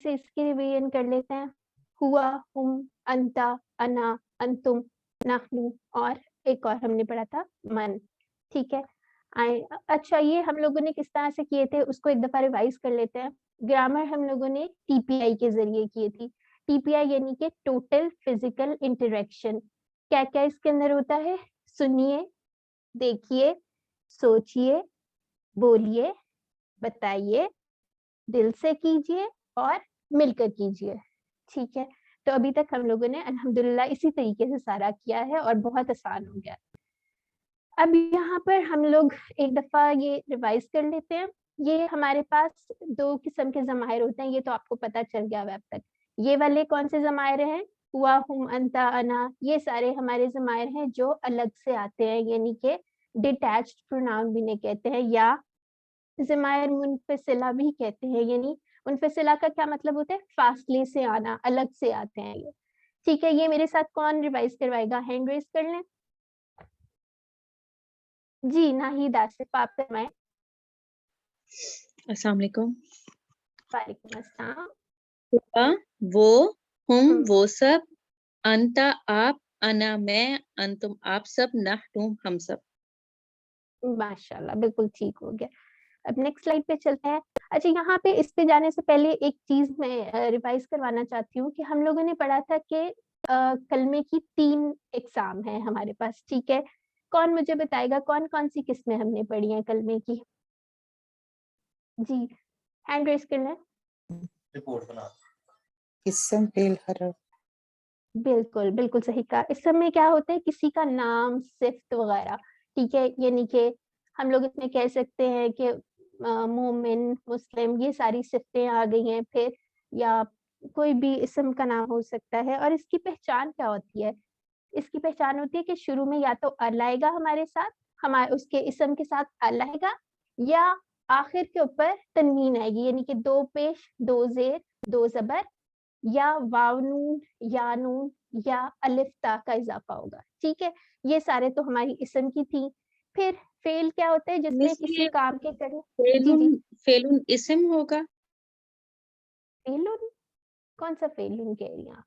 से इसकी रिवीजन कर लेते हैं। हुआ, हुम, अंता, अना, अंतुम, नहनु और एक और हमने पढ़ा था मन। ठीक है। अच्छा, ये हम लोगों ने किस तरह से किए थे उसको एक दफा रिवाइज कर लेते हैं। ग्रामर हम लोगों ने टीपीआई के जरिए किए थी। टीपीआई यानी कि टोटल फिजिकल इंटरेक्शन। क्या क्या इसके अंदर होता है? सुनिए, देखिए, सोचिए, बोलिए, बताइए, दिल से कीजिए और मिलकर कीजिए। ठीक है। तो अभी तक हम लोगों ने अल्हम्दुलिल्लाह इसी तरीके से सारा किया है और बहुत आसान हो गया। अब यहाँ पर हम लोग एक दफा ये रिवाइज कर लेते हैं। ये हमारे पास दो किस्म के जमायर होते हैं, ये तो आपको पता चल गया अब तक। ये वाले कौन से जमायर हैं? हुआ, हुम, अंता, अना, ये सारे हमारे जमायर हैं जो अलग से आते हैं, यानी कि डिटैच्ड प्रोनाउन भी इन्हें कहते हैं, या ज़मायर मुनफसिला भी कहते हैं। यानी मुनफसिला का क्या मतलब होता है? फासले से आना, अलग से आते हैं ये। ठीक है, ये मेरे साथ कौन रिवाइज करवाएगा? हैंड रेज कर लें। जी, नाहिद आसिफ, आप करवाएं। अस्सलाम वालेकुम। वालेकुम अस्सलाम। हुआ, वो, हम हम्म, वो सब, अंता आप, अना मैं, अंतुम आप सब, नहनु हम सब। माशाल्लाह, बिल्कुल ठीक हो गया। अब नेक्स्ट स्लाइड पे चलते हैं। अच्छा, यहाँ पे इस पे जाने से पहले एक चीज मैं रिवाइज करवाना चाहती हूँ कि हम लोगों ने पढ़ा था कि कलमे की 3 एग्जाम है हमारे पास। ठीक है, कौन मुझे बताएगा कौन कौन सी किस्में हमने पढ़ी हैं कलमे की? जी, हैंड रेज कर लें। रिपोर्ट बना इसम फेल हरफ। बिल्कुल, बिल्कुल सही कहा। इस सब में क्या होता है? किसी का नाम, सिफ़त वगैरह। ठीक है, यानी कि हम लोग इसमें कह सकते हैं कि मोमिन, मुस्लिम, ये सारी सिफ़तें आ गई हैं फिर, या कोई भी इस्म का नाम हो सकता है। और इसकी पहचान क्या होती है? इसकी पहचान होती है कि शुरू में या तो अल आएगा हमारे साथ, हमारे उसके इस्म के साथ अल आएगा, या आखिर के ऊपर तनवीन आएगी, यानी कि 2 पेश, 2 ज़ेर, 2 ज़बर, या वाव नून, या नून, या अलिफ ता का इजाफा होगा। ठीक है, ये सारे तो हमारी इस्म की थी। फिर फेल क्या होता है? जिसमें मिस किसी ये काम के करने। जी फेलुन जी, फेलुन इस्म होगा? फेलुन, कौन सा फेलुन कह रही हैं आप?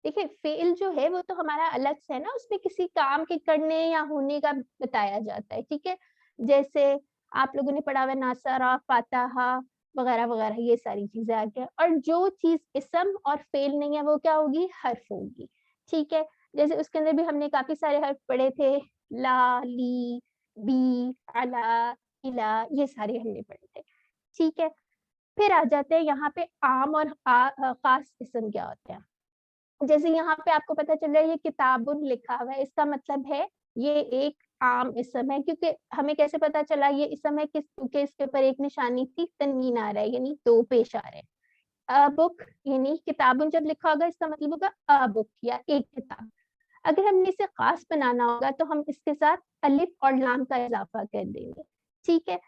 देखिए, फेल जो है वो तो हमारा अलग से है ना, उसमें किसी काम के करने या होने का बताया जाता है। ठीक है, जैसे आप लोगों ने पढ़ा हुआ है नासरा, फातहा वगैरह वगैरह, ये सारी चीजें आ गया। और जो चीज इसम और फेल नहीं है वो क्या होगी? हर्फ होगी। ठीक है, जैसे उसके अंदर भी हमने काफी सारे हर्फ पढ़े थे, ला, ली, बी, अला, इला, ये सारे हमने पढ़े थे। ठीक है, फिर आ जाते हैं यहाँ पे आम और खास इसम क्या होते हैं। जैसे यहाँ पे आपको पता चल रहा है ये किताबुन लिखा हुआ है, इसका मतलब है ये एक आम इसम है। क्योंकि हमें कैसे पता चला ये इसम है? क्योंकि इसके ऊपर एक निशानी थी, तनवीन आ रहा है, यानी 2 पेश आ रहे हैं। अ बुक, यानी किताबुन जब लिखा होगा इसका मतलब होगा अ बुक, या एक किताब। अगर हमने इसे खास बनाना होगा तो हम इसके साथ अलिफ और लाम का इजाफा कर देंगे। ठीक है,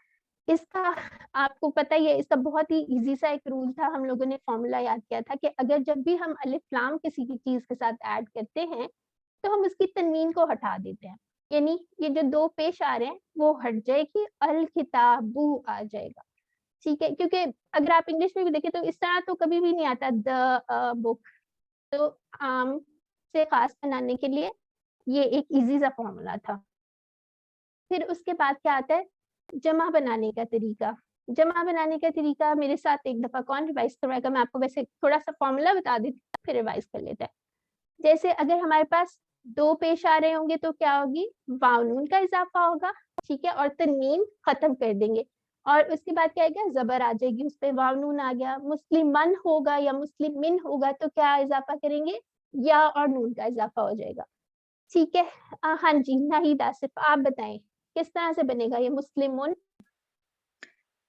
इसका आपको पता ही है, इसका बहुत ही इजी सा एक रूल था, हम लोगों ने फॉर्मूला याद किया था कि अगर जब भी हम अलिफ लाम किसी की चीज के साथ ऐड करते हैं तो हम उसकी तनवीन को हटा देते हैं। यानी ये जो 2 पेश आ रहे हैं वो हट जाएगी, अल किताबू आ जाएगा। ठीक है, क्योंकि अगर आप इंग्लिश में भी देखें तो इस तरह तो कभी भी नहीं आता द बुक। तो आम से खास बनाने के लिए ये एक इजी सा फॉर्मूला था। फिर उसके बाद क्या आता है? जमा बनाने का तरीका। जमा बनाने का तरीका मेरे साथ एक दफा कौन रिवाइज करवाएगा? मैं आपको वैसे थोड़ा सा फॉर्मूला बता देती हूँ, फिर रिवाइज कर लेते हैं। जैसे अगर हमारे पास 2 पेश आ रहे होंगे तो क्या होगी? वाव नून का इजाफा होगा। ठीक है, और तनवीन खत्म कर देंगे, और उसके बाद क्या आएगा? जबर आ जाएगी, उस पे वाव नून आ गया। मुस्लिमन होगा या मुस्लिमिन होगा तो क्या इजाफा करेंगे? या और नून का इजाफा हो जाएगा। ठीक है। हाँ जी, नाहिद आसिफ, आप बताएं किस तरह से बनेगा ये मुस्लिमुन?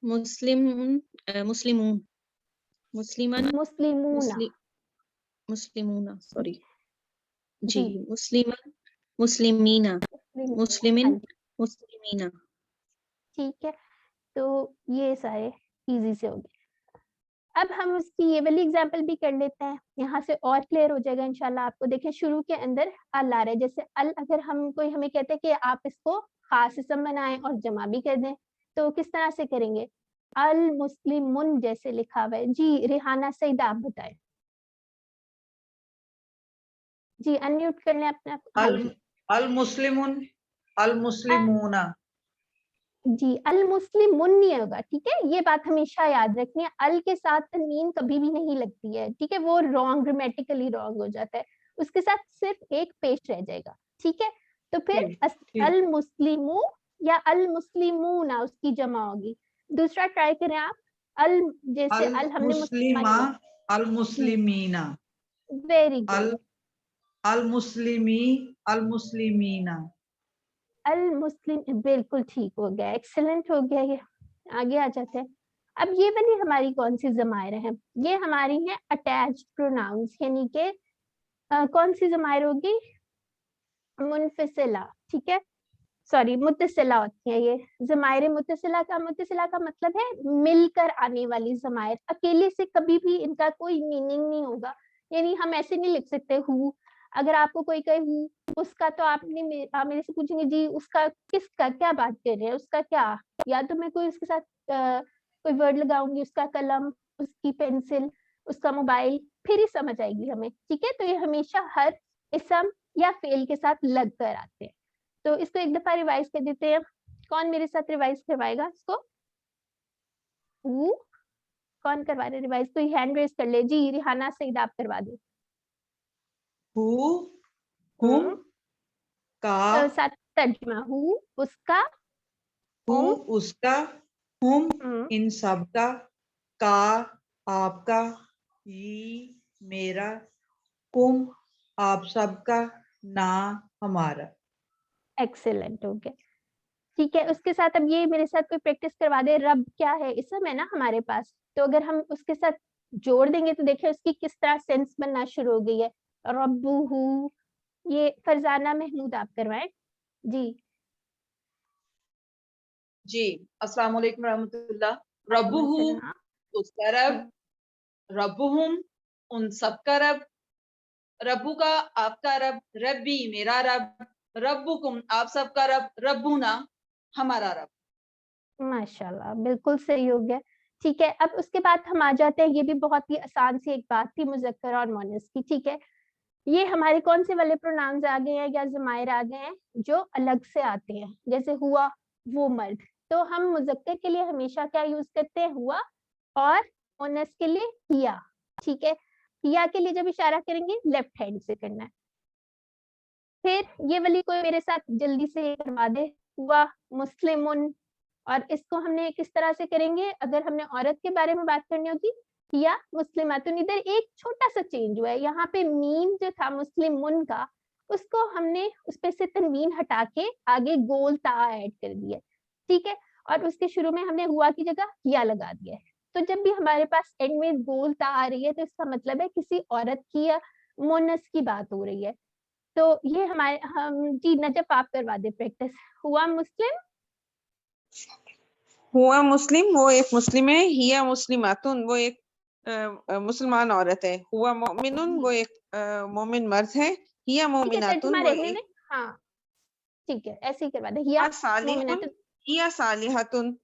मुस्लिमुन, मुस्लिमून, मुस्लिमन, मुस्लिमूना। Muesli मुस्लिमूना, sorry. जी, जी, मुस्लिमन, मुस्लिमीना, मुस्लिमीना, हाँ मुस्लिमिन, जी। मुस्लिमीना। ठीक है, तो ये सारे इजी से हो गए। अब हम उसकी ये वाली एग्जांपल भी कर लेते हैं, यहाँ से और क्लियर हो जाएगा इंशाल्लाह आपको। देखिए, शुरू के अंदर अल आ रहा है। जैसे अल अगर हम कोई हमें कहते हैं कि आप इसको खास इसम बनाएं और जमा भी कर दें, तो किस तरह से करेंगे? अल मुस्लिमुन जैसे लिखा हुआ है। जी रिहाना सईद आप बताएं। जी अनम्यूट कर लें अपने आप। हाँ अल जी अल मुस्लिमुन अल मुस्लिमूना। जी अल मुस्लिमुन नहीं होगा, ठीक है, ये बात हमेशा याद रखनी है। अल के साथ तनवीन कभी भी नहीं लगती है, ठीक है, वो रॉन्ग, ग्रामेटिकली रॉन्ग हो जाता है। उसके साथ सिर्फ एक पेश रह जाएगा, ठीक है। तो फिर ठीक। अल मुस्लिमू या अल मुस्लिमूना उसकी जमा होगी। दूसरा ट्राई करें आप। अल जैसे अल अल हमने मुस्लिमा मुसलमान, अल मुस्लिमीना। Very all good. अल मुस्लिमी अल मुस्लिमीना। अल मुस्लिम, बिल्कुल ठीक हो गया, एक्सीलेंट हो गया ये। आगे आ जाते हैं। अब ये वाली हमारी कौन सी ज़माइर हैं? ये हमारी हैं अटैच्ड प्रोनाउंस, यानी कि कौन सी ज़माइर होगी? मुनफसिला, ठीक है, सॉरी मुत्तसिला होती है ये ज़माइर मुत्तसिला का मतलब है मिलकर आने वाली ज़माइर। अकेले से कभी भी इनका कोई मीनिंग नहीं होगा, यानी हम ऐसे नहीं लिख सकते हु। अगर आपको कोई कहे हु उसका, तो आपने आप मेरे से पूछेंगे जी उसका किसका, क्या बात कर रहे हैं, उसका क्या, या तो मैं कोई उसके साथ कोई वर्ड लगाऊंगी, उसका कलम, उसकी पेंसिल, उसका मोबाइल, फिर ही समझ आएगी हमें, ठीक है। तो ये हमेशा हर इसम या फेल के साथ लग कर आते हैं। तो इसको एक दफा रिवाइज कर देते हैं। कौन मेरे साथ रिवाइज करवाएगा इसको? हु कौन करवा रहे रिवाइज? कोई हैंड रेज कर ले। जी रिहाना सईद आप करवा दो। हु हुम का साथ तर्जुमा। हु उसका, हु उसका, हुम हम्म, इन सब का आपका, ये मेरा, कुम आप सबका, ना हमारा। एक्सेलेंट हो गया, ठीक है। उसके साथ अब ये मेरे साथ कोई प्रैक्टिस करवा दे। रब क्या है? इसम है ना हमारे पास, तो अगर हम उसके साथ जोड़ देंगे तो देखिए उसकी किस तरह सेंस बनना शुरू हो गई है। रब्बुहु, ये फरजाना महमूद आप करवाएं। जी जी अस्सलाम वालेकुम रहमतुल्लाह। वालेकुम रब्बुहु अस्सलाम। उसका रब, रब्बुहुम उन सबका रब, रब्बू का आपका रब, रब्बी मेरा रब, रब्बुकुम आप सबका रब, रब्बुना हमारा रब। माशाल्लाह बिल्कुल सही हो गया, ठीक है। अब उसके बाद हम आ जाते हैं, ये भी बहुत ही आसान सी एक बात थी मुज़क्कर और मुअन्नस की, ठीक है। ये हमारे कौन से वाले प्रोनाउंस आ गए हैं या ज़माइर आ गए हैं जो अलग से आते हैं, जैसे हुआ वो मर्द। तो हम मुज़क्कर के लिए हमेशा क्या यूज करते हैं? हुआ, और मुअन्नस के लिए हिया, ठीक है। हिया के लिए जब इशारा करेंगे लेफ्ट हैंड से करना है। फिर ये वाली कोई मेरे साथ जल्दी से करवा दे। हुआ मुस्लिमुन, और इसको हमने किस तरह से करेंगे? अगर हमने औरत के बारे में बात करनी होगी या मुस्लिमातुन, इधर एक छोटा सा चेंज हुआ है। यहाँ पे मीम जो था मुस्लिमुन का, उसको हमने उस पे से तनवीन हटा के आगे गोल ता ऐड कर दिया, ठीक है। और उसके शुरू में हमने हुआ की जगह या लगा दिया है। तो जब भी हमारे पास एंड में गोल ता आ रही है तो इसका मतलब है किसी औरत की या मोनस की बात हो रही है। तो ये हमारे हम जी नजफ आप करवा दे प्रैक्टिस। हुआ मुस्लिम, हुआ मुस्लिम वो एक मुस्लिम है, हिया मुस्लिमातुन वो एक मुसलमान औरत है, हुआ मोमिनुन वो एक मोमिन मर्द है, हिया ठीक है, मोमिनातुन तर्जुमा वो रहने एक दें। हाँ ठीक है, ऐसे ही करवा दे। हिया सालिहुन मोमिनातुन। हिया सालिहतुन,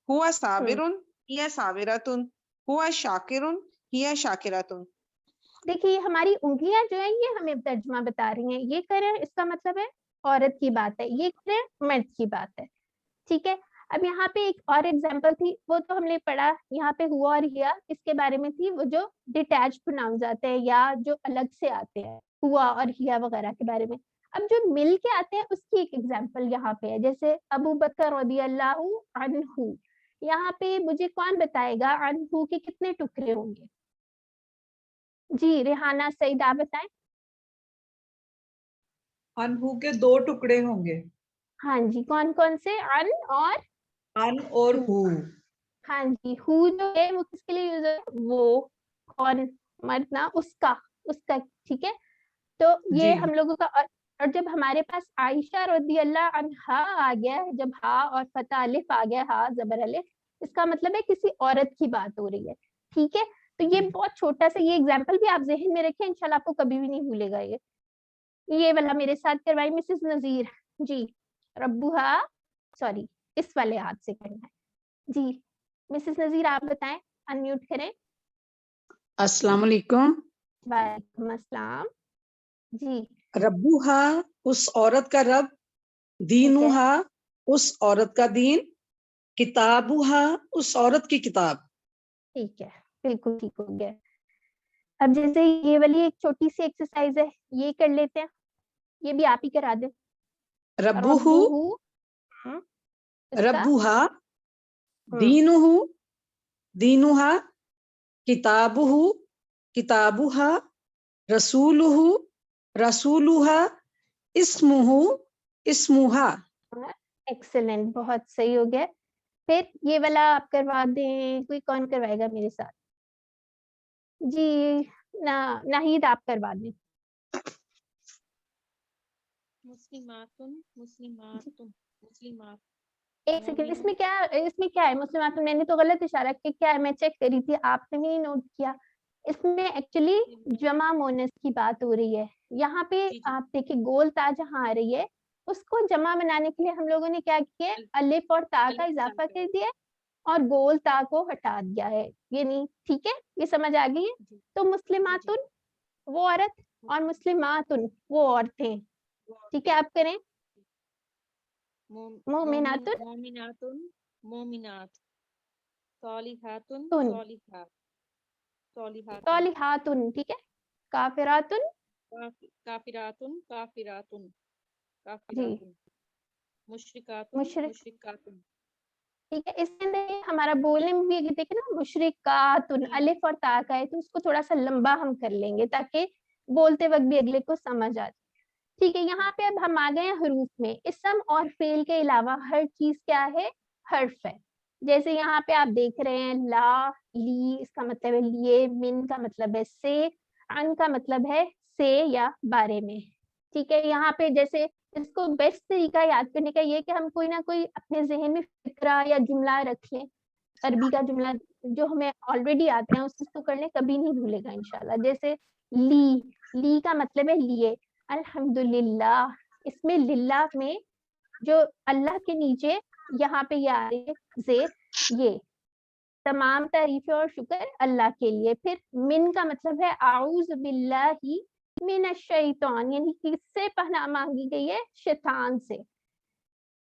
हुआ साबिरुन हिया साबिरतुन, हुआ शाकिरुन हिया शाकिरतुन। देखिए हमारी उंगलियां जो है ये हमें तर्जुमा बता रही हैं। ये करें इसका मतलब है औरत की बात है, ये करें मर्द की बात है, ठीक है। अब यहाँ पे एक और एग्जांपल थी, वो तो हमने पढ़ा, यहाँ पे हुआ और हिया इसके बारे में थी, वो जो डिटैच प्रोनाउंस आते हैं या जो अलग से आते हैं, हुआ और हिया वगैरह के बारे में। अब जो मिल के आते हैं उसकी एक एग्जांपल यहाँ पे है, जैसे अबू बकर रदियल्लाहु अन्हु। यहाँ पे मुझे कौन बताएगा अन्हु के कितने टुकड़े होंगे? जी रेहाना सईद आप बताएं। अनहु के 2 टुकड़े होंगे, हाँ जी, कौन कौन से? अन और अन और हु। हु। हाँ जी, हु जो है वो किसके लिए यूज है? वो कौन, मर्द ना, उसका, उसका, ठीक है। तो ये जी हम लोगों का और जब हमारे पास आयशा रदियल्लाहु अन्हा आ गया है, जब हा और फता अलिफ आ गया, हा जबर अलिफ, इसका मतलब है किसी औरत की बात हो रही है, ठीक है। तो ये बहुत छोटा सा ये एग्जांपल भी आप जहन में रखें, इंशाल्लाह आपको कभी भी नहीं भूलेगा ये वाला मेरे साथ करवाई मिसेस नजीर। जी रब्बुहा, सॉरी इस वाले हाथ से करना है। जी मिसेस नजीर आप बताएं, अनम्यूट करें। अस्सलाम वालेकुम। वालेकुम अस्सलाम जी। रब्बुहा उस औरत का रब, ठीक है, दीनुहा उस औरत का दीन, किताबुहा उस औरत की किताब। ठीक है, बिल्कुल ठीक हो गया। अब जैसे ये वाली एक छोटी सी एक्सरसाइज है, ये कर लेते हैं, ये भी आप ही करा दें। रब्बुहु रब्बुहु, इसका रब्बुहा, दीनुहु दीनुहा, किताबुहु किताबुहा, रसूलुहु रसूलुहा, इस्मुहु इस्मुहा। एक्सेलेंट, बहुत सही हो गया। फिर ये वाला आप करवा दें, कोई कौन करवाएगा मेरे साथ? जी नाहिद आप करवा दें। मुस्लिमातुन मुस्लिमातुन मुस्लिमात एक सेकंड, इसमें क्या है मुस्लिमात? मैंने तो गलत इशारा किया, क्या है? मैं चेक करी थी, आपने नहीं नोट किया। इसमें एक्चुअली जमा मोनस की बात हो रही है। यहाँ पे आप देखिए गोल ता जहाँ आ रही है, उसको जमा बनाने के लिए हम लोगों ने क्या किया, अलिफ और ता का इजाफा कर दिया और गोल ता को हटा दिया है। ये नहीं, ठीक है, ये समझ आ गई है? तो मुस्लिमातुन वो औरत और मुस्लिमातुन वो औरतें, ठीक है, आप करें। मोमिनातुन मोमिनातुन मोमिनात, सालिहातुन तुन, सालिहात सालिहातुन, सालिहातुन, ठीक है, काफिरातुन, काफिरातुन काफिरातुन जी, काफिरातुन, मुशरिकातुन मुशरिक, मुशरिकातुन। ठीक है। इसके अंदर ये हमारा बोलने में भी देखे ना, मुशरिकातुन अलिफ और ता का है, तो उसको थोड़ा सा लंबा हम कर लेंगे ताकि बोलते वक्त भी अगले को समझ आ जाए। ठीक है, यहाँ पे अब हम आ गए हैं हरूफ में। इसम और फेल के अलावा हर चीज क्या है, हर्फ है। जैसे यहाँ पे आप देख रहे हैं ला, ली, इसका मतलब है लिए, मिन का मतलब है से, अन का मतलब है से या बारे में। ठीक है, यहाँ पे जैसे इसको बेस्ट तरीका याद करने का ये कि हम कोई ना कोई अपने जहन में फिक्रा या जुमला रख लें, अरबी का जुमला जो हमें ऑलरेडी आते हैं उसको कर लें, कभी नहीं भूलेगा इंशाल्लाह। जैसे ली का मतलब है लिए, अल्हम्दुलिल्लाह, इसमें लिल्लाह में जो अल्लाह के नीचे यहाँ पे ये आ रही है जेर, ये तमाम तारीफें और शुक्र अल्लाह के लिए। फिर मिन का मतलब है आऊज़ बिल्लाहि मिनश शैतान, यानी किससे पनाह मांगी गई है, शैतान से।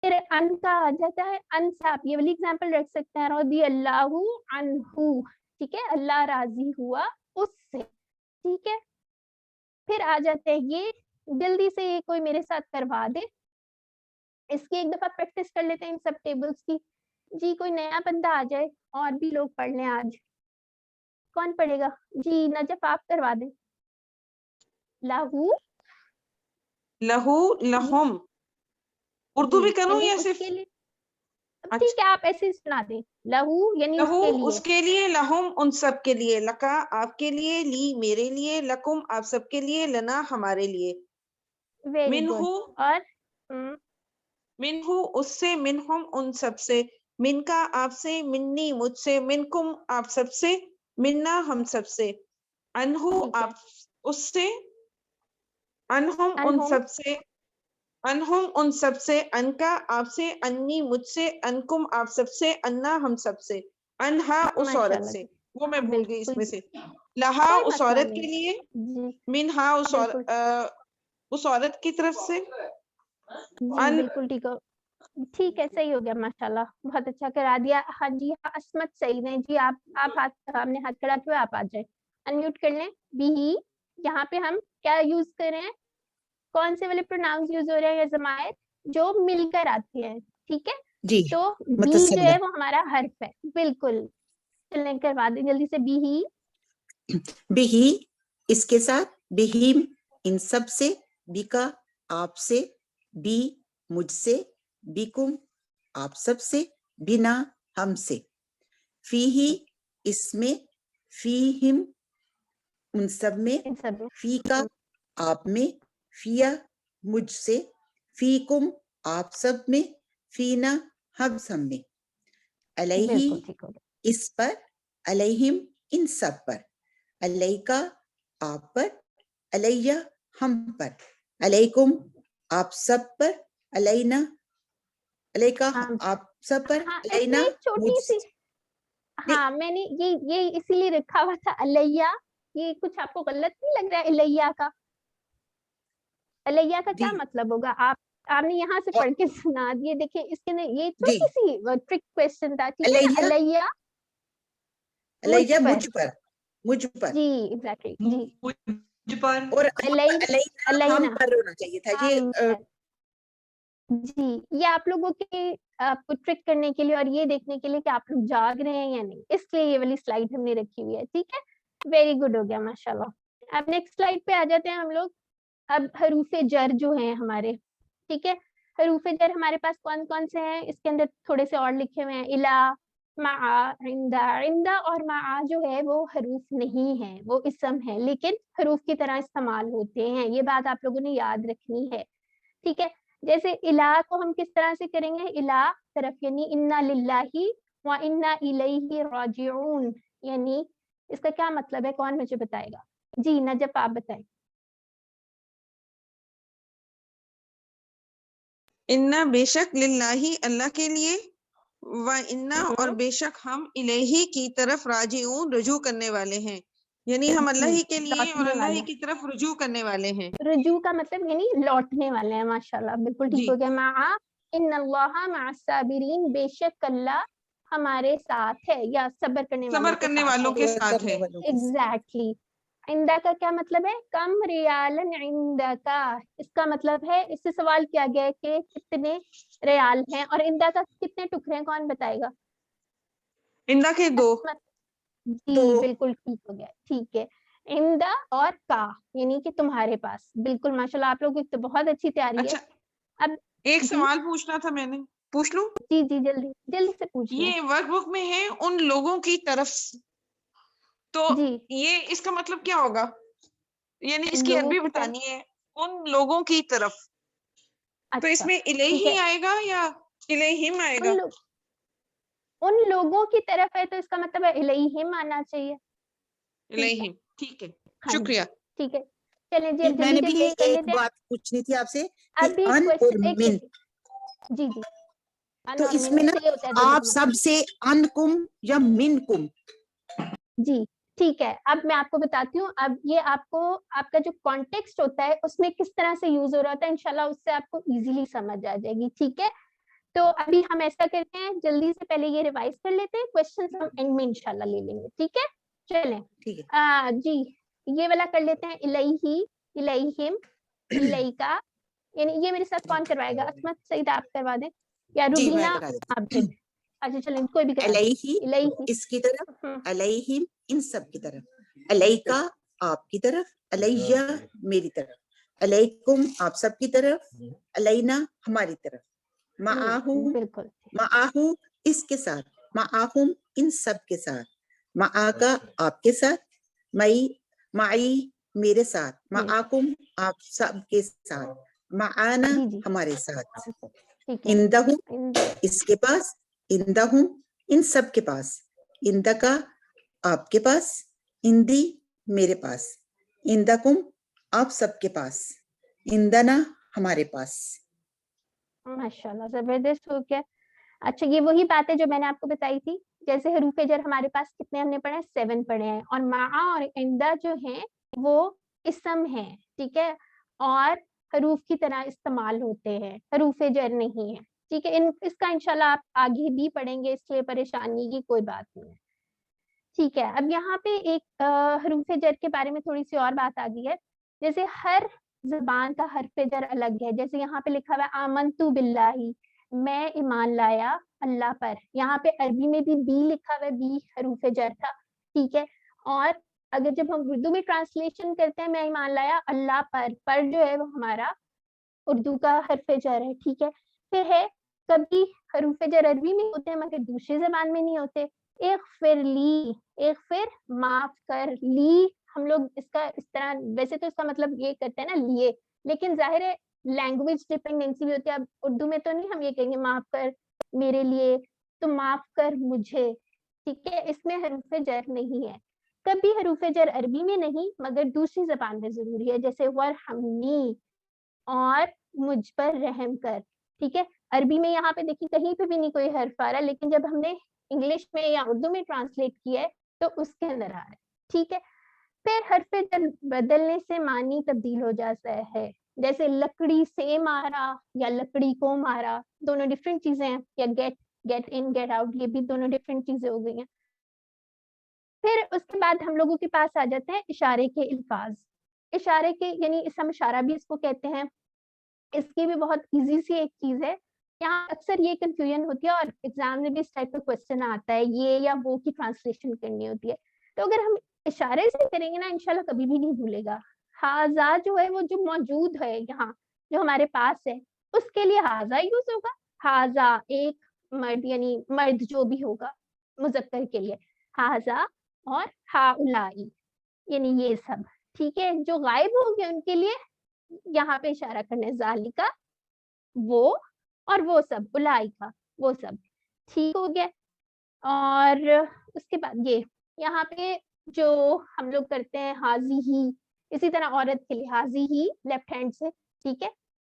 फिर अन का आ जाता है अनसाब, ये वाली एग्जांपल रख सकते हैं, रदी अल्लाहु अन्हु, ठीक है, अल्लाह राजी हुआ उससे, ठीक है। फिर आ जाते हैं ये, जल्दी से ये कोई मेरे साथ करवा दे, इसकी एक दफा प्रैक्टिस कर लेते हैं इन सब टेबल्स की। जी कोई नया बंदा आ जाए, और भी लोग पढ़ लें आज। कौन पढ़ेगा? जी नजफ आप करवा दें। लाहू लहू लहुम, उर्दू जी, भी करूं यानी या सिर्फ? उसके लिए, अब ठीक अच्छा, है आप ऐसे ही सुना दें। लहू यानी लहू उसके लिए, उसके लिए, लहुम उन सब के लिए, लका आपके लिए, ली मेरे लिए, लकुम आप सब के लिए, लना हमारे लिए। Very good. मिनहु और मिनहु उससे, मिनहुम उन सब से, मिनका आपसे, मिन्नी मुझसे, मिनकुम आप सब से, मिन्ना हम सब से, अनहु ठीक है, आप उससे, अनहुम उन अनहुम, सब से, अनहुम उन सब से, अनका आपसे, अन्नी मुझसे, अनकुम आप सब से, अन्ना हम सब से, अनहा उस औरत माशाल्लाह से, जी, वो मैं भूल गई बिल्कुल इसमें से, लहा कोई उस मसला औरत नहीं के लिए, जी, मिनहा बिल्कुल उस औरत की तरफ से, जी, अन बिल्कुल ठीक हो, ठीक है, सही हो गया माशाल्लाह, बहुत अच्छा करा दिया। हाँ जी, हाँ असमत सही है जी, आप हाथ, हमने हाथ खड़ा किया, आप आ जाए, अनम्यूट कर लें। बी, यहाँ पे हम क्या यूज कर रहे हैं, कौन से वाले प्रोनाउंस यूज हो रहे हैं या जमायत जो मिलकर आते हैं, ठीक है। जी, तो बी जो है वो हमारा हर्फ है, बिल्कुल। चलें करवा दें जल्दी से। बी ही, बिही इसके साथ, बिहिम इन सब से, बिका आपसे, बी मुझसे, बिकुम आप सब से, बिना हमसे, फीही इसमें, फीहिम उन सब में, इन सब में, फी का आप में, फिया मुझसे, फीकुम आप सब में, फीना हम सब में, अलैहि बिल्कुल ठीक हो गया, इस पर, अलैहिम इन सब पर, अलैका आप पर, अलैया हम पर, अलैकुम आप सब पर, अलैना अलैका हाँ आप सब पर, हाँ। इसमें अलैना एक छोटी मुझ सी, हाँ मैंने ये इसीलिए रखा हुआ था अलैया, ये कुछ आपको गलत नहीं लग रहा है अलैया का? अलैया का क्या जी मतलब होगा? आपने यहाँ से और पढ़ के सुना दिए, देखिए इसके अंदर ये जी छोटी सी ट्रिक क्वेश्चन था, ठीक है ना? अलैया अलैया मुझ अलैया पर, मुझ पर जी एग्जैक्टली जी, मुझ पर और अलैना अलैना हम अलैना पर होना चाहिए था ये हम पर, जी ये आप लोगों के आपको ट्रिक करने के लिए और ये देखने के लिए कि आप लोग जाग रहे हैं या नहीं, इसलिए ये वाली स्लाइड हमने रखी हुई है, ठीक है? वेरी गुड हो गया माशाल्लाह। अब नेक्स्ट स्लाइड पे आ जाते हैं हम लोग। अब हरूफे जर जो हैं हमारे, ठीक है? हरूफे जर हमारे पास कौन कौन से हैं, इसके अंदर थोड़े से और लिखे हुए हैं, इला, मा, इंदा। इंदा और मा जो है वो हरूफ नहीं है, वो इसम है, लेकिन हरूफ की तरह इस्तेमाल होते हैं, ये बात आप लोगों ने याद रखनी है, ठीक है? जैसे इला को हम किस तरह से करेंगे, इला तरफ, यानी इन्ना लिल्लाही व इन्ना इलैहि राजिऊन, यानी इसका क्या मतलब है, कौन मुझे बताएगा? जी नजफ आप बताएं। इन्ना बेशक लिल्लाही अल्लाह के लिए, व इन्ना और बेशक हम इलेही की तरफ राजिऊन रुजू करने वाले हैं, यानी हम अल्लाह ही के लिए और लौटने अल्लाह ही वाले, की तरफ रुजू करने वाले हैं। रुजू का मतलब यानी लौटने वाले हैं, माशाल्लाह बिल्कुल ठीक जी हो गया। मा इन्नल्लाहा मअस्साबिरीन, बेशक अल्लाह हमारे साथ है, या सब्र करने वालों सबर के करने साथ वालों है, के साथ करने है। वालों के साथ। एग्जैक्टली। इंदा का क्या मतलब है, कम रियालन इंदा का, इसका मतलब है, इससे सवाल किया गया है कि कितने रियाल हैं, और इंदा का कितने टुकड़े हैं, कौन बताएगा? इंदा के दो। जी दो बिल्कुल ठीक हो गया, ठीक है। इंदा और का, यानी कि तुम्हारे पास, बिल्कुल माशाल्लाह, आप लोगों की तो बहुत अच्छी तैयारी है। अच्छा, अब एक जी सवाल पूछना था मैंने, पूछ लूं? जी जी जल्दी जल्दी से पूछ लें। ये वर्कबुक में है उन लोगों की तरफ, तो जी ये इसका मतलब क्या होगा? यानी उन इसकी लोगों अरबी की तरफ, बतानी है, उन लोगों की तरफ, तो अच्छा इसमें ठीक इलेही है, आएगा या इलेहिम उन आएगा? लोग उन लोगों की तरफ है, तो इसका मतलब है इलैहिम आना चाहिए, ठीक है? इलेहिम, ठीक है, हाँ जी शुक्रिया। ठीक है, चलिए जी जी, अब जल्दी मैंने भी जल्दी कर एक लेते हैं। बात पूछनी थी आपसे कि अभी अन और क्वेश्चन एक मिन, सेकंड, जी जी, अन तो और मिन इसमें ना से होता है दोनों आप का मतलब, सब से अनकुम या मिनकुम, जी ठीक है। अब मैं आपको बताती हूँ, अब ये आपको आपका जो कॉन्टेक्स्ट होता है उसमें किस तरह से यूज हो रहा होता है, इंशाल्लाह उससे आपको इजीली समझ आ जाएगी, ठीक है? तो अभी हम ऐसा करते हैं, जल्दी से पहले ये रिवाइज कर लेते हैं, क्वेश्चन हम एंड में इंशाल्लाह ले लेंगे, ठीक है? चलें, ठीक है? जी ये वाला कर लेते हैं, इलैही, इलैहिम, इलैका, यानी ये मेरे साथ कौन करवाएगा? असमत सईद आप करवा दें, या जी मैं रुबीना करा देती आप हूँ। दे, अच्छा चलें कोई भी करा दे। अलैहि इलैही, इसकी तरफ, अलैहिम इन सब की तरफ, अलैका आपकी तरफ, अलैया मेरी तरफ, अलैकुम आप सब की तरफ, अलैना हमारी तरफ, माआहू बिल्कुल माआहू इसके साथ, माआहुम इन सब के साथ, माआका आपके साथ, मई माई मेरे साथ, माआकुम आप सब के साथ, माआना जी जी हमारे साथ, ठीक है। इंदहु इन- इसके पास, इंदहुम इन सब के पास, इंदका आपके पास, इंदी मेरे पास, इंदकुम आप सबके पास, इंदना हमारे पास। माशाल्लाह जबरदस्त हो गया। अच्छा ये वही बात है जो मैंने आपको बताई थी, जैसे हरूफे जर हमारे पास कितने हमने पढ़े हैं, 7 पढ़े हैं, और माआ और इंदा जो हैं वो इसम है, ठीक है? और हरूफ की तरह इस्तेमाल होते हैं, हरूफे जर नहीं है, ठीक है? इन इसका इंशाल्लाह आप आगे भी पढ़ेंगे, इसलिए परेशानी की कोई बात नहीं है, ठीक है? अब यहाँ पे एक हरूफे जर के बारे में थोड़ी सी और बात आ गई है, जैसे हर ज़बान का हर्फ़े जर अलग है, जैसे यहाँ पे लिखा हुआ है आमनतु बिल्लाही, मैं ईमान लाया अल्लाह पर, यहाँ पे अरबी में भी बी लिखा हुआ है, बी हरूफे जर था, ठीक है? और अगर जब हम उर्दू में ट्रांसलेशन करते हैं, मैं ईमान लाया अल्लाह पर जो है वो हमारा उर्दू का हर्फ़े जर है, ठीक है? फिर है कभी हरूफे जर अरबी में होते हैं मगर दूसरी ज़बान में नहीं होते, इग़फ़िरली, इग़फ़िर माफ़ कर, ली हम लोग इसका इस तरह, वैसे तो इसका मतलब ये करते हैं ना लिए, लेकिन ज़ाहिर है लैंग्वेज डिपेंडेंसी भी होती है, अब उर्दू में तो नहीं हम ये कहेंगे माफ़ कर मेरे लिए, तो माफ़ कर मुझे, ठीक है? इसमें हरूफ़े जर नहीं है। कभी हरूफ़े जर अरबी में नहीं मगर दूसरी ज़बान में ज़रूरी है, जैसे वरहमनी, और मुझ पर रहम कर, ठीक है? अरबी में यहाँ पे देखिए कहीं पे भी नहीं कोई हर्फ आ रहा है, लेकिन जब हमने इंग्लिश में या उर्दू में ट्रांसलेट किया है तो उसके अंदर आ रहा है, ठीक है। फिर हर्फ बदलने से मानी तब्दील हो जाता है, जैसे लकड़ी से मारा या लकड़ी को मारा, दोनों डिफरेंट चीजें हैं, या गेट इन गेट आउट, ये भी दोनों डिफरेंट चीजें हो गई हैं। फिर उसके बाद हम लोगों के पास आ जाते हैं इशारे के अल्फाज। इशारे के यानी इसम इशारा भी इसको कहते हैं, इसकी भी बहुत इजी सी एक चीज है। यहाँ अक्सर ये कंफ्यूजन होती है और एग्जाम में भी इस टाइप का क्वेश्चन आता है, ये या वो की ट्रांसलेशन करनी होती है। तो अगर हम इशारे से करेंगे ना, इंशाल्लाह कभी भी नहीं भूलेगा। हाजा जो है वो जो मौजूद है यहाँ, जो हमारे पास है, उसके लिए हाजा यूज होगा। हाजा एक मर्द यानी मर्द जो भी होगा मुजक्कर के लिए हाजा, और हाउलाई यानी ये सब, ठीक है। जो गायब हो गए उनके लिए यहाँ पे इशारा करना है, जालिका वो, और वो सब उलाई का वो सब, ठीक हो गया। और उसके बाद ये यहाँ पे जो हम लोग करते हैं हाजी ही, इसी तरह औरत के लिए हाजी ही लेफ्ट हैंड से, ठीक है।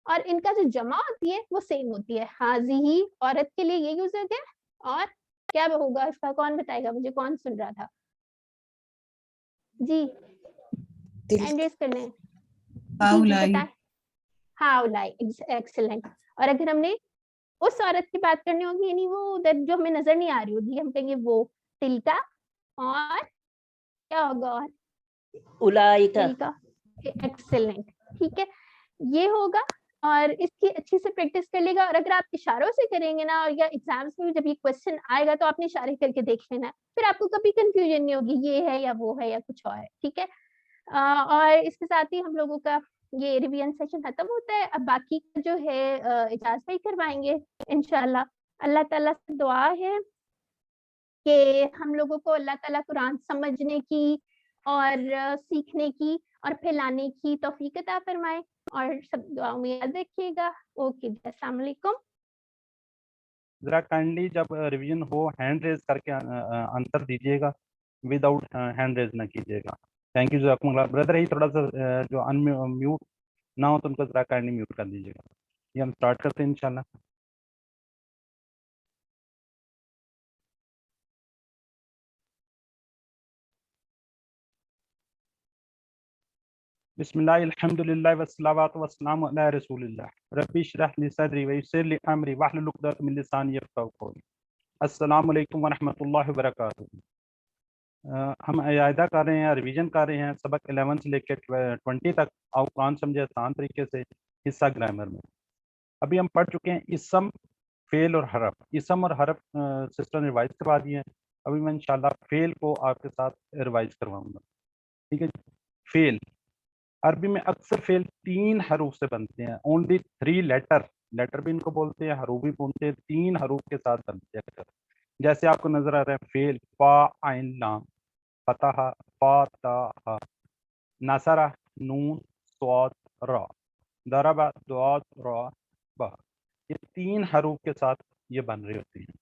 और इनका जो जमा होती है वो सेम होती है, हाजी ही औरत के लिए ये यूज होता है, और क्या होगा इसका, कौन बताएगा मुझे, कौन सुन रहा था जी, हैंड रेज कर लें। हाउलाई। हाउलाई, एक्सीलेंट। और अगर हमने उस औरत की बात करनी होगी, यानी वो उधर जो हमें नजर नहीं आ रही होगी, हम कहेंगे वो तिलका, और क्या होगा, और उलाइका। एक्सीलेंट, ठीक है, ये होगा। और इसकी अच्छी से प्रैक्टिस कर लेगा। और अगर आप इशारों से करेंगे ना, और या एग्जाम्स में जब ये क्वेश्चन आएगा तो आपने इशारे करके देख लेना, फिर आपको कभी कंफ्यूजन नहीं होगी ये है या वो है या कुछ और है, ठीक है। और इसके साथ ही हम लोगों का ये रिवीजन सेशन खत्म होता है। अब बाकी का जो है इजाज़ भाई करवाएंगे इंशाल्लाह। अल्लाह ताला से दुआ है कि हम लोगों को अल्लाह ताला कुरान समझने की और सीखने की और फैलाने की तौफीक अता फरमाए, और सब दुआओं में याद रखिएगा। ओके, अस्सलाम वालेकुम। जरा काइंडली जब रिवीजन हो हैंड रेज करके आंसर दीजिएगा, विदाउट हैंड रेज ना कीजिएगा। थैंक यू जज़ाकुमुल्लाह। ब्रदर ही थोड़ा सा जो अनम्यूट ना हो तो उनको जरा काइंडली म्यूट कर दीजिएगा। ये हम स्टार्ट करते हैं इंशाल्लाह। बिस्मिल्लाह अल्हम्दुलिल्लाह वस्सलातु वस्सलामु अला रसूलिल्लाह। रब्बी इश्रह ली सदरी व यस्सिर ली अमरी वहलुल उक़दतम मिन लिसानी यफ़क़हू क़ौली। अस्सलामु अलैकुम व रहमतुल्लाहि व बरकातुहू। हम इयादा कर रहे हैं, रिवीजन कर रहे हैं सबक 11 से लेकर 20 तक, और कुरान समझे आसान तरीके से, हिस्सा ग्रामर में। अभी हम पढ़ चुके हैं इसम, फेल और हरफ। इसम और हरफ सिस्टर ने रिवाइज करवा दिए हैं। अभी मैं इंशाल्लाह फेल को आपके साथ रिवाइज करवाऊंगा, ठीक है। फेल अरबी में अक्सर फेल 3 हरूफ से बनते हैं, ओनली 3 लेटर भी इनको बोलते हैं, हरूफ भी बोलते हैं, 3 हरूफ के साथ बनते हैं अक्सर। जैसे आपको नजर आ रहा है फेल, फा आइन लाम, फतहा फा ता, नसरा नून स्वाद रा, दरबा दुआद रा बा। ये 3 हरूफ के साथ ये बन रही होती हैं।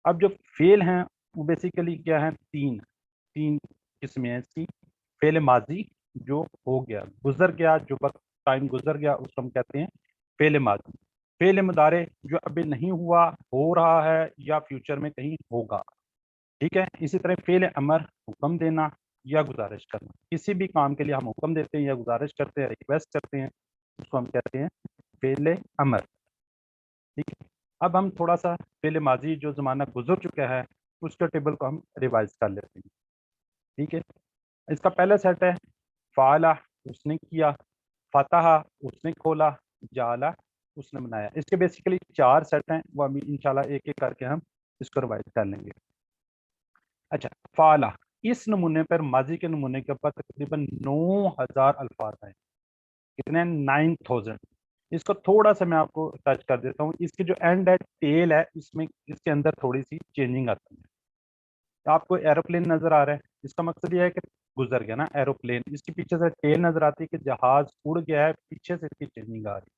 अब जो फेल हैं वो बेसिकली क्या है, तीन किस्में हैं इसकी। फेल माजी जो हो गया, गुजर गया, जो वक्त टाइम गुजर गया उसको हम कहते हैं फेल माजी। फेल मुदारे जो अभी नहीं हुआ, हो रहा है या फ्यूचर में कहीं होगा, ठीक है। इसी तरह फेल अमर, हुक्म देना या गुजारिश करना। किसी भी काम के लिए हम हुक्म देते हैं या गुजारिश करते हैं, रिक्वेस्ट करते हैं, उसको हम कहते हैं फेल अमर, ठीक है। अब हम थोड़ा सा फेल माजी जो ज़माना गुजर चुका है उसके टेबल को हम रिवाइज कर लेते हैं, ठीक है। इसका पहला सेट है फ़ाला, उसने किया, फतहा उसने खोला, जाला उसने बनाया। इसके बेसिकली 4 सेट हैं, वो अभी इंशाल्लाह एक एक करके हम इसको रिवाइज कर लेंगे। अच्छा, फ़ाला, इस नमूने पर, माजी के नमूने के ऊपर तकरीबन 9000 अल्फाज हैं। कितने? 9000। इसको थोड़ा सा मैं आपको टच कर देता हूँ। इसकी जो एंड है, टेल है, इसमें इसके अंदर थोड़ी सी चेंजिंग आती है। आपको एरोप्लेन नजर आ रहा है, इसका मकसद ये है कि गुजर गया ना एरोप्लेन, इसके पीछे से टेल नजर आती है कि जहाज उड़ गया है, पीछे से इसकी चेंजिंग आ रही है।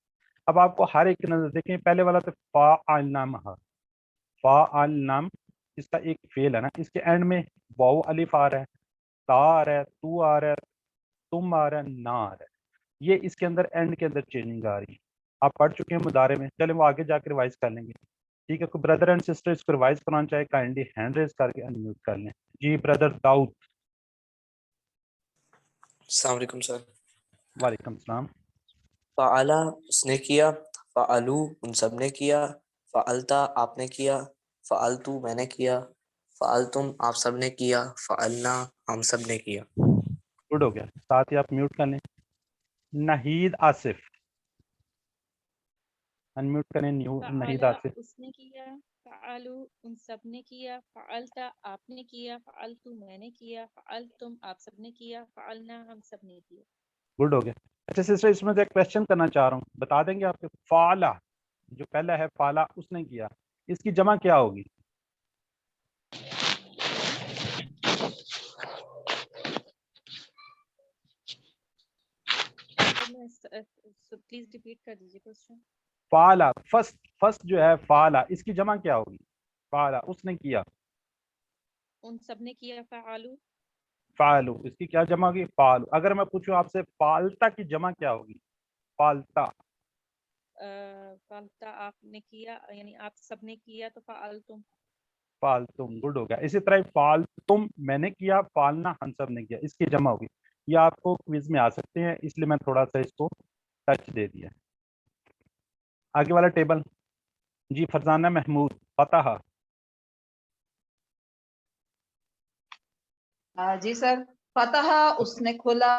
अब आपको हर एक नजर देखें, पहले वाला तो फा अल नाम, फा अल नाम, इसका एक फेल है ना, इसके एंड में वाओ अलिफ आ रहा है, ता आ रहा है, तू आ रहा है, तुम आ रहा है, ना आ रहा है। ये इसके अंदर एंड के अंदर चेंजिंग आ रही है। आप पढ़ चुके हैं मुदारे में, चले वो आगे जाकर रिवाइज कर लेंगे। ٹھیک ہے, کوئی بردر اینڈ سسٹر اس کو ریوائز کرانا چاہے کائنڈلی ہینڈ ریز کر کے انمیوٹ کر لیں. جی بردر داؤد. السلام علیکم سر. وعلیکم السلام. فعلا اس نے کیا, فعلو ان سب نے کیا, فعلتا آپ نے کیا, فعلتو میں نے کیا, فعلتم آپ سب نے کیا, فعلنا ہم سب نے کیا. گڈ ہو گیا. ساتھ ہی آپ میوٹ کر لیں. نہید آصف انمیوٹ کریں. نہید فعلا آصف. اس نے کیا, فعلو ان سب نے کیا, فعلتا آپ نے کیا, فعلتو میں نے کیا, فعلتم آپ سب نے کیا, فعلنا ہم سب نے کیا. گڈ ہو گیا. اچھا سسٹر, اس میں سے ایک کوشچن کرنا چاہ رہا ہوں, بتا دیں گے آپ کے فعلا جو پہلا ہے فعلا اس نے کیا, اس کی جمع کیا ہوگی؟ پلیز ریپیٹ کر دیجیے کوشچن. فعلا فرسٹ جو ہے فعلا, اس کی جمع کیا ہوگی؟ فعلا اس نے کیا, ان سب نے کیا, فعلو. فعلو اس کی کیا جمع ہوگی؟ فعلو. اگر میں پوچھوں آپ سے فعلتا کی جمع کیا ہوگی؟ فعلتا. فعلتا آپ نے کیا, یعنی آپ سب نے کیا تو فعلتم. فعلتم. گڈ ہو گیا. اسی طرح فعلتم میں نے کیا, فعلنا ہم سب نے کیا, اس کی جمع ہوگی. یہ آپ کو کوئز میں آ سکتے ہیں, اس لیے میں تھوڑا سا اس کو ٹچ دے دیا. آگے والا ٹیبل. جی فرزانہ محمود. فتح. جی سر. فتح اس نے کھولا,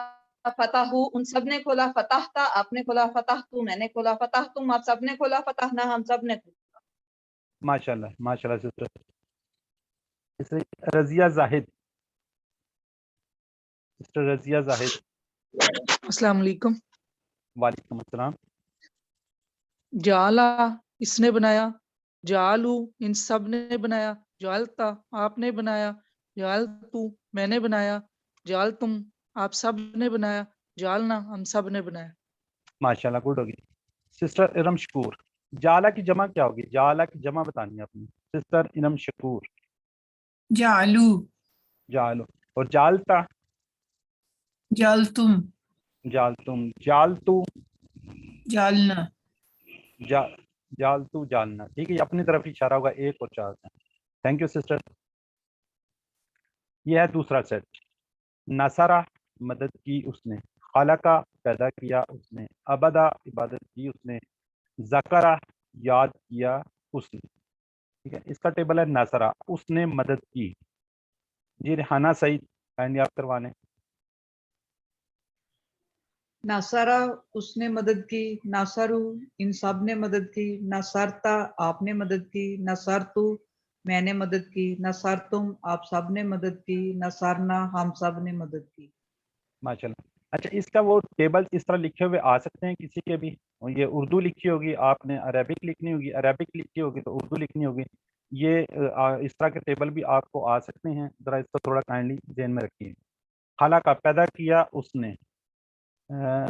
فتح ان سب نے کھولا, فتح تھا آپ نے کھولا, فتح تو میں نے کھولا, فتح تم آپ سب نے کھولا, فتح نہ ہم سب نے کھولا. ماشاء اللہ ماشاء اللہ سسٹر. رضیہ زاہد. سسٹر رضیہ زاہد. السلام علیکم. وعلیکم السلام. جالا اس نے بنایا, جالو ان سب نے بنایا, جالتا آپ نے بنایا, جالتو میں نے بنایا, جالتم آپ سب نے بنایا, جالنا ہم سب نے بنایا. ماشاء اللہ گڈ ہوگی. سسٹر ارم شکور. جالا کی جمع کیا ہوگی؟ جالا کی جمع بتانی ہے آپ نے. سسٹر ارم شکور. جعلو. جالو. اور جالتا؟ جالتم. جالتم. جالتو؟ جالنا. جالتو جالنا. ٹھیک ہے, یہ اپنی طرف اشارہ ہوگا 1 اور 4 کا. Thank you sister. یہ ہے دوسرا سیٹ. نصرہ مدد کی اس نے, خلقہ پیدا کیا اس نے, ابدا عبادت کی اس نے, ذکرہ یاد کیا اس نے. ٹھیک ہے, اس کا ٹیبل ہے نصرہ اس نے مدد کی. جی ریحانہ سعید کائنڈلی آپ کروا لیں. ناصرہ اس نے مدد کی, ناصرو ان سب نے مدد کی, ناصرتا آپ نے مدد کی, ناصرتو میں نے مدد کی, ناصرتم آپ سب نے مدد کی, ناصرنا ہم سب نے مدد کی. ماشاء اللہ. اچھا اس کا وہ ٹیبل اس طرح لکھے ہوئے آ سکتے ہیں کسی کے بھی؟ یہ اردو لکھی ہوگی, آپ نے عربک لکھنی ہوگی, عربک لکھی ہوگی تو اردو لکھنی ہوگی. یہ اس طرح کے ٹیبل بھی آپ کو آ سکتے ہیں, ذرا اس کو تھوڑا کائنڈلی ذہن میں رکھیے. خلقہ پیدا کیا اس نے.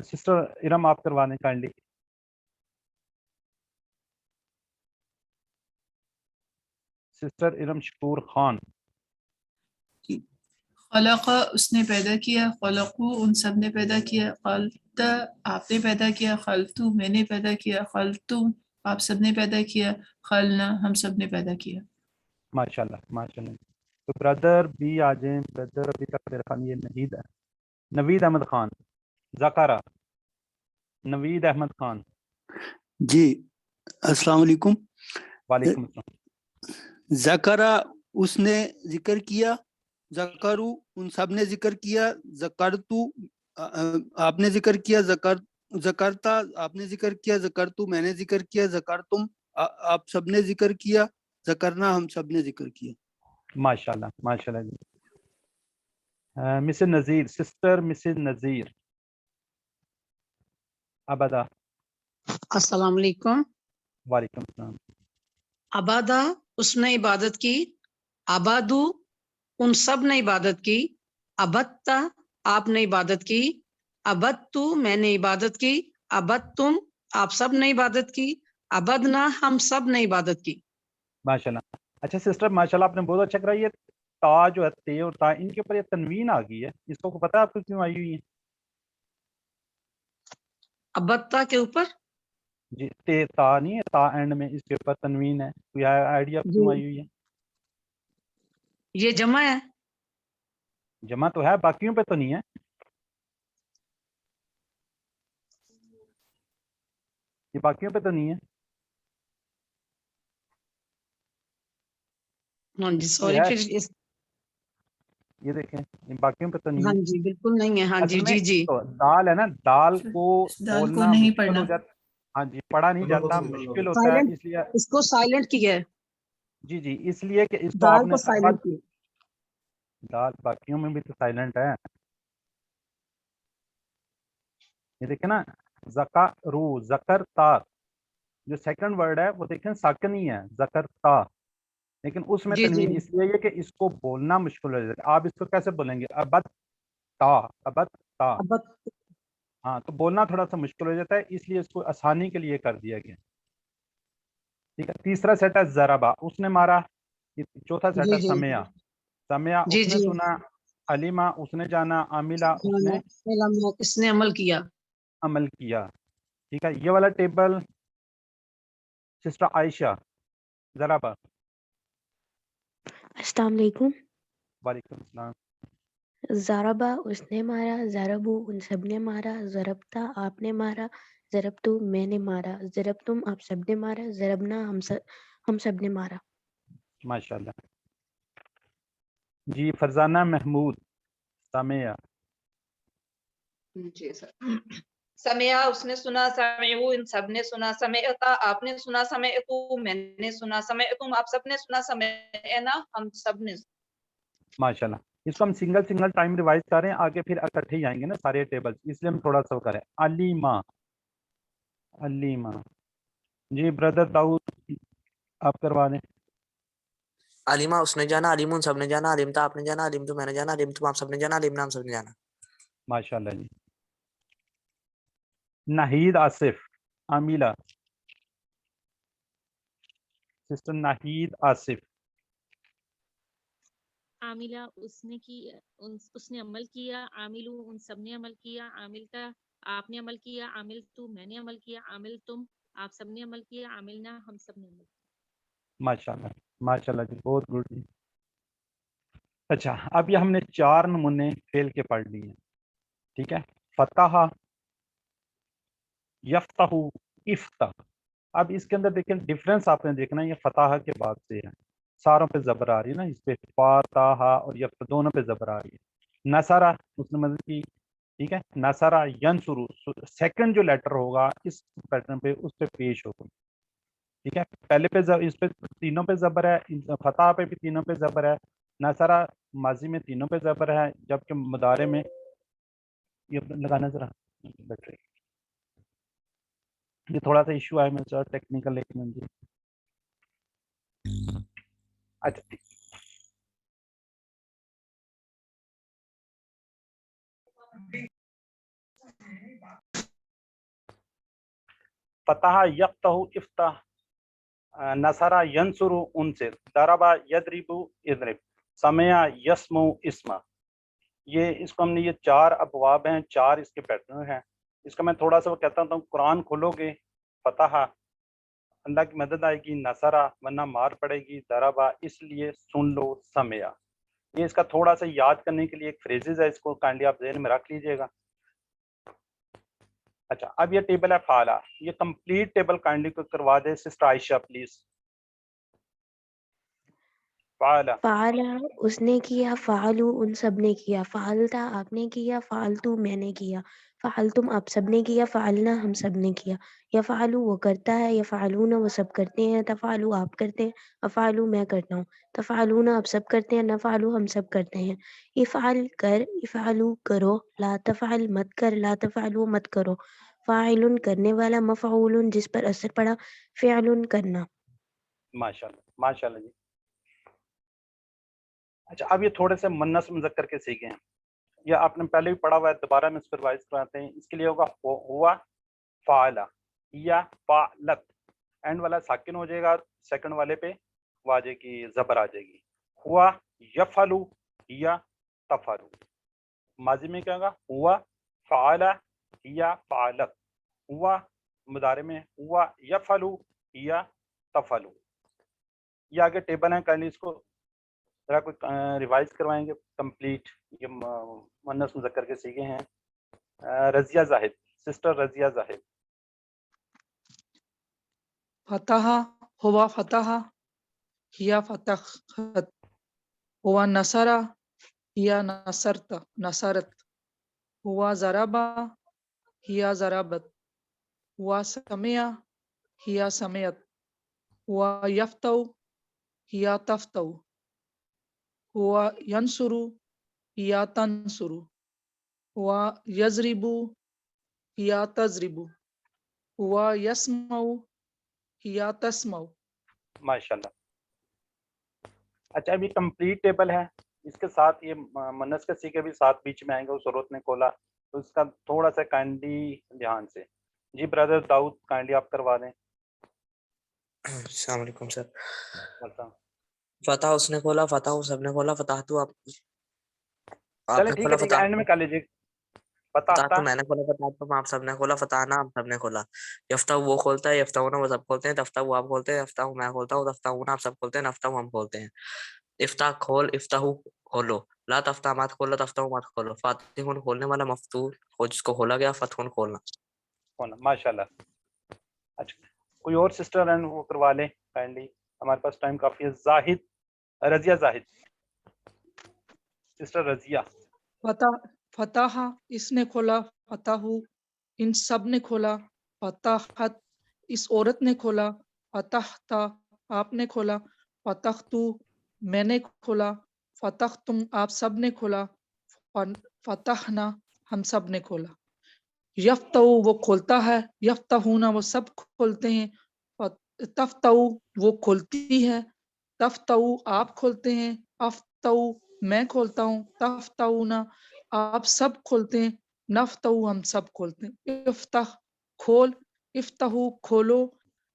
سسٹر ارم آپ کروا دیں کائنڈلی. سسٹر ارم شکور خان. خلق اس نے پیدا کیا, خلقو ان سب نے پیدا کیا, خلط آپ نے پیدا کیا, خلطو میں نے پیدا کیا, خلطم آپ سب نے پیدا کیا, خلنا ہم سب نے پیدا کیا. ماشاء اللہ ماشاء اللہ. تو بردر بھی آ جائیں. بردر ابھی تک میرا خان یہ نوید ہے, نوید احمد خان. ذکرہ نوید احمد خان. جی السلام علیکم. وعلیکم السلام. ذکرہ اس نے ذکر کیا, ذکرو ان سب نے ذکر کیا, ذکرتو آپ نے ذکر کیا, ذکرتا آپ نے ذکر کیا, ذکرتو میں نے ذکر کیا, ذکرتم آپ سب نے ذکر کیا, ذکرنا ہم سب نے ذکر کیا. ماشاء اللہ ماشاء اللہ. Mrs Nazir. Sister mrs Nazir. ابدا. السلام علیکم. وعلیکم السلام. عبادہ اس نے عبادت کی, عبادو ان سب نے عبادت کی, عبدتا آپ نے عبادت کی, عبدتو میں نے عبادت کی, عبدتم آپ سب نے عبادت کی, عبدنا ہم سب نے عبادت کی. ماشاء اللہ. اچھا سسٹر ماشاء اللہ آپ نے بہت اچھا کرا. یہ تا جو ہے تے اور تا ان کے اوپر یہ تنوین آ گئی ہے, اس کو پتہ ہے آپ کو کیوں آئی ہوئی ہے؟ عبدتا کے اوپر جی تا نہیں ہے، تا اینڈ میں اس کے اوپر تنوین ہے، کوئی آئیڈیا جی کیوں آئی ہوئی ہے؟ یہ جمع ہے. جمع تو ہے، باقیوں پہ تو نہیں ہے. یہ باقیوں پہ تو نہیں ہے. ہاں جی کوئی سوری ہے، پھر یہ دیکھیں یہ باقیوں پہ تو نہیں ہاں ہے. جی بالکل نہیں ہے. ہاں اصل جی میں جی جی تو دال ہے نا، دال کو دال کو بولنا نہیں مشکل پڑھنا. ہو جاتا. ہاں جی، پڑھا نہیں جاتا، مشکل ہوتا ہے، سائلنٹ، اس لیے اس کو سائلنٹ کیا ہے، جی جی اس لیے کہ اس کو آپ دال نے کو سائلنٹ کیا. دال باقیوں میں بھی تو سائلنٹ ہے. یہ دیکھیں نا، زکارو، زکر تا، جو سیکنڈ ورڈ ہے وہ دیکھیں ساکن ہی ہے، زکر تا، لیکن اس میں جی جی تنوین اس لیے ہے کہ اس کو بولنا مشکل ہو جاتا ہے. آپ اس کو کیسے بولیں گے؟ ابت تا، ابت تا. اب ہاں تو بولنا تھوڑا سا مشکل ہو جاتا ہے، اس لیے اس کو آسانی کے لیے کر دیا گیا. ٹھیک ہے. تیسرا سیٹ ہے ضربا، اس نے مارا. چوتھا سیٹ جی ہے جی سمیا، سمیا جی اس نے جی سنا، علیما اس نے جانا، عاملہ اس نے اس نے عمل کیا. عمل کیا. ٹھیک ہے. یہ والا ٹیبل سسٹر عائشہ ضربا. السلام علیکم. وعلیکم السلام. ضربا اس نے مارا، ضربو ان سب نے مارا، ضربتا آپ نے مارا، ضربتو میں نے مارا، ضربتم آپ سب نے مارا، ضربنا ہم سب نے مارا. ماشاء اللہ. جی فرزانہ محمود سامعہ. جی سر. سمیا اس نے سنا، سمعو ان سب نے سنا، سمعتا آپ نے سنا، سمعتو میں نے سنا، سمعتم آپ سب نے سنا، سمعنا ہم سب نے سنا. ماشاء اللہ. اس کو ہم سنگل سنگل ٹائم ریوائز کر رہے ہیں، آگے پھر اکٹھے ہی آئیں گے نا سارے ٹیبل، اس لیے ہم تھوڑا سا کریں. علیما، علیما. جی بردر داؤد آپ کروا دیں. علیما اس نے جانا، علیم ان سب نے جانا، علمتا آپ نے جانا، علم تو میں نے جانا، علم تم آپ سب نے جانا، علمنا ہم سب نے جانا. ماشاء اللہ جی. ناہید آصف عاملہ، سسٹر ناہید آصف. عاملہ اس نے کی، اس نے عمل کیا، عاملو ان سب نے عمل کیا، عاملتا آپ نے عمل کیا، عامل تو میں نے عمل کیا، عامل تم آپ سب نے عمل کیا، عاملنا ہم سب نے عمل کیا. ماشاء اللہ، ماشاء اللہ جی، بہت گڈ جی. اچھا اب یہ ہم نے 4 نمونے فعل کے پڑھ لیے ہیں. ٹھیک ہے. فتح، یفتح، افتح. اب اس کے اندر دیکھیں ڈفرینس آپ نے دیکھنا ہے، یہ فتح کے بعد سے ہے، ساروں پہ زبر آ رہی ہے نا، اس پہ فاتح اور یفتح دونوں پہ زبر آ رہی ہے. نصرہ اس نے مدد کی. ٹھیک ہے. نصرہ ینصرو، سیکنڈ جو لیٹر ہوگا اس پیٹرن پہ اس پہ پیش ہوگا. ٹھیک ہے. پہلے پہ اس پہ تینوں پہ زبر ہے، فتح پہ بھی تینوں پہ زبر ہے، نصرہ ماضی میں تینوں پہ زبر ہے، جبکہ مضارع میں یہ لگانا ذرا بیٹری، یہ تھوڑا سا ایشو ہے میرے ساتھ ٹیکنیکل، ایک منٹ جی. اچھا ٹھیک. فتح یفتح افتح، نصرہ ینصر انصر، ضربہ یضرب اضرب، سمع یسمع اسمع. یہ اس کو ہم نے یہ 4 ابواب ہیں، 4 اس کے پیٹرن ہیں. اس کا میں تھوڑا سا وہ کہتا ہوں، قرآن کھولو گے فتح اللہ کی مدد آئے گی، نصرہ ورنہ مار پڑے گی، ضربہ اس لیے سن لو، سمع. یہ اس کا تھوڑا سا یاد کرنے کے لیے ایک فریزز ہے، اس کو کائنڈلی آپ ذہن میں رکھ لیجئے گا. اچھا اب یہ ٹیبل ہے فعلہ، یہ کمپلیٹ ٹیبل کائنڈلی کو کروا دے سسٹر عائشہ پلیز. فعلہ، فعلا اس نے کیا، فعلو ان سب نے کیا، فعلتا آپ نے کیا، فعلتو میں نے کیا، فعلتم آپ سب نے کیا، فعلنا ہم سب نے کیا. یفعلو وہ کرتا ہے، یفعلون وہ سب کرتے ہیں، تفعلو آپ کرتے ہیں، افعلو میں کرتا ہوں، تفعلون آپ سب کرتے ہیں، نفعلو ہم سب کرتے ہیں. افعل کر، افعلو کرو، لا تفعل مت کر، لا تفعلو مت کرو. فاعل کرنے والا، مفعول جس پر اثر پڑا، فعل کرنا. ماشاء اللہ، ماشاء اللہ جی. اچھا اب یہ تھوڑے سے منس مذکر کے سیکھے ہیں، یہ آپ نے پہلے بھی پڑھا ہوا ہے، دوبارہ میں اس پر ریوائز کراتے ہیں. اس کے لیے ہوگا ہوا فعلا یا فعلت، اینڈ والا ساکن ہو جائے گا، سیکنڈ والے پہ واجے کی زبر آ جائے گی. ہوا یفعلو یا تفعلو. ماضی میں کیا ہوگا؟ ہوا فعلا یا فعلت، ہوا मुदारे में हुआ यफलू या तफलू। ये आगे टेबल है, काइंडली इसको जरा कोई रिवाइज करवाएंगे कंप्लीट। ये मुन्नस मुज़क्कर के सीखे हैं। रज़िया जाहिद, सिस्टर रज़िया जाहिद। फतहा हुआ फतहा हिया फतहत, हुआ नसरा हिया नसरत नसरत, हुआ ज़रबा हिया ज़रबत, हुआ समिया हिया समियत, हुआ यफ्तऊ हिया तफ्तऊ, हुआ यंसुरु हिया तंसुरु, हुआ यजरिबु हिया तजरिबु, हुआ यस्मऊ हिया तस्मऊ। माशाल्लाह। अच्छा, अभी कंप्लीट टेबल है, इसके साथ ये मुन्नस के सीखे भी साथ बीच में आएंगे। उस औरत ने खोला, तो इसका थोड़ा सा काइंडली ध्यान से। जी ब्रदर दाऊद, काइंडली आप करवा दें। अस्सलाम वालेकुम सर। बताओ। फतह उसने खोला, फतह सबने खोला, फतह तू चले आपने ठीक खोला, है, ठीक है, एंड में कर लीजिए। फतह फतह तो मैंने खोला, फतह तुम आप सबने खोला, फतह ना आप सबने खोला। यफ्ता वो खोलता है, यफ्ता ना वो सब खोलते हैं, तफ्ता वो आप खोलते हैं, यफ्ता मैं खोलता हूँ, तफ्ता ना आप सब खोलते हैं, नफ्ता हम खोलते हैं। इफ्ता खोल, इफ्ताहू खोलो, ला तफ्ता मत खोलो, तफ्ता मत खोलो। फातिहुन खोलने वाला, मफ्तूह हो जिसको खोला गया, फतहुन खोलना। माशाल्लाह। अच्छा, कोई और सिस्टर एंड वो करवा लें काइंडली, हमारे पास टाइम काफी है। जाहिद, रज़िया जाहिद, सिस्टर रज़िया। फतह इसने खोला, फतहू इन सब ने खोला, फतहत इस औरत ने खोला, फतहता आपने खोला, फतहतु मैंने खोला, फतहतुम आप सब ने खोला, फतहना हम सब ने खोला। यफ्तऊ वो खोलता है, यफ्तहूना वो सब खोलते हैं, तफ्तऊ वो खोलती है, तफ्तऊ आप खोलते हैं, अफ्तऊ मैं खोलता हूँ, तफ्तऊना आप सब खोलते हैं, नफ्तऊ हम सब खोलते हैं। इफ्तह खोल, इफ्तहू खोलो,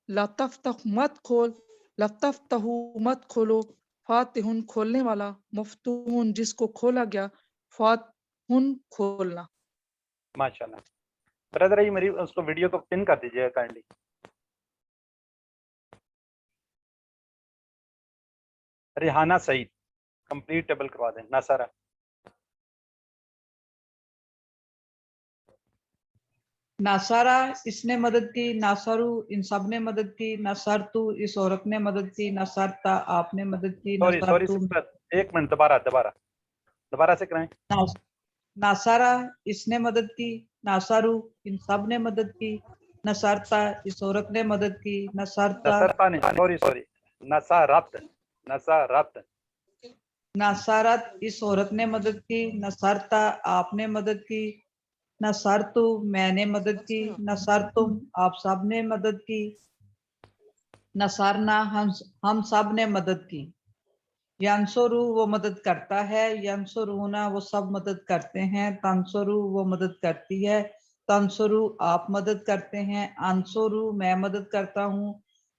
लतफ्तह मत खोल, लतफ्तहू मत खोलो, फातिहुन खोलने वाला, मफ्तूहुन जिसको खोला गया, फातहुन खोलना। माशाल्लाह। ब्रदर ये मेरी उसको वीडियो को पिन कर दीजिएगा kindly. Rihana Saeed, complete table करवा दें। नासारा। नासारा इसने मदद की, नासारू इन सब ने मदद की, नसरतु इस औरत ने मदद की, नसरता आपने मदद की, सॉरी नसरतु सिस्टर, एक मिनट, दोबारा से कराएं। नासारा इसने मदद की, नासारू इन सब ने मदद की, नसरता इस औरत ने मदद की, नसरता नसरता नहीं, सॉरी, नसारत, नसारत। नसारत इस औरत ने मदद की, नसरता आपने मदद की, नसरतु मैंने मदद की, नसरतुम आप सब ने मदद की, नसारना हम सब ने मदद की। यंसुरु वो मदद करता है, यंसुरूना वो सब मदद करते हैं, तंसुरु वो मदद करती है, तंसुरु आप मदद करते हैं, अंसुरु मैं मदद करता हूँ,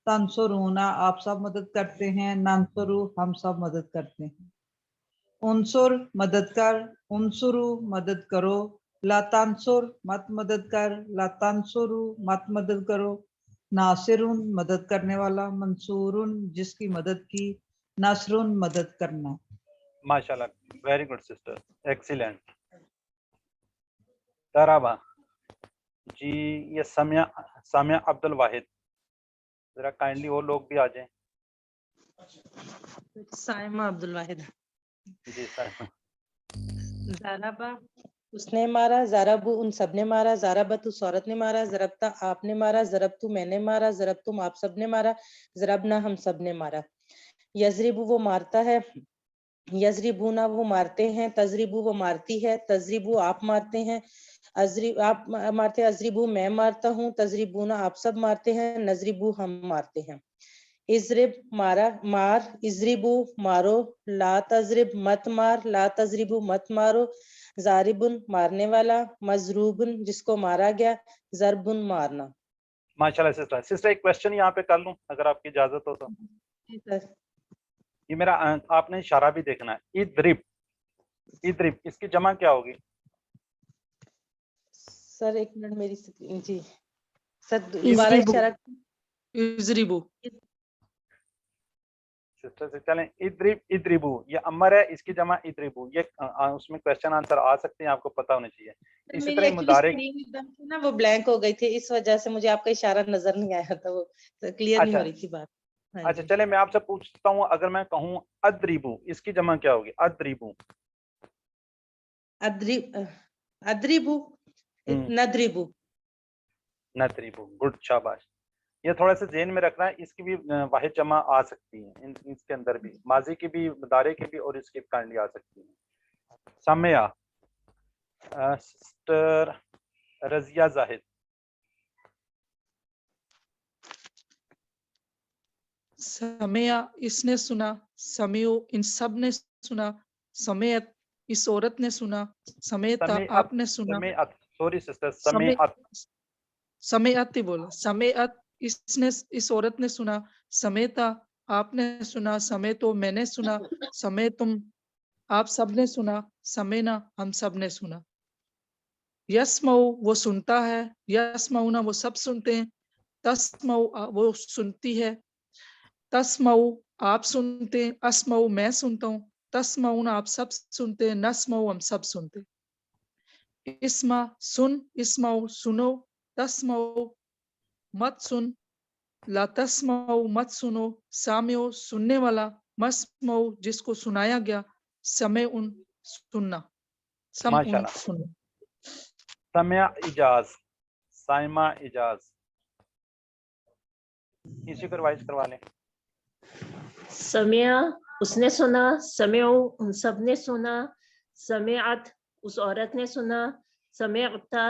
तंसुरूना आप सब मदद करते हैं, नंसुरु हम सब मदद करते हैं। उनसुर मदद कर, उनसुरु मदद करो, ला तंसुर मत मदद कर, ला तंसुरु मत मदद करो, नासिरुन मदद करने वाला, मंसूरुन जिसकी मदद की, नसरुन मदद करना। माशाल्लाह, वेरी गुड सिस्टर, एक्सीलेंट। तराबा जी, ये सामिया अब्दुल वाहिद, जरा काइंडली और लोग भी आ जाएं। साइमा अब्दुल वाहिद। जी साइमा। ज़राबा उसने मारा, ज़राबु उन सब ने मारा, ज़राबत उस औरत ने मारा, ज़रबता आपने मारा, ज़रबतु मैंने मारा, ज़रबतुम आप सब ने मारा, ज़रबना हम सब ने मारा। यजरिबु वो मारता है, यजरिबुना वो मारते हैं, तजरिबु वो मारती है, तजरिबु आप मारते हैं, आप मारते हैं, अजरिबु मैं मारता हूँ, तजरिबुना आप सब मारते हैं, नजरिबु हम मारते हैं। इजरिब मारा, मार, इजरिबु मारो, ला तजरिब मत मार, ला तजरिबु मत मारो, जारिबुन मारने वाला, मजरूबुन जिसको मारा गया, जरबुन मारना। माशाल्लाह सिस्टर एक क्वेश्चन यहाँ पे कर लूं अगर आपकी इजाजत हो तो। ये मेरा आपने इशारा भी देखना है। इद्रिब, इद्रिब इसकी जमा क्या होगी? सर एक मिनट मेरी जी सर दोबारा इजरिबू इशारा इजरिबू। सिस्टर से चलें, इद्रिब इद्रिबू, ये अमर है, इसकी जमा इद्रिबू, ये उसमें क्वेश्चन आंसर आ सकते हैं, आपको पता होना चाहिए। इसी मेरी तरह एक्चुअली मुदारे, स्क्रीन एकदम से ना वो ब्लैंक हो गई थी, इस वजह से मुझे आपका इशारा नजर नहीं आया था, वो क्लियर नहीं हो अच्छा रही थी बात। हाँ अच्छा जी। चले मैं आपसे पूछता हूँ, अगर मैं कहूँ अद्रिबू, इसकी जमा क्या होगी? अद्रिबू। अद्रिबू नद्रिबू। नद्रिबू, गुड, शाबाश। ये थोड़ा सा ज़हन में रखना है, इसकी भी वाहिद जमा आ सकती है, इसके अंदर भी माजी की भी, मुदारे की भी, और इसकी काइंडली आ सकती है। सामिया, सिस्टर रजिया जाहिद। समिया इसने सुना, समियो इन सब ने सुना, समेत इस औरत ने सुना, समेता समेअत, आपने सुना, समेअत, सॉरी सिस्टर, समे समेअत। समेअत ही बोला, समेअत इसने इस औरत ने सुना, समेता आपने सुना, समेतो मैंने सुना, समे तुम आप सब ने सुना, समेना हम सब ने सुना। यस्मऊ वो सुनता है, यस्मऊना वो सब सुनते हैं, तस्मऊ वो सुनती है, तस्मऊ आप सुनते हैं, अस्मऊ मैं सुनता हूँ, तस्मऊना आप सब सुनते हैं, नस्मऊ हम सब सुनते हैं। इस्मा सुन, इस्माऊ सुनो, तस्मऊ मत सुन, ला तस्मऊ मत सुनो, सामियो सुनने वाला, मस्मऊ जिसको सुनाया गया, समय उन सुनना, सम उन माशाल्लाह। सुनो। समिया इजाज, साइमा इजाज, इसी को रिवाइज करवा लें। समिया उसने सुना, समियो उन सब ने सुना, समिअत उस औरत ने सुना, समिअता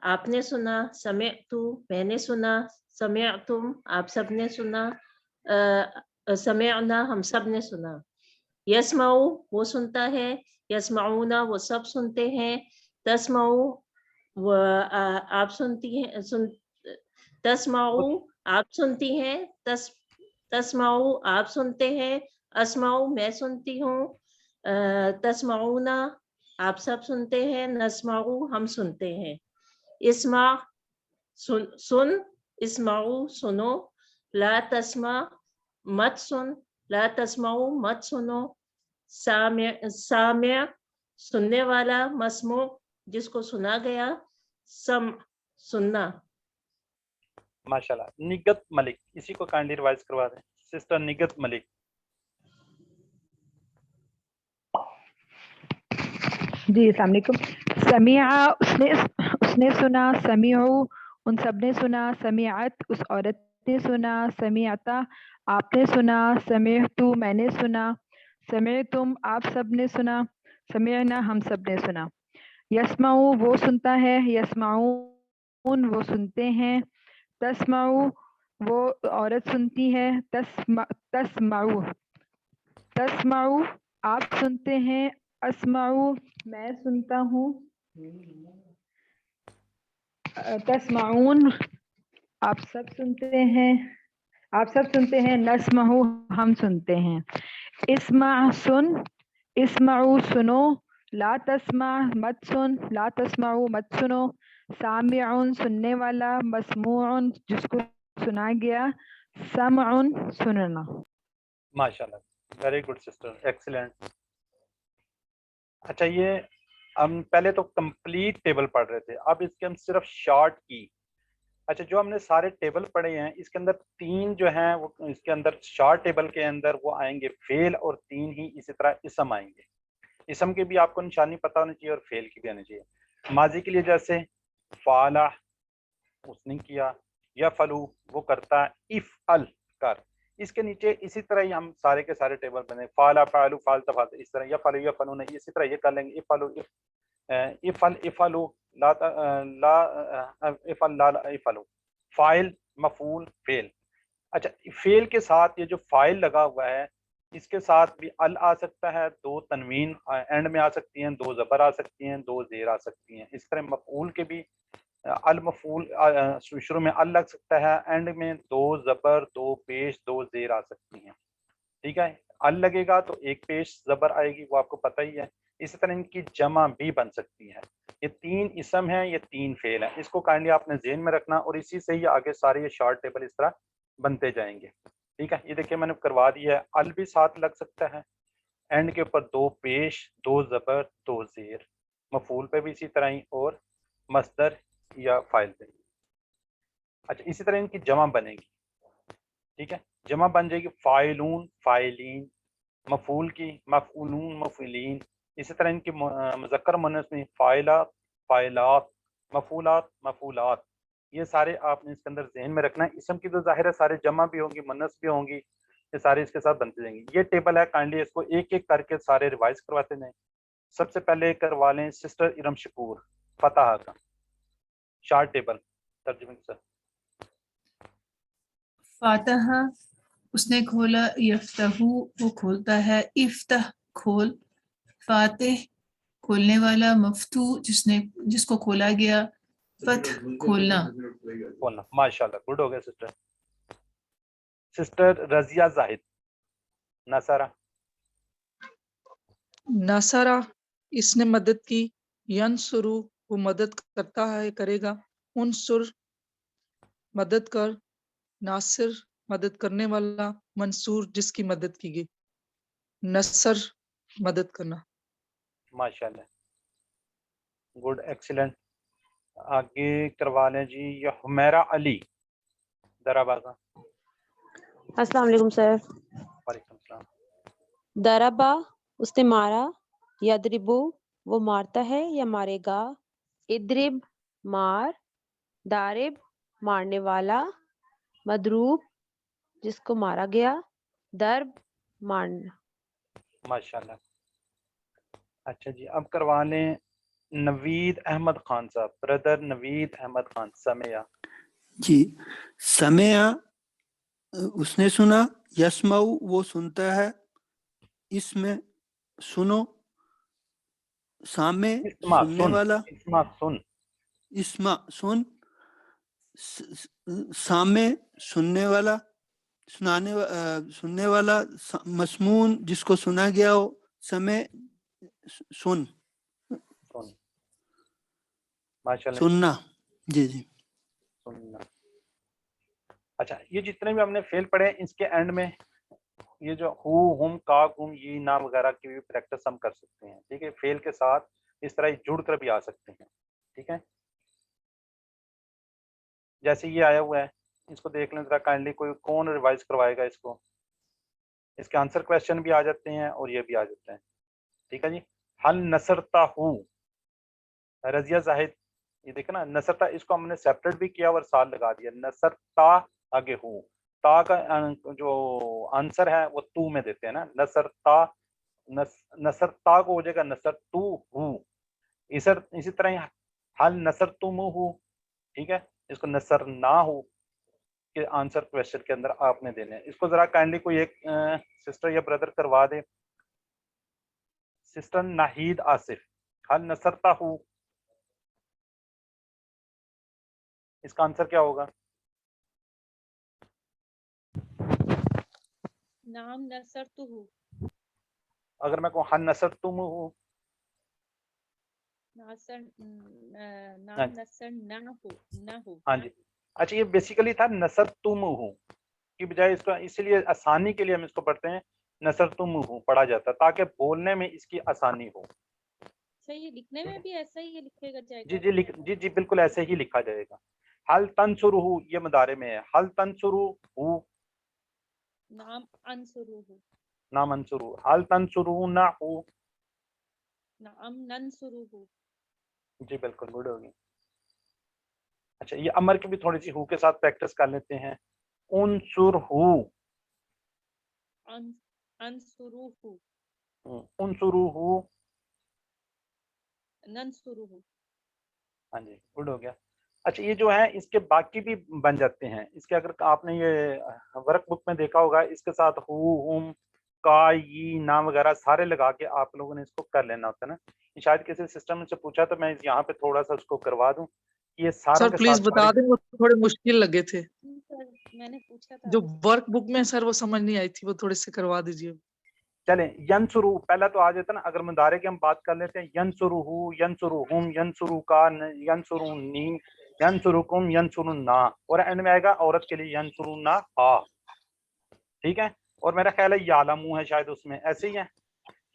आपने सुना, समिअतु मैंने सुना, समिअतुम आप सब ने सुना, समिअना हम सब ने सुना। यस्माउ वो सुनता है, यस्माउना वो सब सुनते हैं, तस्माउ वो आप सुनती हैं, तस्माउ आप सुनती हैं, तस्माउ आप सुनते हैं, अस्माउ मैं सुनती हूँ, तस्माउना आप सब सुनते हैं, नस्माउ हम सुनते हैं। इस्मा सुन, इस्माउ सुनो, ला तस्मा मत सुन, ला तस्माउ मत सुनो, साम्य सुनने वाला, मस्मू जिसको सुना गया, सम सुनना। माशाल्लाह। निगत मलिक, इसी को काइंडली रिवाइज करवा दें, सिस्टर निगत मलिक। जी अस्सलाम वालेकुम। समिया उसने सुना, समीउ उन सब ने सुना, समिअत उस औरत ने सुना, समिअता आपने सुना, समिअतु मैंने सुना, समिअतुम आप सब ने सुना, समिअना हम सब ने सुना। यस्माउ वो सुनता है, यस्माउन वो सुनते हैं, तस्माउ वो औरत सुनती है, तस्माउ आप सुनते हैं, अस्माउ मैं सुनता हूँ, तस्माउन आप सब सुनते हैं, नस्माउ हम सुनते हैं। इस्मा सुन, इस्माउ सुनो, ला तस्मा मत सुन, ला तस्माउ मत सुनो, सामिउन सुनने वाला, मस्मूउन जिसको सुना गया, समउन सुनना। माशाल्लाह, वेरी गुड सिस्टर, एक्सीलेंट। अच्छा, ये हम पहले तो कंप्लीट टेबल पढ़ रहे थे, अब इसके हम सिर्फ शॉर्ट की। अच्छा, जो हमने सारे टेबल पढ़े हैं, इसके अंदर 3 जो हैं वो इसके अंदर शॉर्ट टेबल के अंदर वो आएंगे फेल, और 3 ही इसी तरह इसम आएंगे। इसम की भी आपको निशानी पता होनी चाहिए और फेल की भी आनी चाहिए। माजी के लिए जैसे फाला उसने किया, या फलू वो करता है, इफ अल कर, इसके नीचे इसी तरह ही हम सारे के सारे टेबल बने, फाला फालू फालता फालता, इस तरह या फलू या फलू नहीं, इसी तरह ये कर लेंगे, इफलू इफल इफलू ला इफल ला इफलू, फाइल मफूल फेल। अच्छा, फेल के साथ ये जो फाइल लगा हुआ है, इसके साथ भी अल आ सकता है, 2 तनवीन एंड में आ सकती हैं, 2 ज़बर आ सकती हैं, 2 ज़ेर आ सकती हैं। इस तरह मफूल के भी अल मफूल शुरू में अल लग सकता है, एंड में 2 ज़बर 2 पेश 2 ज़ेर आ सकती हैं। ठीक है, अल लगेगा तो 1 पेश ज़बर आएगी, वो आपको पता ही है। इसी तरह इनकी जमा भी बन सकती है। یہ 3 اسم ہیں، یہ 3 فعل ہیں. اس کو کائنڈلی آپ نے ذہن میں رکھنا اور اسی سے ہی آگے سارے یہ شارٹ ٹیبل اس طرح بنتے جائیں گے. ٹھیک ہے، یہ دیکھیں میں نے کروا دیا ہے. ال بھی ساتھ لگ سکتا ہے، اینڈ کے اوپر 2 پیش، 2 زبر، 2 زیر. مفعول پہ بھی اسی طرح ہی، اور مصدر یا فاعل پہ. اچھا، اسی طرح ان کی جمع بنے گی. ٹھیک ہے، جمع بن جائے گی فاعلون، فاعلین. مفعول کی مفعولون، مفعولین. اسی طرح ان کی مذکر مؤنث میں فاعلات، فاعلات، مفعولات، مفعولات. یہ سارے آپ نے اس کے اندر ذہن میں رکھنا ہے. اسم کی تو ظاہر ہے سارے جمع بھی ہوں گی، مؤنث بھی ہوں گی، یہ سارے اس کے ساتھ بنتے جائیں گے. یہ ٹیبل ہے، کائنڈلی اس کو ایک ایک کر کے سارے ریوائز کرواتے جائیں. سب سے پہلے کروا لیں سسٹر ارم شکور فتح کا شارٹ ٹیبل ترجمے کے ساتھ. فاتحہ اس نے کھولا، یفتحو وہ کھولتا ہے، افتح کھول، فاتح کھولنے والا، مفتوح جس کو کھولا گیا، فتح کھولنا. کھولنا. ماشاءاللہ، گڈ ہو گیا سسٹر. سسٹر رضیہ زاہد نصرہ. نصرہ اس نے مدد کی، ینصرو وہ مدد کرتا ہے، کرے گا. انصر مدد کر، ناصر مدد کرنے والا، منصور جس کی مدد کی گئی. نصر مدد کرنا. ماشاءاللہ، گڈ، ایکسیلنٹ. آگے کروا لیں جی یہ حمیرہ علی ذرا بازا. السلام علیکم سر. وعلیکم السلام. دربا اس نے مارا، یدربو وہ مارتا ہے یا مارے گا، ادرب مار، دارب مارنے والا، مدروب جس کو مارا گیا، درب مارنا. ماشاءاللہ. اچھا جی، اب کروا لیں نوید احمد خان صاحب، بردر نوید احمد خان. سمعہ. جی، سمعہ اس نے سنا، یسمعو وہ سنتا ہے، اس میں سنو، سامع اسمع سننے سن، والا، اسمع سن. اسمع سن، سامع سننے والا، سننے والا، مسمون جس کو سنا گیا ہو، سمع سن، سن. ماشاءاللہ. سننا. جی جی. سننا. اچھا، یہ جتنے بھی ہم نے فیل پڑھے اس کے اینڈ میں یہ جو ہو، ہم، کا، کم، یہ نام وغیرہ کی بھی پریکٹس ہم کر سکتے ہیں. ٹھیک ہے، فیل کے ساتھ اس طرح جڑ کر بھی آ سکتے ہیں. ٹھیک ہے، جیسے یہ آیا ہوا ہے اس کو دیکھ لیں ذرا کائنڈلی. کوئی کون ریوائز کروائے گا اس کو؟ اس کے آنسر کویشچن بھی آ جاتے ہیں اور یہ بھی آ جاتے ہیں. ٹھیک ہے جی. حل نصرتا ہو، رضیہ زاہد. یہ دیکھیں نا، نصرتا اس کو ہم نے سیپریٹ بھی کیا اور ساتھ لگا دیا. نصرتا آگے ہو، تا کا جو آنسر ہے وہ تو میں دیتے ہیں نا. نصرتا، نصرتا کو ہو جائے گا نصر تو ہو. اسی طرح حل نصر تم ہو. ٹھیک ہے، اس کو نصر نہ ہو کہ آنسر کویشچن کے اندر آپ نے دینے ہیں. اس کو ذرا کائنڈلی کوئی ایک سسٹر یا بردر کروا دے. سسٹر ناہید آصف، حل نصرتا ہو، اس کا آنسر کیا ہوگا؟ نام نصر تو ہو. اگر میں کہوں حل نصر تم ہو، نام نصر نہ ہو. ہاں جی. اچھا، یہ بیسیکلی تھا نصر تم ہو کی بجائے اس کو اسی لیے آسانی کے لیے ہم اس کو پڑھتے ہیں نصر تم ہو پڑھا جاتا تاکہ بولنے میں اس کی آسانی ہو. اچھا، یہ لکھنے میں بھی ایسا ہی لکھے گا جائے جی گا؟ جی جی بالکل ایسے ہی لکھا جائے گا. حل تنصرہ یہ مضارع میں ہے. حل تنصرہ، نام انصرہ، نام انصرہ. حل تنصرونہ، نام ننصرہ. جی بالکل، گڈ ہوگی. اچھا، یہ امر کی بھی تھوڑی سی ہو کے ساتھ پریکٹس کر لیتے ہیں. انصرہ، انصرہ، انصرہ، ننصرہ. ہاں جی، گڈ ہو گیا. اچھا، یہ جو ہے اس کے باقی بھی بن جاتے ہیں. اس کے اگر آپ نے یہ ورک بک میں دیکھا ہوگا اس کے ساتھ ہو، ہم، کا، یہ نام وغیرہ سارے لگا کے آپ لوگوں نے اس کو کر لینا ہوتا ہے نا. شاید کسی سسٹم سے پوچھا تو میں یہاں پہ تھوڑا سا اس کو کروا دوں. یہ ساروں سر کے پلیز ساتھ بتا دیں، وہ تھوڑے مشکل لگے تھے سر میں نے پوچھا تھا جو ورک بک میں، سر وہ سمجھ نہیں آئی تھی، وہ تھوڑے سے کروا دیجیے. چلیں ینصرو پہلا تو آ جاتا نا، اگر مضارع کی ہم بات کر لیتے ہیں ینصرہو، ینصرہم، ینصروکا، ینصرونی، ینصرکم، ینصرنا، اور اینڈ میں آئے گا عورت کے لیے ینصرنا ہا، ٹھیک ہے. اور میرا خیال ہے یعلمو ہے شاید اس میں، ایسے ہی ہے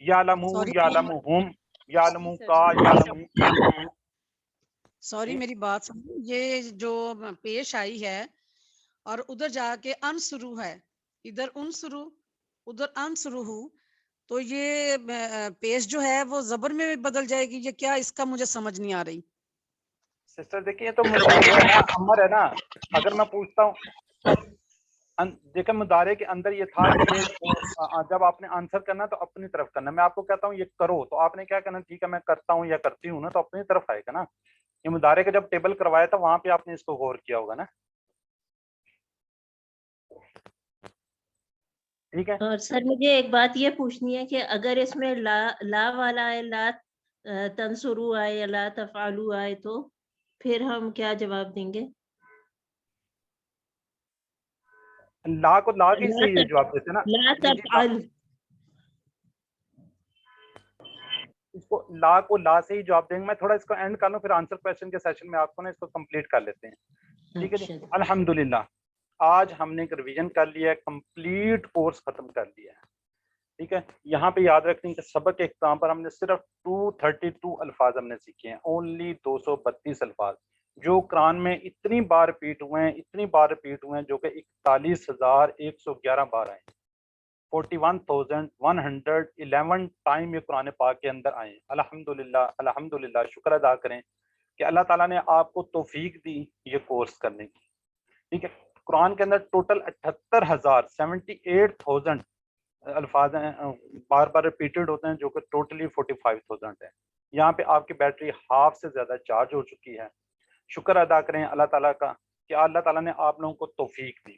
یعلمو، یعلمہم، یعلمو کا، یعلمو. سوری میری بات سنو، یہ جو پیش آئی ہے اور ادھر جا کے انسرو ہے، ادھر انسرو ادھر انسرو، تو یہ پیش جو ہے وہ زبر میں بھی بدل جائے گی، یہ کیا؟ اس کا مجھے سمجھ نہیں آ رہی. سسٹر دیکھیے تو وہ ہے نا، امر ہے نا. اگر میں پوچھتا ہوں، دیکھیں مضارع کے اندر یہ تھا کہ یہ جب آپ نے آنسر کرنا تو اپنی طرف کرنا. میں آپ کو کہتا ہوں یہ کرو تو آپ نے کیا کرنا، ٹھیک ہے میں کرتا ہوں یا کرتی ہوں نا، تو اپنی طرف آئے گا نا. یہ مضارع کا جب ٹیبل کروایا تھا وہاں پہ آپ نے اس کو غور کیا ہوگا نا، ٹھیک ہے. اور سر مجھے ایک بات یہ پوچھنی ہے کہ اگر اس میں لا والا ہے، لا تنصرو آئے یا لا تفعلو آئے، تو پھر ہم کیا جواب دیں گے؟ لا کو لا کے صحیح جواب دیتے نا. لا تفعل، اس کو لا سے ہی جواب دیں گے. میں تھوڑا اس کو اینڈ کر لوں، پھر آنسر کویسچن کے سیشن میں آپ کو نا اس کو کمپلیٹ کر لیتے ہیں. ٹھیک ہے جی. الحمدللہ آج ہم نے ایک ریویژن کر لیا ہے، کمپلیٹ کورس ختم کر لیا ہے. ٹھیک ہے. یہاں پہ یاد رکھیں کہ سبق کے اختتام پر ہم نے صرف 232 الفاظ ہم نے سیکھے ہیں، اونلی 232 الفاظ جو قرآن میں اتنی بار ریپیٹ ہوئے ہیں جو کہ 41,111 بار آئے ہیں. 41,111 ٹائم یہ قرآن پاک کے اندر آئے ہیں. الحمدللہ شکر ادا کریں کہ اللہ تعالیٰ نے آپ کو توفیق دی یہ کورس کرنے کی. ٹھیک ہے. قرآن کے اندر ٹوٹل 78,000 الفاظ ہیں، بار بار ریپیٹڈ ہوتے ہیں، جو کہ ٹوٹلی 45,000 ہے. یہاں پہ آپ کی بیٹری ہاف سے زیادہ چارج ہو چکی ہے. شکر ادا کریں اللہ تعالیٰ کا کہ اللہ تعالیٰ نے آپ لوگوں کو توفیق دی.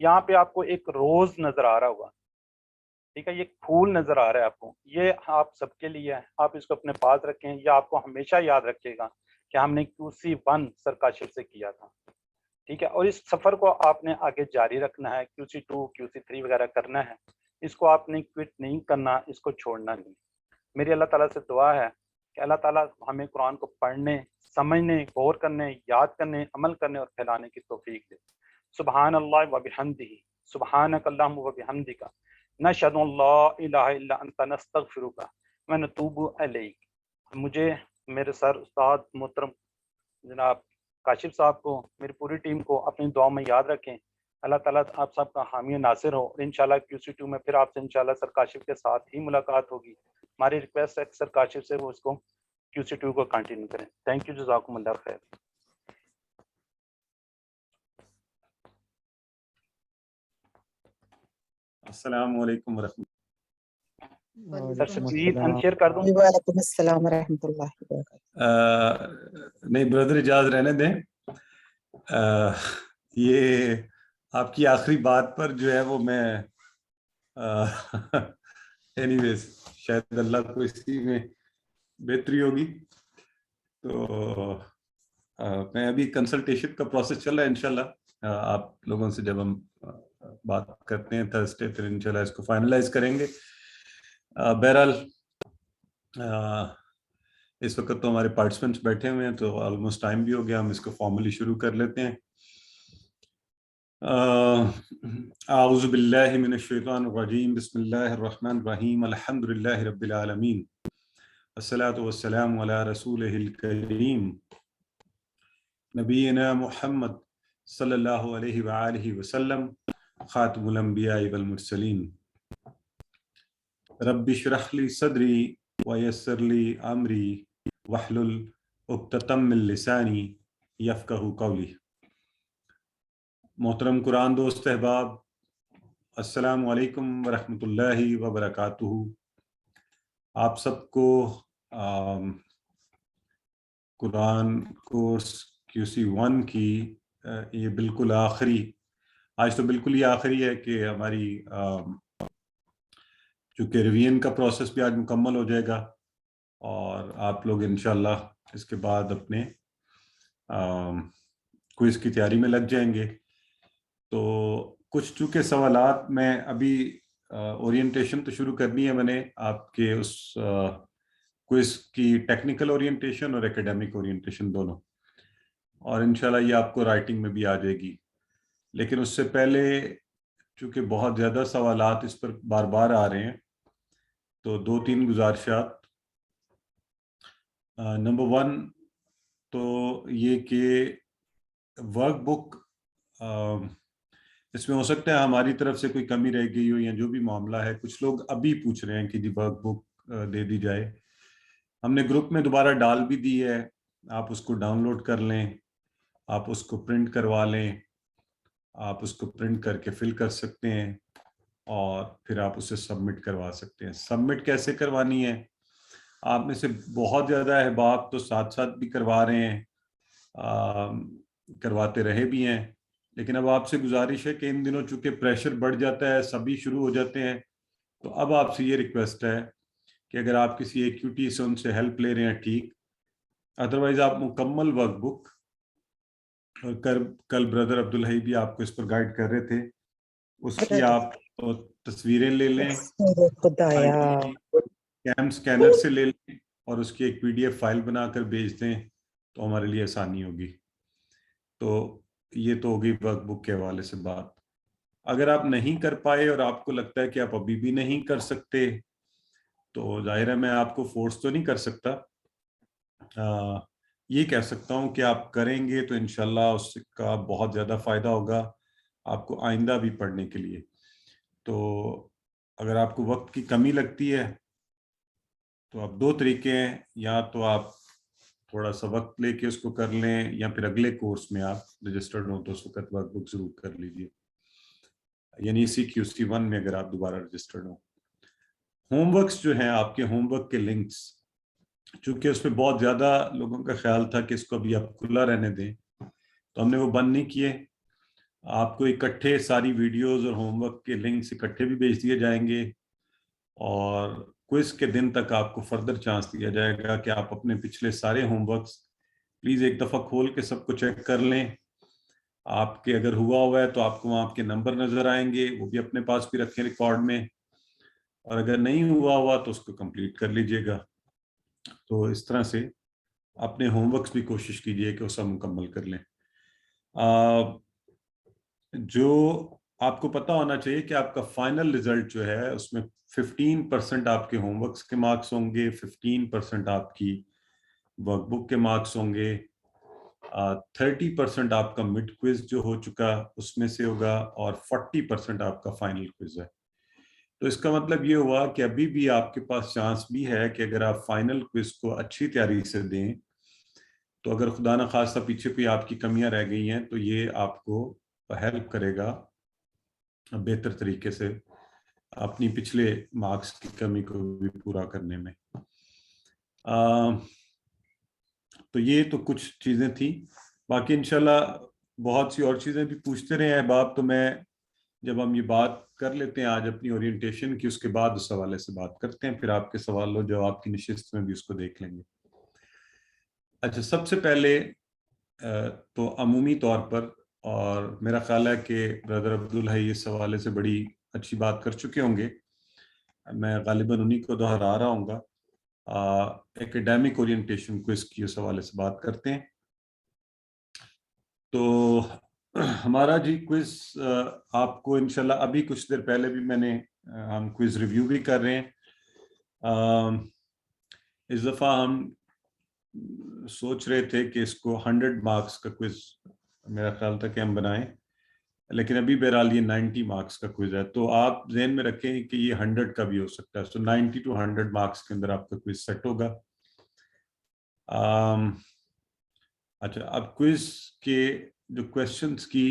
یہاں پہ آپ کو ایک روز نظر آ رہا ہوگا، ٹھیک ہے، یہ پھول نظر آ رہا ہے آپ کو، یہ آپ سب کے لیے ہے. آپ اس کو اپنے پاس رکھیں، یا آپ کو ہمیشہ یاد رکھے گا کہ ہم نے QC1 سر کاشف سے کیا تھا. ٹھیک ہے. اور اس سفر کو آپ نے آگے جاری رکھنا ہے، QC2 QC3 وغیرہ کرنا ہے. اس کو آپ نے کوئٹ نہیں کرنا، اس کو چھوڑنا نہیں. میری اللہ تعالیٰ سے دعا ہے کہ اللہ تعالیٰ ہمیں قرآن کو پڑھنے، سمجھنے، غور کرنے، یاد کرنے، عمل کرنے اور پھیلانے کی توفیق دے. سبحان اللہ و بحمدہ، سبحانک اللہم و بحمدک، نشہد ان لا الہ الا انت نستغفرک و نتوب الیک. مجھے میرے سر استاد محترم جناب کاشف صاحب کو، میری پوری ٹیم کو اپنی دعا میں یاد رکھیں. اللہ تعالیٰ آپ سب کا حامی ناصر ہو. انشاءاللہ QC2 میں پھر آپ سے انشاءاللہ سر کاشف کے ساتھ ہی ملاقات ہوگی. ہماری ریکویسٹ ہے سر کاشف سے وہ اس کو QC2 کو کنٹینیو کریں. تھینک یو، جزاکم اللہ خیر. السلام علیکم ورحمۃ سر سپلیز انشیئر کر دوں. وعلیکم السلام ورحمۃ اللہ وبرکاتہ. نہیں برادر اجازت رہنے دیں. یہ آپ کی آخری بات پر جو ہے وہ میں اینی ویز شاید اللہ کو اسی میں بہتری ہوگی. تو میں ابھی کنسلٹیشن کا پروسیس چل رہا ہے. انشاءاللہ آپ لوگوں سے جب ہم بات کرتے ہیں تھرسڈے، پھر انشاءاللہ اس کو فائنلائز کریں گے. بہرحال اس وقت تو ہمارے پارٹیسپینٹس بیٹھے ہوئے ہیں تو آلموسٹ ٹائم بھی ہو گیا، ہم اس کو فارملی شروع کر لیتے ہیں. اعوذ باللہ من الشیطان الرجیم، بسم اللہ الرحمن الرحیم، الحمد للہ رب العالمین، والصلاة والسلام علی رسولہ الکریم نبینا محمد صلی اللہ علیہ وآلہ وسلم، خاتم الانبیاء والمرسلین. رب اشرح لی صدری ویسر لی امری واحلل عقدۃ من لسانی یفقہوا قولی. محترم قرآن دوست احباب، السلام علیکم ورحمۃ اللہ وبرکاتہ. آپ سب کو قرآن کورس QC1 کی یہ بالکل آخری، آج تو بالکل ہی آخری ہے کہ ہماری چونکہ ریویژن کا پروسیس بھی آج مکمل ہو جائے گا اور آپ لوگ انشاءاللہ اس کے بعد اپنے کوئز کی تیاری میں لگ جائیں گے. تو کچھ چونکہ سوالات میں ابھی ओरिएंटेशन तो शुरू करनी है मैंने आपके उस क्विज की, टेक्निकल ओरिएंटेशन और एकेडमिक ओरिएंटेशन दोनों, और इंशाल्लाह ये आपको राइटिंग में भी आ जाएगी। लेकिन उससे पहले चूंकि बहुत ज़्यादा सवालात इस पर बार बार आ रहे हैं, तो 2-3 गुजारिशात। नंबर 1 तो ये कि वर्कबुक, इसमें हो सकता है हमारी तरफ से कोई कमी रह गई हो या जो भी मामला है, कुछ लोग अभी पूछ रहे हैं कि जी वर्कबुक दे दी जाए। हमने ग्रुप में दोबारा डाल भी दी है, आप उसको डाउनलोड कर लें, आप उसको प्रिंट करवा लें, आप उसको प्रिंट करके फिल कर सकते हैं और फिर आप उसे सबमिट करवा सकते हैं। सबमिट कैसे करवानी है, आप में से बहुत ज़्यादा अहबाब तो साथ साथ भी करवा रहे हैं, करवाते रहे भी हैं, लेकिन अब आपसे गुजारिश है कि इन दिनों चूंकि प्रेशर बढ़ जाता है, सभी शुरू हो जाते हैं, तो अब आपसे ये रिक्वेस्ट है कि अगर आप किसी एक्यूटी से उनसे हेल्प ले रहे हैं ठीक, अदरवाइज आप मुकम्मल वर्कबुक, कल ब्रदर अब्दुल हई भी आपको इस पर गाइड कर रहे थे, उसकी आप तस्वीरें ले लें, कैम स्कैनर से ले लें और उसकी एक PDF फाइल बनाकर भेज दें, तो हमारे लिए आसानी होगी। तो ये तो होगी वर्कबुक के हवाले से बात। अगर आप नहीं कर पाए और आपको लगता है कि आप अभी भी नहीं कर सकते, तो जाहिर है मैं आपको फोर्स तो नहीं कर सकता, ये कह सकता हूँ कि आप करेंगे तो इंशाल्लाह उसका बहुत ज़्यादा फ़ायदा होगा आपको आइंदा भी पढ़ने के लिए। तो अगर आपको वक्त की कमी लगती है तो आप 2 तरीके हैं, या तो आप थोड़ा सा वक्त लेके उसको कर लें, या फिर अगले कोर्स में आप रजिस्टर्ड हो तो उस वक्त वर्कबुक जरूर कर लीजिए, यानी CQC1 में अगर आप दोबारा रजिस्टर्ड हो। होमवर्क्स जो हैं आपके, होमवर्क के लिंक्स, चूंकि उस पर बहुत ज़्यादा लोगों का ख्याल था कि इसको अभी आप खुला रहने दें, तो हमने वो बंद नहीं किए। आपको इकट्ठे सारी वीडियोस और होमवर्क के लिंक्स इकट्ठे भी भेज दिए जाएंगे, और क्विज के दिन तक आपको फर्दर चांस दिया जाएगा कि आप अपने पिछले सारे होमवर्क्स प्लीज़ एक दफ़ा खोल के सबको चेक कर लें। आपके अगर हुआ है तो आपको वहाँ आपके नंबर नज़र आएंगे, वो भी अपने पास भी रखें रिकॉर्ड में, और अगर नहीं हुआ तो उसको कंप्लीट कर लीजिएगा। तो इस तरह से अपने होमवर्क्स भी कोशिश कीजिए कि वो सब मुकम्मल कर लें। जो आपको पता होना चाहिए कि आपका फाइनल रिजल्ट जो है उसमें 15% आपके होमवर्क्स के मार्क्स होंगे, 15% आपकी वर्कबुक के मार्क्स होंगे, 30% आपका मिड क्विज जो हो चुका उसमें से होगा, और 40% आपका फाइनल क्विज है। तो इसका मतलब ये हुआ कि अभी भी आपके पास चांस भी है कि अगर आप फाइनल क्विज को अच्छी तैयारी से दें, तो अगर खुदा न खास्ता पीछे कोई आपकी कमियां रह गई हैं तो ये आपको हेल्प करेगा बेहतर तरीके से अपनी पिछले मार्क्स की कमी को भी पूरा करने में। तो ये तो कुछ चीज़ें थी, बाकी इंशाल्लाह बहुत सी और चीज़ें भी पूछते रहे हैं बाप, तो मैं जब हम ये बात कर लेते हैं आज अपनी ओरिएंटेशन की, उसके बाद उस हवाले से बात करते हैं, फिर आपके सवालों जवाब की नशिस्त में भी उसको देख लेंगे। अच्छा, सबसे पहले तो अमूमी तौर पर, और मेरा ख्याल है कि ब्रदर अब्दुल हई इस हवाले से बड़ी अच्छी बात कर चुके होंगे, मैं गालिबन उन्हीं को दोहरा रहा हूँगा, एकेडमिक ओरिएंटेशन क्विज की उस हवाले से बात करते हैं। तो हमारा जी क्विज आपको इंशाल्लाह अभी कुछ देर पहले भी हम क्विज रिव्यू भी कर रहे हैं। इस दफ़ा हम सोच रहे थे कि इसको 100 मार्क्स का क्विज मेरा ख्याल था कि हम बनाएं, लेकिन अभी बहरहाल ये 90 मार्क्स का क्विज है, तो आप ध्यान में रखें कि ये 100 का भी हो सकता है। तो 90 to 100 मार्क्स के अंदर आपका क्विज सेट होगा। अच्छा, अब क्विज के जो क्वेश्चंस की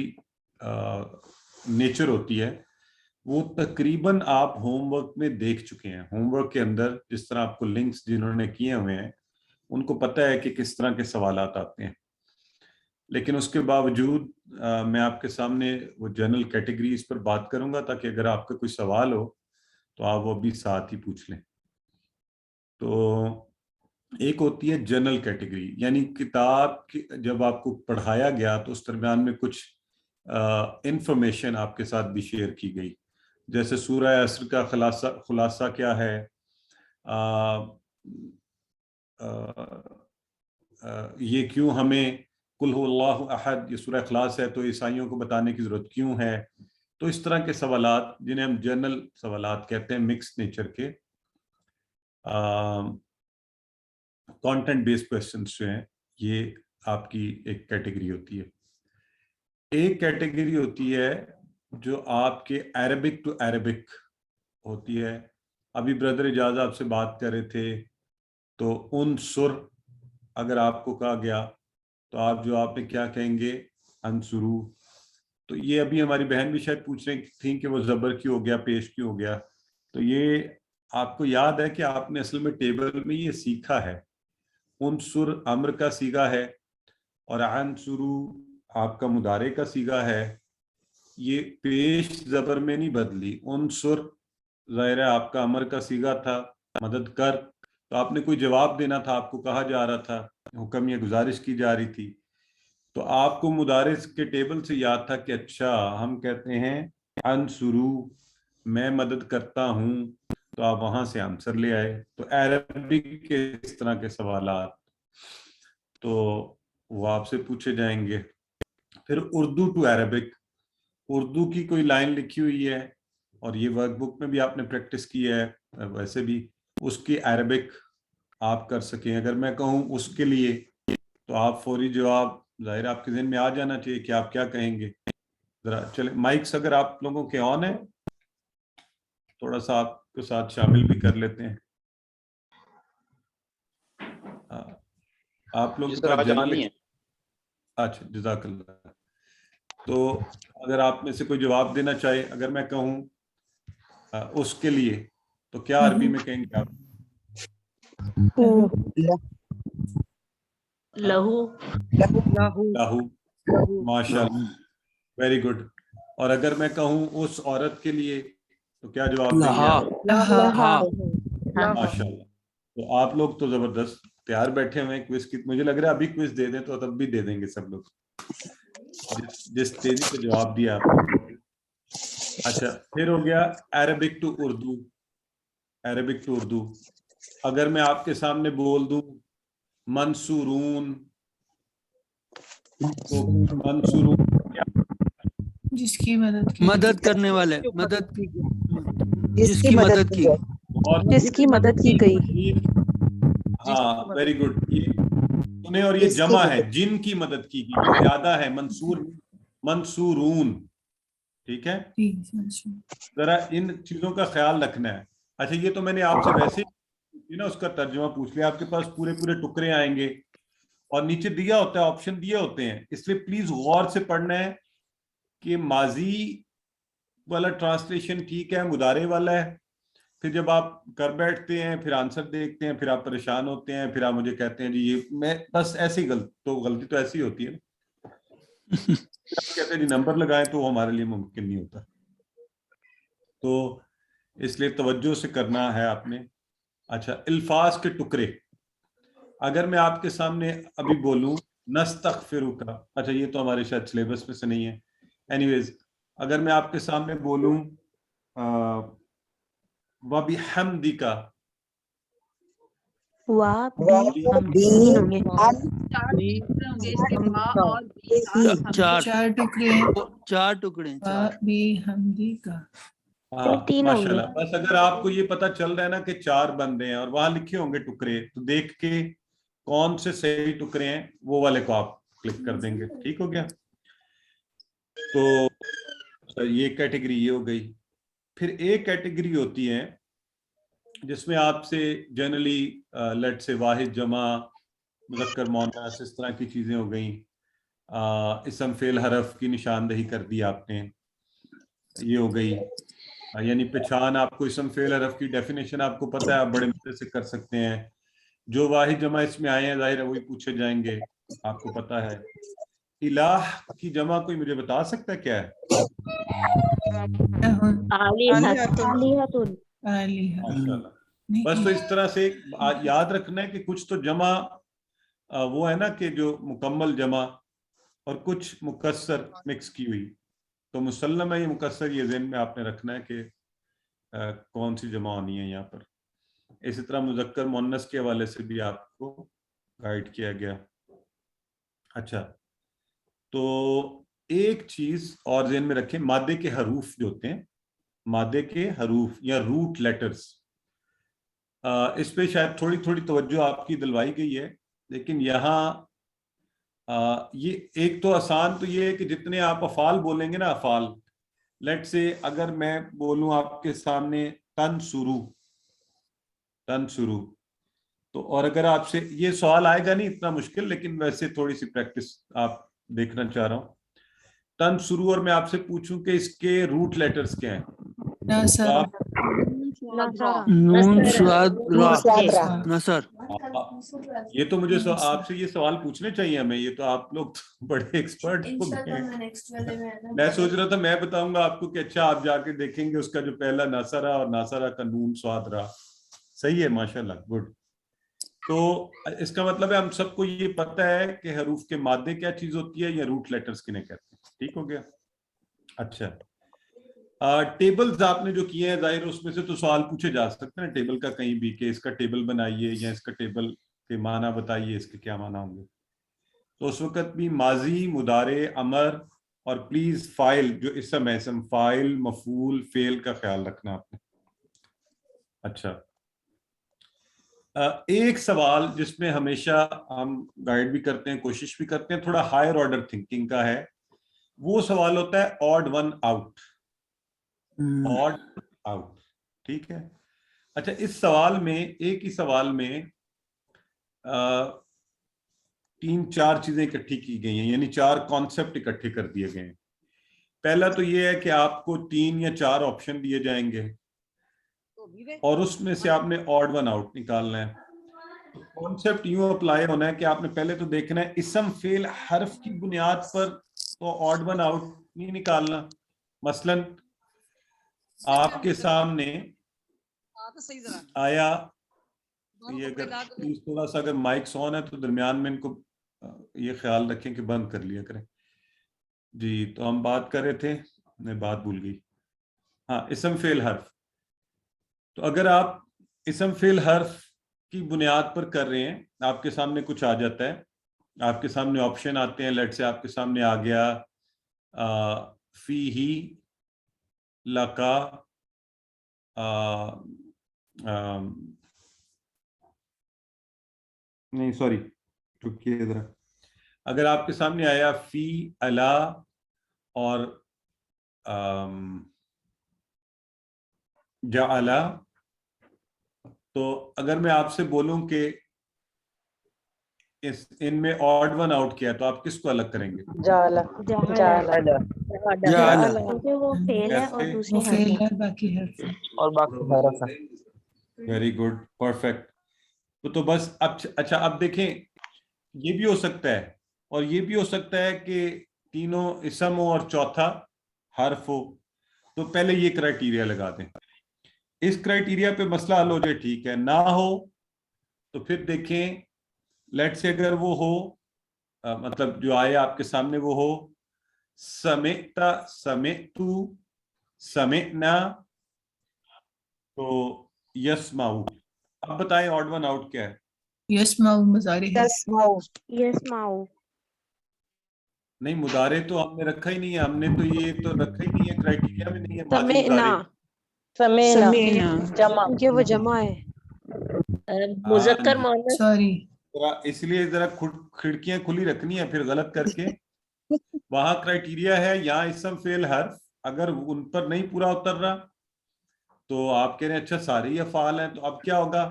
नेचर होती है वो तकरीबन आप होमवर्क में देख चुके हैं। होमवर्क के अंदर जिस तरह आपको लिंक्स जिन्होंने किए हुए हैं उनको पता है कि किस तरह के सवालात आते हैं, लेकिन उसके बावजूद मैं आपके सामने वो जनरल कैटेगरीज पर बात करूंगा ताकि अगर आपका कोई सवाल हो तो आप वो भी साथ ही पूछ लें। तो एक होती है जनरल कैटेगरी, यानी किताब की जब आपको पढ़ाया गया तो उस दरमियान में कुछ इंफॉर्मेशन आपके साथ भी शेयर की गई, जैसे सूरह असर का खुलासा क्या है, ये क्यों हमें कुल हुवल्लाहु अहद, ये सूरह इखलास है तो ईसाइयों को बताने की ज़रूरत क्यों है। तो इस तरह के सवालात जिन्हें हम जनरल सवालात कहते हैं, मिक्स नेचर के कंटेंट बेस्ड क्वेश्चंस जो हैं, ये आपकी एक कैटेगरी होती है। एक कैटेगरी होती है जो आपके अरबिक टू अरबिक होती है। अभी ब्रदर इजाज आपसे बात कर रहे थे, तो उन सुर अगर आपको कहा गया तो आप जवाब में क्या कहेंगे, अंसुरू। तो ये अभी हमारी बहन भी शायद पूछ रही थी कि वो जबर क्यों हो गया, पेश क्यों हो गया। तो ये आपको याद है कि आपने असल में टेबल में ये सीखा है, उनसुर अम्र का सीगा है और अंसुरू आपका मुदारे का सीगा है। ये पेश जबर में नहीं बदली। उनसुर ज़ाहिर है आपका अमर का सीगा था, मदद कर, तो आपने कोई जवाब देना था, आपको कहा जा रहा था, हुक्म या गुजारिश की जा रही थी, तो आपको मुदारिस के टेबल से याद था कि अच्छा हम कहते हैं अंसुरू, मैं मदद करता हूँ, तो आप वहां से आंसर ले आए। तो अरबिक के इस तरह के सवालात तो वो आपसे पूछे जाएंगे। फिर उर्दू टू अरबिक, उर्दू की कोई लाइन लिखी हुई है और ये वर्कबुक में भी आपने प्रैक्टिस की है, वैसे भी उसकी अरबिक आप कर सकें। अगर मैं कहूँ उसके लिए, तो आप फौरी जवाब जाहिर आपके ज़हन में आ जाना चाहिए कि आप क्या कहेंगे। जरा चले, माइक्स अगर आप लोगों के ऑन है, थोड़ा सा आपके साथ शामिल भी कर लेते हैं। आप लोग अच्छा, जज़ाकल्लाह। तो अगर आप में से कोई जवाब देना चाहे, अगर मैं कहूँ उसके लिए, तो क्या अरबी में कहेंगे आप? लहू। लहू, माशाल्लाह, वेरी गुड। और अगर मैं कहूँ उस औरत के लिए, तो क्या जवाब देंगे आप? माशाल्लाह। तो आप लोग तो जबरदस्त तैयार बैठे हुए हैं क्विज की। मुझे लग रहा है अभी क्विज दे दें तो तब भी दे देंगे सब लोग, जिस तेजी से जवाब दिया आपने। अच्छा, फिर हो गया Arabic to Urdu. Arabic to Urdu, अगर मैं आपके सामने बोल दूं मंसूरून, तो मंसूरून जिसकी मदद की, मदद करने वाले, मदद जिसकी मदद की, और जिसकी मदद की गई। हाँ, वेरी गुड। ये सुने, और ये जमा है, जिनकी मदद की गई, ज्यादा है, मंसूर, मंसूरून। ठीक है, जरा इन चीजों का ख्याल रखना है। अच्छा, ये तो मैंने आपसे वैसे ना उसका तर्जुमा पूछ लिया। आपके पास पूरे पूरे टुकड़े आएंगे और नीचे दिया होता है, ऑप्शन दिए होते हैं, इसलिए प्लीज गौर से पढ़ना है कि माजी वाला ट्रांसलेशन ठीक है, मुदारे वाला है। फिर जब आप कर बैठते हैं, फिर आंसर देखते हैं, फिर आप परेशान होते हैं, फिर आप मुझे कहते हैं जी ये मैं बस ऐसी गलती तो ऐसी होती है ना। कहते हैं जी नंबर लगाएं, तो वो हमारे लिए मुमकिन नहीं होता। तो इसलिए तवज्जो से करना है आपने। अच्छा, अल्फाज के टुकड़े, अगर मैं आपके सामने अभी बोलूं नस्तगफिरुका, अच्छा ये तो हमारे शायद सिलेबस में से नहीं है, एनीवेज, अगर मैं आपके सामने बोलूं वबिहम्दिका, चार टुकड़े, चार टुकड़े, माशाल्लाह। बस अगर आपको ये पता चल रहा है ना कि चार बंदे हैं और वहां लिखे होंगे टुकड़े, तो देख के कौन से सही टुकड़े हैं वो वाले को आप क्लिक कर देंगे। ठीक हो गया? तो ये कैटेगरी ये हो गई। फिर एक कैटेगरी होती है जिसमें आपसे जनरली लेट से वाहिद, जमा, मुज़क्कर, मुअन्नस, इस तरह की चीजें हो गई। इसम, फेल, हरफ की निशानदही कर दी आपने, ये हो गई। यानी पहचान, आपको इसम, फेल, हरफ की डेफिनेशन आपको पता है, आप बड़े मजे से कर सकते हैं। जो वाहिद जमा इसमें आए हैं जाहिर है वही पूछे जाएंगे, आपको पता है। इलाह की जमा कोई मुझे बता सकता है क्या है? बस तो इस तरह से याद रखना है कि कुछ तो जमा वो है ना कि जो मुकम्मल जमा, और कुछ मुकस्सर मिक्स की हुई। तो मुसल्लम है ये मुकस्सर, ये ज़हन में आपने रखना है कि कौन सी जमा होनी है यहाँ पर। इसी तरह मुजक्कर मुन्नस के हवाले से भी आपको गाइड किया गया। अच्छा, तो एक चीज और ज़हन में रखें, मादे के हरूफ जो होते हैं, मादे के हरूफ या रूट लेटर्स, इस पे शायद थोड़ी थोड़ी तवज्जो आपकी दिलवाई गई है, लेकिन यहाँ ये एक तो आसान तो ये है कि जितने आप अफाल बोलेंगे ना, अफाल, लेट से अगर मैं बोलूं आपके सामने तनसुरू, तनसुरू, तो और अगर आपसे ये सवाल आएगा नहीं इतना मुश्किल, लेकिन वैसे थोड़ी सी प्रैक्टिस आप देखना चाह रहा हूँ। तनसुरू और मैं आपसे पूछूं कि इसके रूट लेटर्स क्या हैं, तो आप नून स्वाद रा नसर। ये तो मुझे आपसे ये सवाल पूछने चाहिए हमें, ये तो आप लोग तो बड़े एक्सपर्ट हो गए। मैं सोच रहा था मैं बताऊंगा आपको कि अच्छा आप जाके देखेंगे उसका जो पहला नासरा और नासरा का नून स्वाद रा। सही है, माशाल्लाह, गुड। तो इसका मतलब है हम सबको ये पता है कि हरूफ के मादे क्या चीज होती है या रूट लेटर्स किन्हें कहते हैं। ठीक हो गया। अच्छा, टेबल्स आपने जो किए हैं, जाहिर उसमें से तो सवाल पूछे जा सकते हैं टेबल का कहीं भी, कि इसका टेबल बनाइए या इसका टेबल के माना बताइए, इसके क्या माना होंगे। तो उस वक्त भी माजी, मुदारे, अमर और प्लीज फाइल जो इसम है, इसम, फाइल, मफूल, फेल का ख्याल रखना आपने। अच्छा, एक सवाल जिसमें हमेशा हम गाइड भी करते हैं, कोशिश भी करते हैं, थोड़ा हायर ऑर्डर थिंकिंग का है, वो सवाल होता है odd one out, odd out. ठीक है। अच्छा, इस सवाल में, एक ही सवाल में 3-4 चीजें इकट्ठी की गई हैं, यानी 4 कॉन्सेप्ट इकट्ठे कर दिए गए हैं। पहला तो ये है कि आपको 3 या 4 ऑप्शन दिए जाएंगे और उसमें से आपने ऑड वन आउट निकालना है। तो कॉन्सेप्ट यूं अप्लाई होना है कि आपने पहले तो देखना है इसम फेल हर्फ की बुनियाद पर तो ऑड वन आउट नहीं निकालना। मसलन आपके सामने आया, ये अगर प्लीज थोड़ा सा अगर माइक्स ऑन है तो दरमियान में इनको ये ख्याल रखें कि बंद कर लिया करें जी। तो हम बात कर रहे थे, मैं बात भूल गई। हाँ, इसम फेल हर्फ। तो अगर आप इसम फेल हर्फ की बुनियाद पर कर रहे हैं, आपके सामने कुछ आ जाता है, आपके सामने ऑप्शन आते हैं, लेट से आपके सामने आ गया फी ही, लका, नहीं सॉरी, रुकिए जरा, अगर आपके सामने आया फी, अला और जाअला, तो अगर मैं आपसे बोलूं कि इस इनमें ऑड वन आउट किया तो आप किसको अलग करेंगे? जाला जाला क्योंकि वो फेल है और दूसरी हर्फ है, बाकी है और बाकी हरफ है। Very good, perfect. तो बस अब अच्छा, अब देखें, ये भी हो सकता है और ये भी हो सकता है कि तीनों इसम हो और चौथा हर्फ हो। तो पहले ये क्राइटेरिया लगा दें, इस क्राइटेरिया पे मसला हल हो जाए, ठीक है। ना हो तो फिर देखें, लेट से अगर वो हो मतलब जो आए आपके सामने वो हो समेता, समेतु, समेना, तो यस्माउ। अब बताएं ऑड वन आउट क्या है? यस्माउ मुजारी है। यस्माउ नहीं, मुदारे तो हमने रखा ही नहीं है, हमने तो ये तो रखा ही नहीं है, क्राइटेरिया में नहीं है। माजी मुदारे समेना जमा, क्योंकि वो जमा है। मुजक्कर मुअन्नस, सॉरी, इसलिए जरा खिड़कियां खुली रखनी है, फिर गलत करके वहां क्राइटेरिया है, यहाँ इसम फेल हर्फ, अगर उन पर नहीं पूरा उतर रहा तो आप कह रहे हैं अच्छा सारे ही अफाल हैं, तो अब क्या होगा?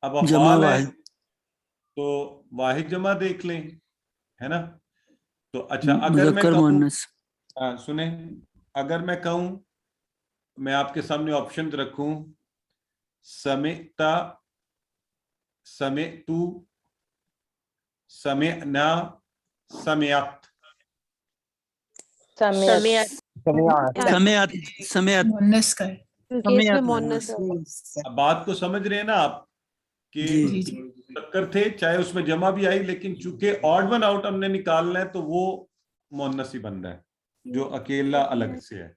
अब अफाल है तो वाहिद जमा देख लें, है ना। तो अच्छा, अगर मैं कहूँ, सुने, अगर मैं कहूँ, मैं आपके सामने ऑप्शन रखूं समेता, समेतु, समेना, समेत, समेत समेत मुन्नस का है। अब बात को समझ रहे हैं ना आप कि टक्कर थे, चाहे उसमें जमा भी आई, लेकिन चूंकि ऑड वन आउट हमने निकालना है तो वो मुन्नस ही बन रहा है जो अकेला अलग से है।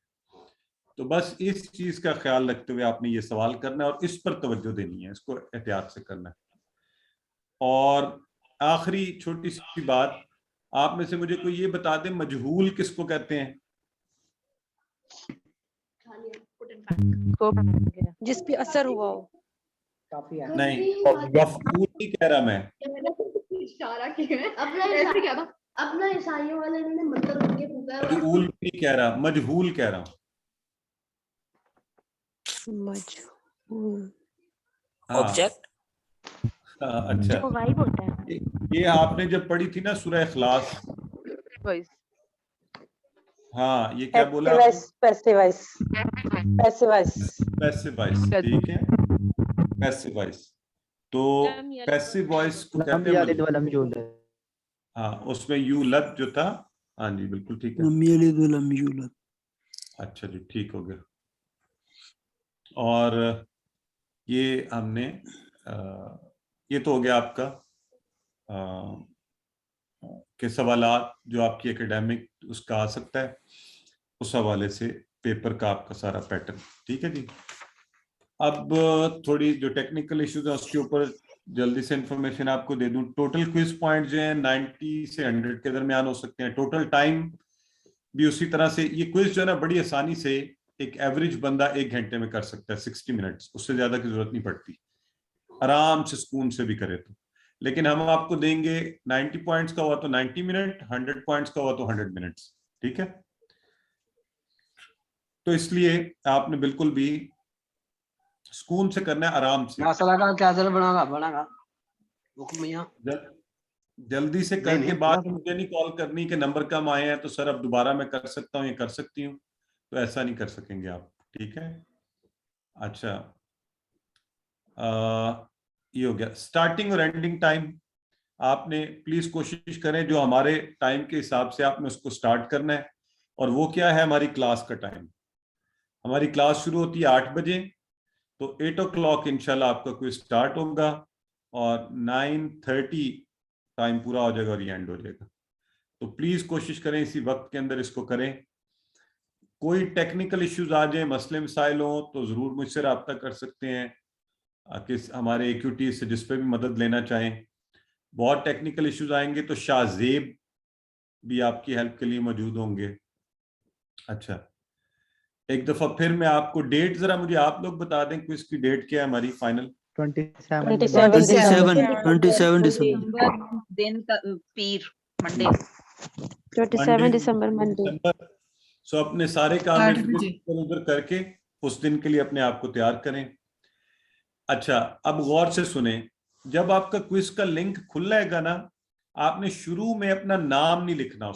تو بس اس چیز کا خیال رکھتے ہوئے آپ نے یہ سوال کرنا ہے اور اس پر توجہ دینی ہے, اس کو احتیاط سے کرنا ہے. اور آخری چھوٹی سی بات, آپ میں سے مجھے کوئی یہ بتا دیں مجہول کس کو کہتے ہیں؟ جس پہ اثر ہوا ہو. نہیں, مفعول نہیں کہہ رہا میں, اپنا عیسائیوں والے نے مطلب مجہول نہیں کہہ رہا, مجہول کہہ رہا ہوں. آبجیکٹ. اچھا, یہ آپ نے جب پڑھی تھی نا سورہ اخلاص, ہاں یہ کیا بولا؟ پیسیوائز. ٹھیک ہے, پیسو وائس. تو پیسو وائس کو کہتے ہیں, ہاں اس میں یولد جو تھا, ہاں جی بالکل ٹھیک ہے. اچھا جی ٹھیک ہو گیا. اور یہ ہم نے یہ تو ہو گیا آپ کا کہ سوالات جو آپ کی اکیڈیمک اس کا آ سکتا ہے, اس حوالے سے پیپر کا آپ کا سارا پیٹرن. ٹھیک ہے جی. اب تھوڑی جو ٹیکنیکل ایشوز ہیں اس کے اوپر جلدی سے انفارمیشن آپ کو دے دوں. ٹوٹل کوئز پوائنٹ جو ہیں 90 سے 100 کے درمیان ہو سکتے ہیں. ٹوٹل ٹائم بھی اسی طرح سے, یہ کوئز جو ہے نا بڑی آسانی سے ایک ایوریج بندہ 1 گھنٹے میں کر سکتا ہے, 60 منٹس, اس سے زیادہ کی ضرورت نہیں پڑتی, آرام سے سکون سے بھی کرے تو. لیکن ہم آپ کو دیں گے 90 پوائنٹس کا ہوا تو 90 منٹ, 100 پوائنٹس کا ہوا تو 100 منٹس. ٹھیک ہے, تو اس لیے آپ نے بالکل بھی سکون سے کرنا ہے, آرام سے. جلدی سے کر کے بعد مجھے نہیں کال کرنی کہ نمبر کم آئے ہیں تو سر اب دوبارہ میں کر سکتا ہوں یا کر سکتی ہوں, تو ایسا نہیں کر سکیں گے آپ. ٹھیک ہے. اچھا, یہ ہو گیا سٹارٹنگ اور اینڈنگ ٹائم. آپ نے پلیز کوشش کریں جو ہمارے ٹائم کے حساب سے آپ نے اس کو سٹارٹ کرنا ہے, اور وہ کیا ہے ہماری کلاس کا ٹائم. ہماری کلاس شروع ہوتی ہے 8 بجے, تو 8 o'clock انشاءاللہ آپ کا کوئی سٹارٹ ہوگا اور 9:30 ٹائم پورا ہو جائے گا اور یہ اینڈ ہو جائے گا. تو پلیز کوشش کریں اسی وقت کے اندر اس کو کریں. کوئی ٹیکنیکل ایشوز آ جائیں, مسئلے مسائل ہوں تو ضرور مجھ سے رابطہ کر سکتے ہیں, کہ ہمارے ایکیوٹی سے جس پہ بھی مدد لینا چاہیں. بہت ٹیکنیکل ایشوز آئیں گے تو شاہ زیب بھی آپ کی ہیلپ کے لیے موجود ہوں گے. اچھا, ایک دفعہ پھر میں آپ کو ڈیٹ ذرا مجھے آپ لوگ بتا دیں کہ اس کی ڈیٹ کیا ہے ہماری فائنل. 27 دن کا پیر منڈے. 27 دسمبر منڈے. سو اپنے سارے کام ادھر کر کے اس دن کے لیے اپنے آپ کو تیار کریں. اچھا, اب غور سے سنیں, جب آپ کا کوئز کا لنک کھل جائے گا نا, آپ نے شروع میں اپنا نام نہیں لکھنا,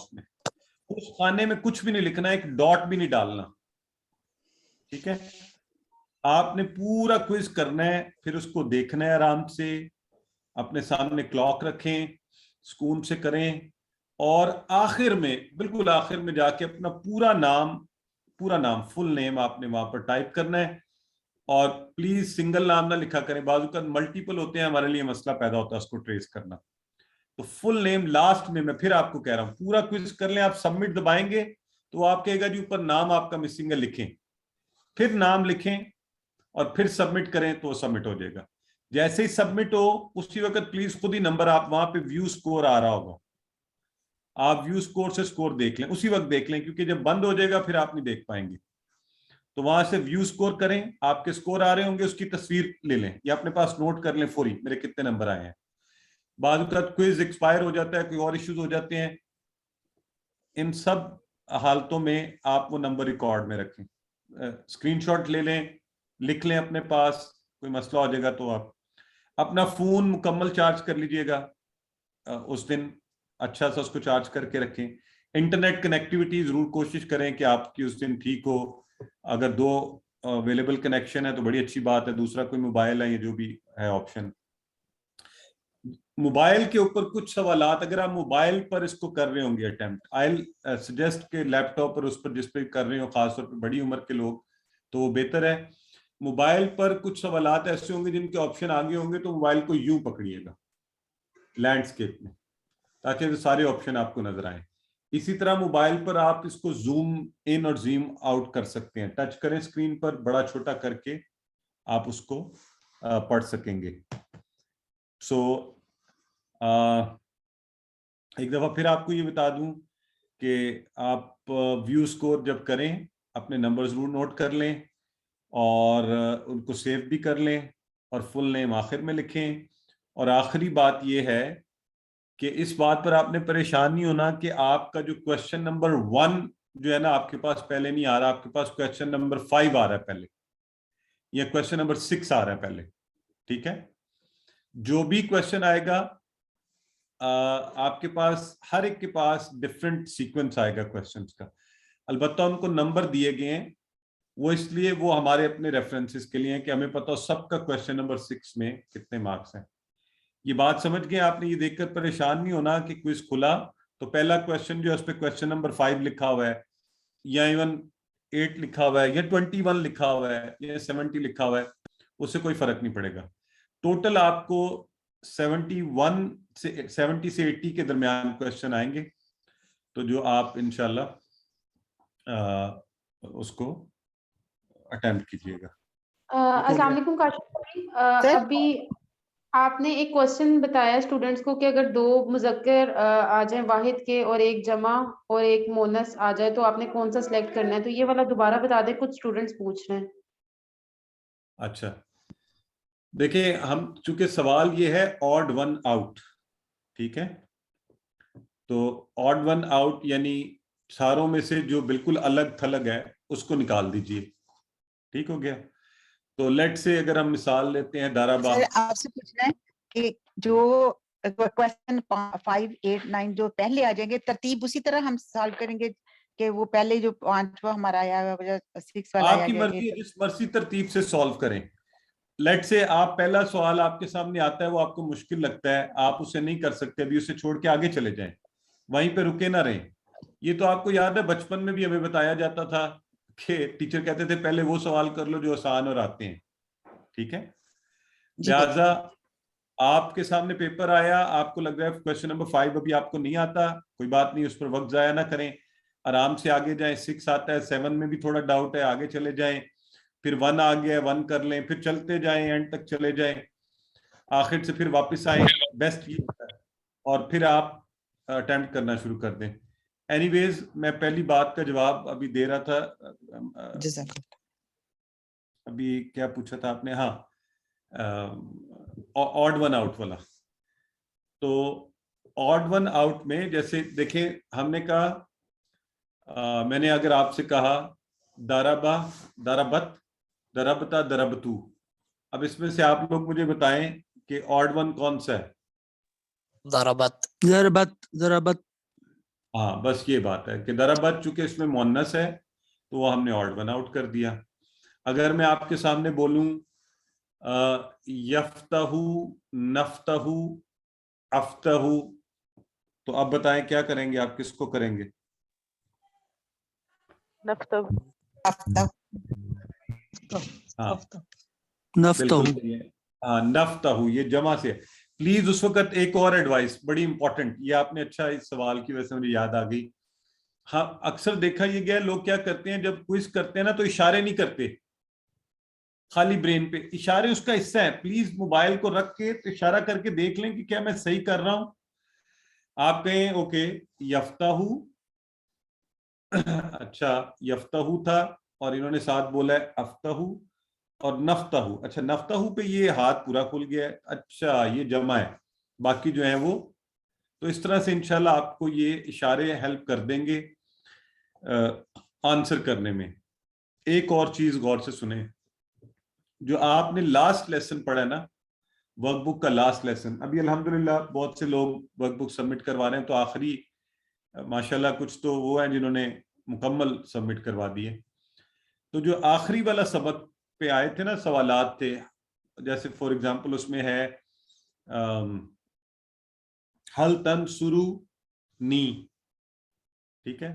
اس خانے میں کچھ بھی نہیں لکھنا, ایک ڈاٹ بھی نہیں ڈالنا. ٹھیک ہے, آپ نے پورا کوئز کرنا ہے, پھر اس کو دیکھنا ہے آرام سے, اپنے سامنے کلاک رکھیں, سکون سے کریں, اور آخر میں بالکل آخر میں جا کے اپنا پورا نام فل نیم آپ نے وہاں پر ٹائپ کرنا ہے. اور پلیز سنگل نام نہ لکھا کریں, بعض اوقات ملٹیپل ہوتے ہیں, ہمارے لیے مسئلہ پیدا ہوتا ہے اس کو ٹریس کرنا. تو فل نیم لاسٹ میں پھر آپ کو کہہ رہا ہوں پورا کوئز کر لیں. آپ سبمٹ دبائیں گے تو آپ کہے گا جی اوپر نام آپ کا مسنگ ہے, لکھیں, پھر نام لکھیں اور پھر سبمٹ کریں تو وہ سبمٹ ہو جائے گا. جیسے ہی سبمٹ ہو اسی وقت پلیز خود ہی نمبر, آپ وہاں پہ ویو سکور آ رہا ہوگا, آپ ویو سکور سے سکور دیکھ لیں, اسی وقت دیکھ لیں, کیونکہ جب بند ہو جائے گا پھر آپ نہیں دیکھ پائیں گے. تو وہاں سے ویو سکور کریں, آپ کے سکور آ رہے ہوں گے, اس کی تصویر لے لیں یا اپنے پاس نوٹ کر لیں فوری میرے کتنے نمبر آئے ہیں. بعض اوقات کوئز ایکسپائر ہو جاتا ہے, کوئی اور ایشوز ہو جاتے ہیں, ان سب حالتوں میں آپ وہ نمبر ریکارڈ میں رکھیں, اسکرین شاٹ لے لیں, لکھ لیں اپنے پاس, کوئی مسئلہ ہو جائے گا تو آپ اپنا فون مکمل چارج کر لیجئے گا اس دن, اچھا سا اس کو چارج کر کے رکھیں. انٹرنیٹ کنیکٹیوٹی ضرور کوشش کریں کہ آپ کی اس دن ٹھیک ہو. اگر 2 اویلیبل کنیکشن ہے تو بڑی اچھی بات ہے, دوسرا کوئی موبائل ہے, یہ جو بھی ہے آپشن. موبائل کے اوپر کچھ سوالات اگر آپ موبائل پر اس کو کر رہے ہوں گے اٹیمپٹ, آئی سجیسٹ کہ لیپ ٹاپ پر اس پر جس پہ کر رہے ہوں, خاص طور پہ بڑی عمر کے لوگ, تو وہ بہتر ہے. موبائل پر کچھ سوالات ایسے ہوں گے جن کے آپشن آگے ہوں گے, تو موبائل کو یوں پکڑیے گا لینڈسکیپ میں, تاکہ سارے آپشن آپ کو نظر آئیں. इसी तरह मोबाइल पर आप इसको जूम इन और जूम आउट कर सकते हैं, टच करें स्क्रीन पर, बड़ा छोटा करके आप उसको पढ़ सकेंगे। सो एक दफा फिर आपको ये बता दूं कि आप व्यू स्कोर जब करें अपने नंबर जरूर नोट कर लें और उनको सेव भी कर लें और फुल नेम आखिर में लिखें। और आखिरी बात ये है कि इस बात पर आपने परेशान नहीं होना कि आपका जो क्वेश्चन नंबर 1 जो है ना आपके पास पहले नहीं आ रहा, आपके पास क्वेश्चन नंबर 5 आ रहा है पहले, या क्वेश्चन नंबर 6 आ रहा है पहले, ठीक है। जो भी क्वेश्चन आएगा आपके पास, हर एक के पास डिफरेंट सीक्वेंस आएगा क्वेश्चंस का। अलबत्ता उनको नंबर दिए गए हैं, वो इसलिए वो हमारे अपने रेफरेंसेस के लिए हैं कि हमें पता हो सबका क्वेश्चन नंबर 6 में कितने मार्क्स हैं। ये बात समझ गए आपने? ये देखकर परेशान नहीं होना कि क्विज खुला तो पहला क्वेश्चन जो है उस पर क्वेश्चन नंबर 5 लिखा हुआ है, या इवन 8 लिखा हुआ है, या 21 लिखा हुआ है, या 70 लिखा हुआ है, उससे कोई फर्क नहीं पड़ेगा। टोटल आपको 70 से 80 के दरमियान क्वेश्चन आएंगे, तो जो आप इंशाल्लाह उसको अटेम्प्ट कीजिएगा। अस्सलाम वालेकुम काशिफ भाई, अभी आपने एक क्वेश्चन बताया स्टूडेंट्स को कि अगर 2 मुज़क्कर आ जाए वाहिद के और एक जमा और एक मोनस आ जाए तो आपने कौन सा सिलेक्ट करना है, तो ये वाला दोबारा बता दें, कुछ स्टूडेंट्स पूछ रहे हैं। अच्छा देखिए, हम चूंकि सवाल ये है ऑड वन आउट, ठीक है, तो ऑड वन आउट यानी सारों में से जो बिल्कुल अलग थलग है उसको निकाल दीजिए, ठीक हो गया। तो लेट से अगर हम मिसाल लेते हैं दाराबा, सर आपसे पूछना है कि जो क्वेश्चन 5, 8, 9 जो पहले आ जाएंगे तरतीब उसी तरह हम सॉल्व करेंगे कि वो पहले जो 5वां हमारा आया है 6 वाला आया आपकी मर्जी है, जिस मर्जी तरतीब से सॉल्व करें। लेट से आप पहला सवाल आपके सामने आता है, वो आपको मुश्किल लगता है, आप उसे नहीं कर सकते, अभी उसे छोड़ के आगे चले जाएं, वहीं पे रुके ना रहें। ये तो आपको याद है बचपन में भी हमें बताया जाता था कि टीचर कहते थे पहले वो सवाल कर लो जो आसान और आते हैं, ठीक है। लिहाजा आपके सामने पेपर आया, आपको लग रहा है क्वेश्चन नंबर 5 अभी आपको नहीं आता, कोई बात नहीं, उस पर वक्त जाया ना करें, आराम से आगे जाएं। 6 आता है, 7 में भी थोड़ा डाउट है, आगे चले जाएं, फिर 1 आ गया, 1 कर लें, फिर चलते जाएं, एंड तक चले जाएं, आखिर से फिर वापस आए, बेस्ट ये है, और फिर आप अटेम्प्ट करना शुरू कर दें। एनीवेज मैं पहली बात का जवाब अभी दे रहा था, अभी क्या पूछा था आपने, हाँ ऑड वन आउट वाला। तो ऑड वन आउट में जैसे देखें, हमने कहा मैंने अगर आपसे कहा दाराबा, दाराबत, दरबता, दरबतू, अब इसमें से आप लोग मुझे बताएं कि ऑड वन कौन सा है? दरबत, दरबत, दरबत। हाँ बस ये बात है कि दरबत चूंकि इसमें मोन्नस है तो वो हमने ऑड वन आउट कर दिया। अगर मैं आपके सामने बोलूं यफ्तहू, नफ्तहू, अफ्तहू, तो आप बताएं क्या करेंगे, आप किसको करेंगे? नफ्तहू, हाँ नफ्तहू, हाँ नफ्तहू, ये जमा से। प्लीज उस वक्त एक और एडवाइस बड़ी इंपॉर्टेंट, ये आपने अच्छा इस सवाल की वजह से मुझे याद आ गई। हाँ अक्सर देखा ये गया, लोग क्या करते हैं जब क्विज करते हैं ना तो इशारे नहीं करते, खाली ब्रेन पे इशारे उसका हिस्सा है। प्लीज मोबाइल को रख के तो इशारा करके देख लें कि क्या मैं सही कर रहा हूं। आप कहें ओके यफ्ताहू, अच्छा यफ्ताहू था और इन्होंने साथ बोला है अफ्ताहू और नफ्ताहू। अच्छा नफ्ताहू पे ये हाथ पूरा खुल गया है, अच्छा ये जमा है, बाकी जो है वो। तो इस तरह से इंशाल्लाह आपको ये इशारे हेल्प कर देंगे आंसर करने में। एक और चीज गौर से सुने, जो आपने लास्ट लेसन पढ़ा है ना, वर्कबुक का लास्ट लेसन, अभी अल्हम्दुलिल्लाह बहुत से लोग वर्कबुक सबमिट करवा रहे हैं, तो आखिरी माशाल्लाह कुछ तो वो है जिन्होंने मुकम्मल सबमिट करवा दिए। तो जो आखिरी वाला सबक पे आए थे ना, सवालात थे, जैसे फॉर एग्जांपल उसमें है हल तन सुरू नी, ठीक है।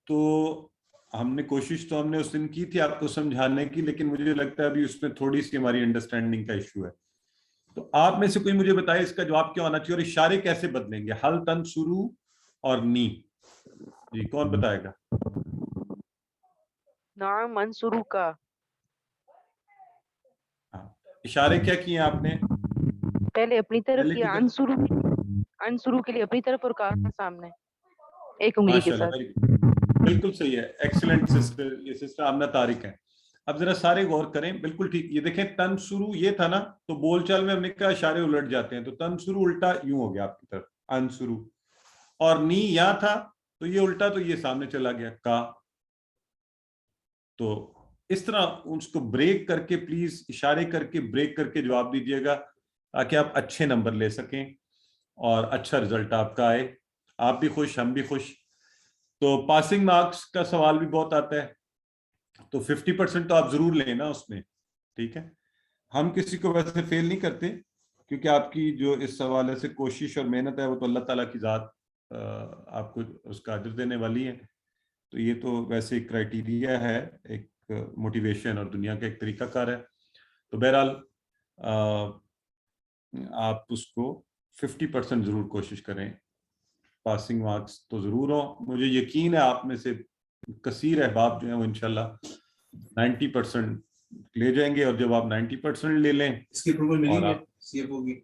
तो हमने कोशिश तो हमने उस दिन की थी आपको समझाने की, लेकिन मुझे लगता है अभी उसमें थोड़ी सी हमारी अंडरस्टैंडिंग का इशू है। तो आप में से कोई मुझे बताए इसका जवाब क्या होना चाहिए और इशारे कैसे बदलेंगे, हल तन सुरू और नी? جی کون بتائے گا؟ नाम मंसूरू का اشارے کیا کیے ہیں آپ نے؟ पहले अपनी तरफ پہلے किया, کدھر؟ अनसुरू के लिए अपनी तरफ और कहा सामने एक उंगली के ماشاء साथ. اللہ، بالکل صحیح ہے، ایکسلنٹ سسٹر، یہ سسٹر آمنہ طارق ہے۔ اب ذرا سارے غور کریں، بالکل ٹھیک، یہ دیکھیں تنسرو یہ تھا نا، تو بول چال میں ہم نے کہا اشارے الٹ جاتے ہیں، تو تنسرو الٹا یوں ہو گیا آپ کی طرف، انسرو، اور نی یہاں تھا تو یہ الٹا تو یہ سامنے چلا گیا کا۔ تو اس طرح اس کو بریک کر کے پلیز اشارے کر کے بریک کر کے جواب دیجیے گا تاکہ آپ اچھے نمبر لے سکیں اور اچھا رزلٹ آپ کا آئے، آپ بھی خوش ہم بھی خوش۔ تو پاسنگ مارکس کا سوال بھی بہت آتا ہے، تو 50% تو آپ ضرور لیں نا اس میں، ٹھیک ہے؟ ہم کسی کو ویسے فیل نہیں کرتے کیونکہ آپ کی جو اس حوالے سے کوشش اور محنت ہے وہ تو اللہ تعالیٰ کی ذات آپ کو اس کا اجر دینے والی ہے، تو یہ تو ویسے ایک کرائٹیریا ہے، ایک موٹیویشن اور دنیا کا ایک طریقہ کار ہے۔ تو بہرحال آپ اس کو 50% ضرور کوشش کریں، پاسنگ مارکس تو ضرور ہوں۔ مجھے یقین ہے آپ میں سے کثیر احباب جو ہیں وہ انشاءاللہ 90% لے جائیں گے، اور جب آپ 90% لے لیں اس کی اپروول ملی اور ہے آپ سی ایف او کی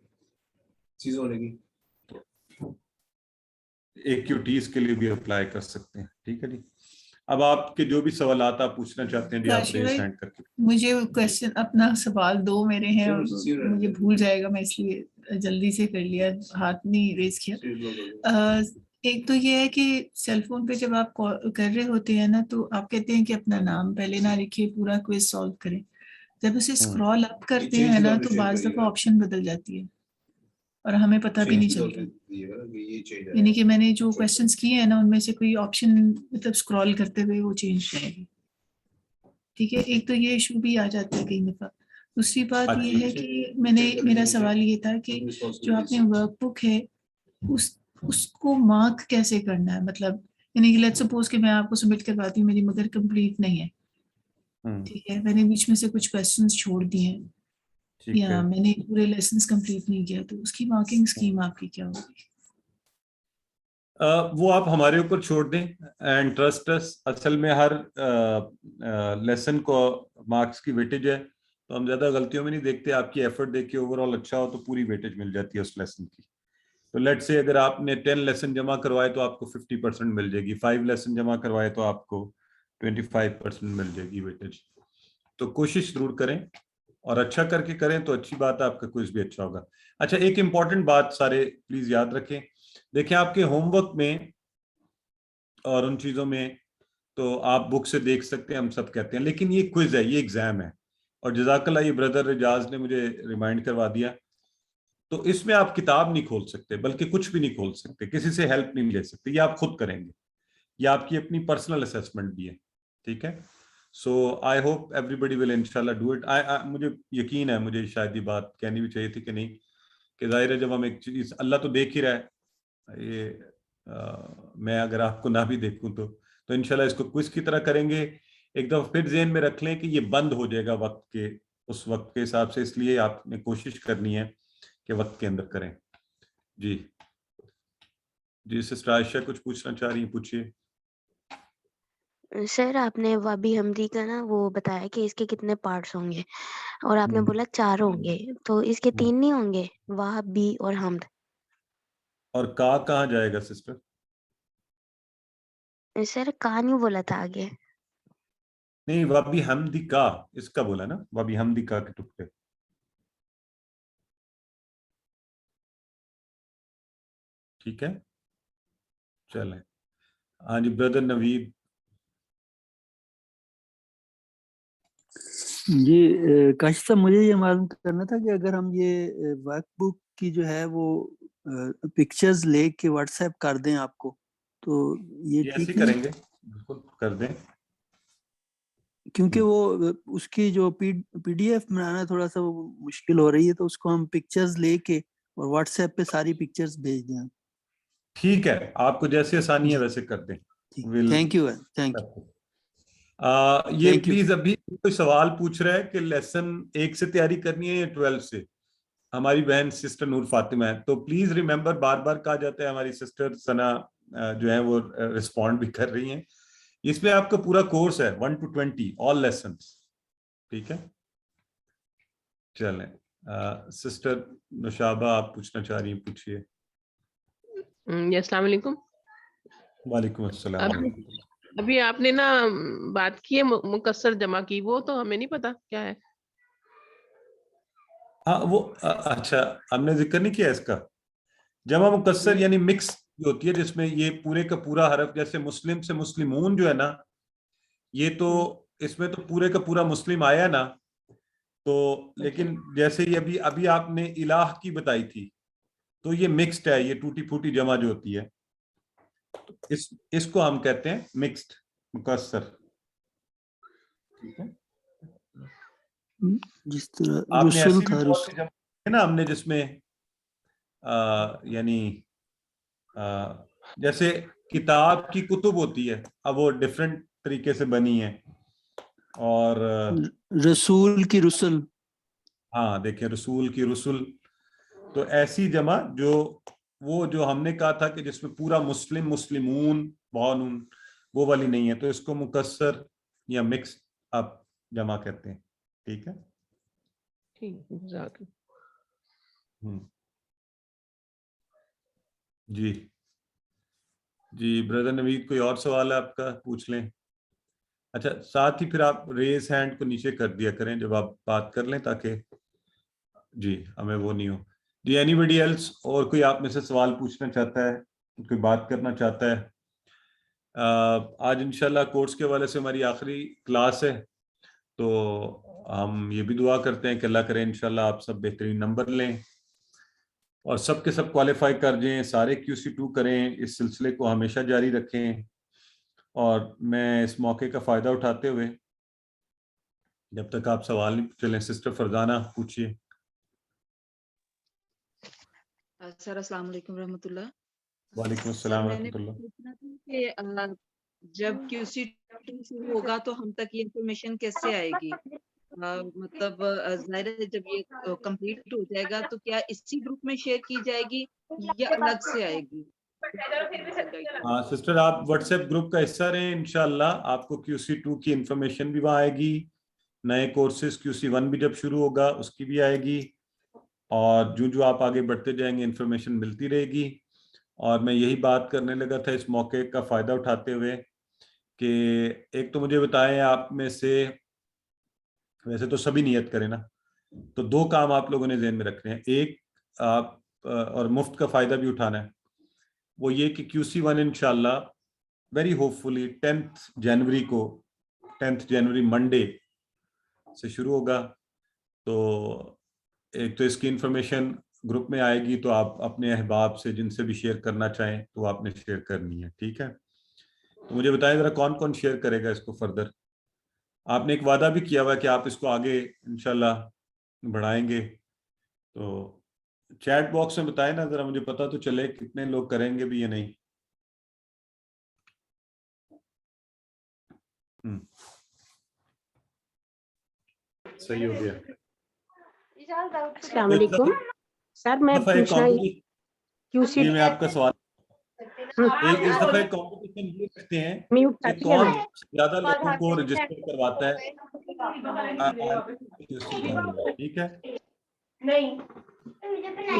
چیزوں ہونے کی، AQTs کے لیے بھی اپلائی کر سکتے ہیں، ٹھیک ہے جی۔ اب آپ کے جو بھی سوالات آپ پوچھنا چاہتے ہیں جی آپ کاشی ریز بھائی، ہینڈ کر کے۔ مجھے کوشچن اپنا سوال دو میرے ہیں اور مجھے بھول جائے گا، میں اس لیے جلدی سے کر لیا، ہاتھ نہیں ریز کیا۔ ایک تو یہ ہے کہ سیل فون پہ جب آپ کر رہے ہوتے ہیں نا تو آپ کہتے ہیں کہ اپنا نام پہلے نہ لکھیں، پورا کوئز سالو کریں، جب اسے اسکرال اپ کرتے ہیں نا تو بعض دفعہ آپشن بدل جاتی ہے اور ہمیں پتہ بھی نہیں چلتا، یعنی کہ میں نے جو کویسچنس کیے ہیں نا ان میں سے کوئی آپشن مطلب اسکرال کرتے ہوئے وہ چینج رہے گی، ٹھیک ہے؟ ایک تو یہ ایشو بھی آ جاتا ہے کئی دفعہ۔ دوسری بات یہ ہے کہ میرا سوال یہ تھا کہ جو آپ نے ورک بک ہے اس کو مارک کیسے کرنا ہے، مطلب یعنی کہ لیٹ سپوز کہ میں آپ کو سبمٹ کرواتی ہوں میری مگر کمپلیٹ نہیں ہے، ٹھیک ہے، میں نے بیچ میں سے کچھ کویسچنس چھوڑ دیے ہیں یا میں نے پورے لیسنس کمپلیٹ نہیں کیا، تو اس کی مارکنگ اسکیم آپ کی کیا ہوگی؟ وہ آپ ہمارے اوپر چھوڑ دیں اینڈ ٹرسٹ اس، اصل میں ہر لیسن کو مارکس کی ویٹیج ہے، تو ہم زیادہ غلطیوں میں نہیں دیکھتے، آپ کی ایفرٹ دیکھ کے اوور آل اچھا ہو تو پوری ویٹیج مل جاتی ہے اس لیسن کی۔ تو لیٹ سے اگر آپ نے 10 لیسن جمع کروائے تو آپ کو 50% مل جائے گی، 5 لیسن جمع کروائے تو آپ کو 25% مل جائے گی ویٹیج۔ تو کوشش ضرور کریں اور اچھا کر کے کریں تو اچھی بات ہے، آپ کا کوئز بھی اچھا ہوگا۔ اچھا ایک امپورٹنٹ بات سارے پلیز یاد رکھیں، دیکھیں آپ کے ہوم ورک میں اور ان چیزوں میں تو آپ بک سے دیکھ سکتے ہیں، ہم سب کہتے ہیں، لیکن یہ کوئز ہے، یہ ایگزام ہے، اور جزاک اللہ یہ بردر رجاز نے مجھے ریمائنڈ کروا دیا، تو اس میں آپ کتاب نہیں کھول سکتے، بلکہ کچھ بھی نہیں کھول سکتے، کسی سے ہیلپ نہیں لے سکتے، یہ آپ خود کریں گے، یہ آپ کی اپنی پرسنل اسیسمنٹ بھی ہے، ٹھیک ہے؟ سو آئی ہوپ ایوری بڈی ول انشاءاللہ ڈو اٹ۔ مجھے یقین ہے، مجھے شاید یہ بات کہنی بھی چاہیے تھی کہ نہیں، کہ ظاہر ہے جب ہم ایک چیز اللہ تو دیکھ ہی رہا ہے، یہ میں اگر آپ کو نہ بھی دیکھوں تو انشاءاللہ اس کو کوئز کی طرح کریں گے۔ ایک دفعہ پھر ذہن میں رکھ لیں کہ یہ بند ہو جائے گا وقت کے، اس وقت کے حساب سے، اس لیے آپ نے کوشش کرنی ہے کہ وقت کے اندر کریں۔ جی سسٹر عائشہ کچھ پوچھنا چاہ رہی ہیں، پوچھیے۔ سر آپ نے وابی حمدی کا نا وہ بتایا کہ اس کے کتنے پارٹس ہوں گے، اور آپ نے بولا 4 ہوں گے، تو اس کے 3 نہیں ہوں گے، واہ، بی اور حمد؟ اور کا کہاں جائے گا سسٹر؟ سر کا نہیں بولا تھا آگے؟ نہیں، وابی حمدی کا اس کا بولا نا، وابی حمدی کا کے ٹکڑے۔ ٹھیک ہے چلیں، ہاں جی بردر نوید۔ جی کاشف صاحب، مجھے یہ معلوم کرنا تھا کہ اگر ہم یہ ورک بک کی جو ہے وہ پکچرز لے کے واٹس ایپ کر دیں آپ کو، تو یہ ایسے ٹھیک کریں نہیں؟ گے، بالکل کر دیں، کیونکہ وہ اس کی جو پی ڈی ایف بنانا تھوڑا سا وہ مشکل ہو رہی ہے، تو اس کو ہم پکچرز لے کے اور واٹس ایپ پہ ساری پکچرز بھیج دیں۔ ٹھیک ہے، آپ کو جیسے آسانی ہے ویسے کر دیں۔ Thank you thank you. یہ پلیز ابھی کوئی سوال پوچھ رہا ہے کہ لیسن 1 سے تیاری کرنی ہے یا 12 سے، ہماری بہن سسٹر نور فاطمہ ہے، تو پلیز ریممبر، بار بار کہا جاتا ہے، ہماری سسٹر ثنا जो है वो रिस्पॉन्ड भी कर रही हैं। इसमें आपका पूरा कोर्स है 1 to 20 ऑल लेसन्स, ठीक है। चलें, सिस्टर नुशाबा आप पूछना चाह रही हैं, पूछिए। अस्सलाम वालेकुम। वालेकुम अस्सलाम। अभी आपने ना बात की है मुकस्सर जमा की, वो तो हमें नहीं पता क्या है। हाँ वो अच्छा, हमने जिक्र नहीं किया इसका। जमा मुकस्सर यानी मिक्स होती है, जिसमें ये पूरे का पूरा हरफ, जैसे मुस्लिम से मुस्लिमून जो है ना, ये तो इसमें तो पूरे का पूरा मुस्लिम आया ना, तो लेकिन जैसे ये अभी अभी आपने इलाह की बताई थी, तो ये मिक्स्ड है, ये टूटी फूटी जमा जो होती है, इसको हम कहते हैं मिक्स्ड मुकस्सर, ठीक है। जिस तरह आपने रसूल ऐसी भी था, बहुत सी जमा है ना हमने, जिसमें यानी जैसे किताब की कुतुब होती है, अब वो डिफरेंट तरीके से बनी है, और रसूल की रुसल, हाँ देखिए रसूल की रुसल, तो ऐसी जमा जो वो जो हमने कहा था कि जिसमें पूरा मुस्लिम मुस्लिमून बानून, वो वाली नहीं है, तो इसको मुकस्सर या मिक्स आप जमा कहते हैं, ठीक है। ठीक, जी जी ब्रदर नवीद, कोई और सवाल है आपका, पूछ लें। अच्छा, साथ ही फिर आप रेज हैंड को नीचे कर दिया करें जब आप बात कर लें, ताकि जी हमें वो नहीं हो। जी एनीबडी एल्स, और कोई आप में से सवाल पूछना चाहता है, कोई बात करना चाहता है? आज इंशाल्लाह कोर्स के हवाले से हमारी आखिरी क्लास है, तो हम ये भी दुआ करते हैं कि अल्लाह करे इंशाल्लाह आप सब बेहतरीन नंबर लें और सब के सब क्वालिफाई कर जाएं, सारे QC2 करें, इस सिलसिले को हमेशा जारी रखें। और मैं इस मौके का फ़ायदा उठाते हुए, जब तक आप सवाल नहीं चलें, सिस्टर फरजाना पूछिए। सर अस्सलाम वालेकुम रहमतुल्लाह। वालेकुम सर अस्सलाम मैंने रहमतुल्लाह। पूछना था कि जब QC2 शुरू होगा तो हम तक ये इंफॉर्मेशन कैसे आएगी? मतलब जाहिर है जब ये कंप्लीट हो जाएगा तो क्या इसी ग्रुप में शेयर की जाएगी या अलग से आएगी? हाँ सिस्टर, आप व्हाट्सएप ग्रुप का हिस्सा रहें, इंशाल्लाह आपको QC2 की इंफॉर्मेशन भी वहाँ आएगी, नए कोर्सेज QC1 भी जब शुरू होगा उसकी भी आएगी, और जो आप आगे बढ़ते जाएंगे इंफॉर्मेशन मिलती रहेगी। और मैं यही बात करने लगा था इस मौके का फ़ायदा उठाते हुए कि एक तो मुझे बताएं आप में से, वैसे तो सभी नियत करें ना, तो 2 काम आप लोगों ने ज़हन में रखने हैं। एक, आप और मुफ्त का फ़ायदा भी उठाना है, वो ये कि QC1 इंशाल्लाह वेरी होपफुली 10th जनवरी मंडे से शुरू होगा। तो एक तो इसकी इंफॉर्मेशन ग्रुप में आएगी, तो आप अपने अहबाब से जिनसे भी शेयर करना चाहें तो आपने शेयर करनी है, ठीक है। तो मुझे बताएं जरा कौन कौन शेयर करेगा इसको फर्दर। आपने एक वादा भी किया हुआ है कि आप इसको आगे इंशाल्लाह बढ़ाएंगे, तो चैट बॉक्स में बताएं ना जरा, मुझे पता तो चले कितने लोग करेंगे भी या नहीं। सही हो गया। अस्सलाम वालेकुम सर, मैं पूछना QC मैं आपका सवाल, इस दफा एक कंपटीशन ये रखते हैं कि कौन ज्यादा लोगों को रजिस्टर करवाता है, ठीक है।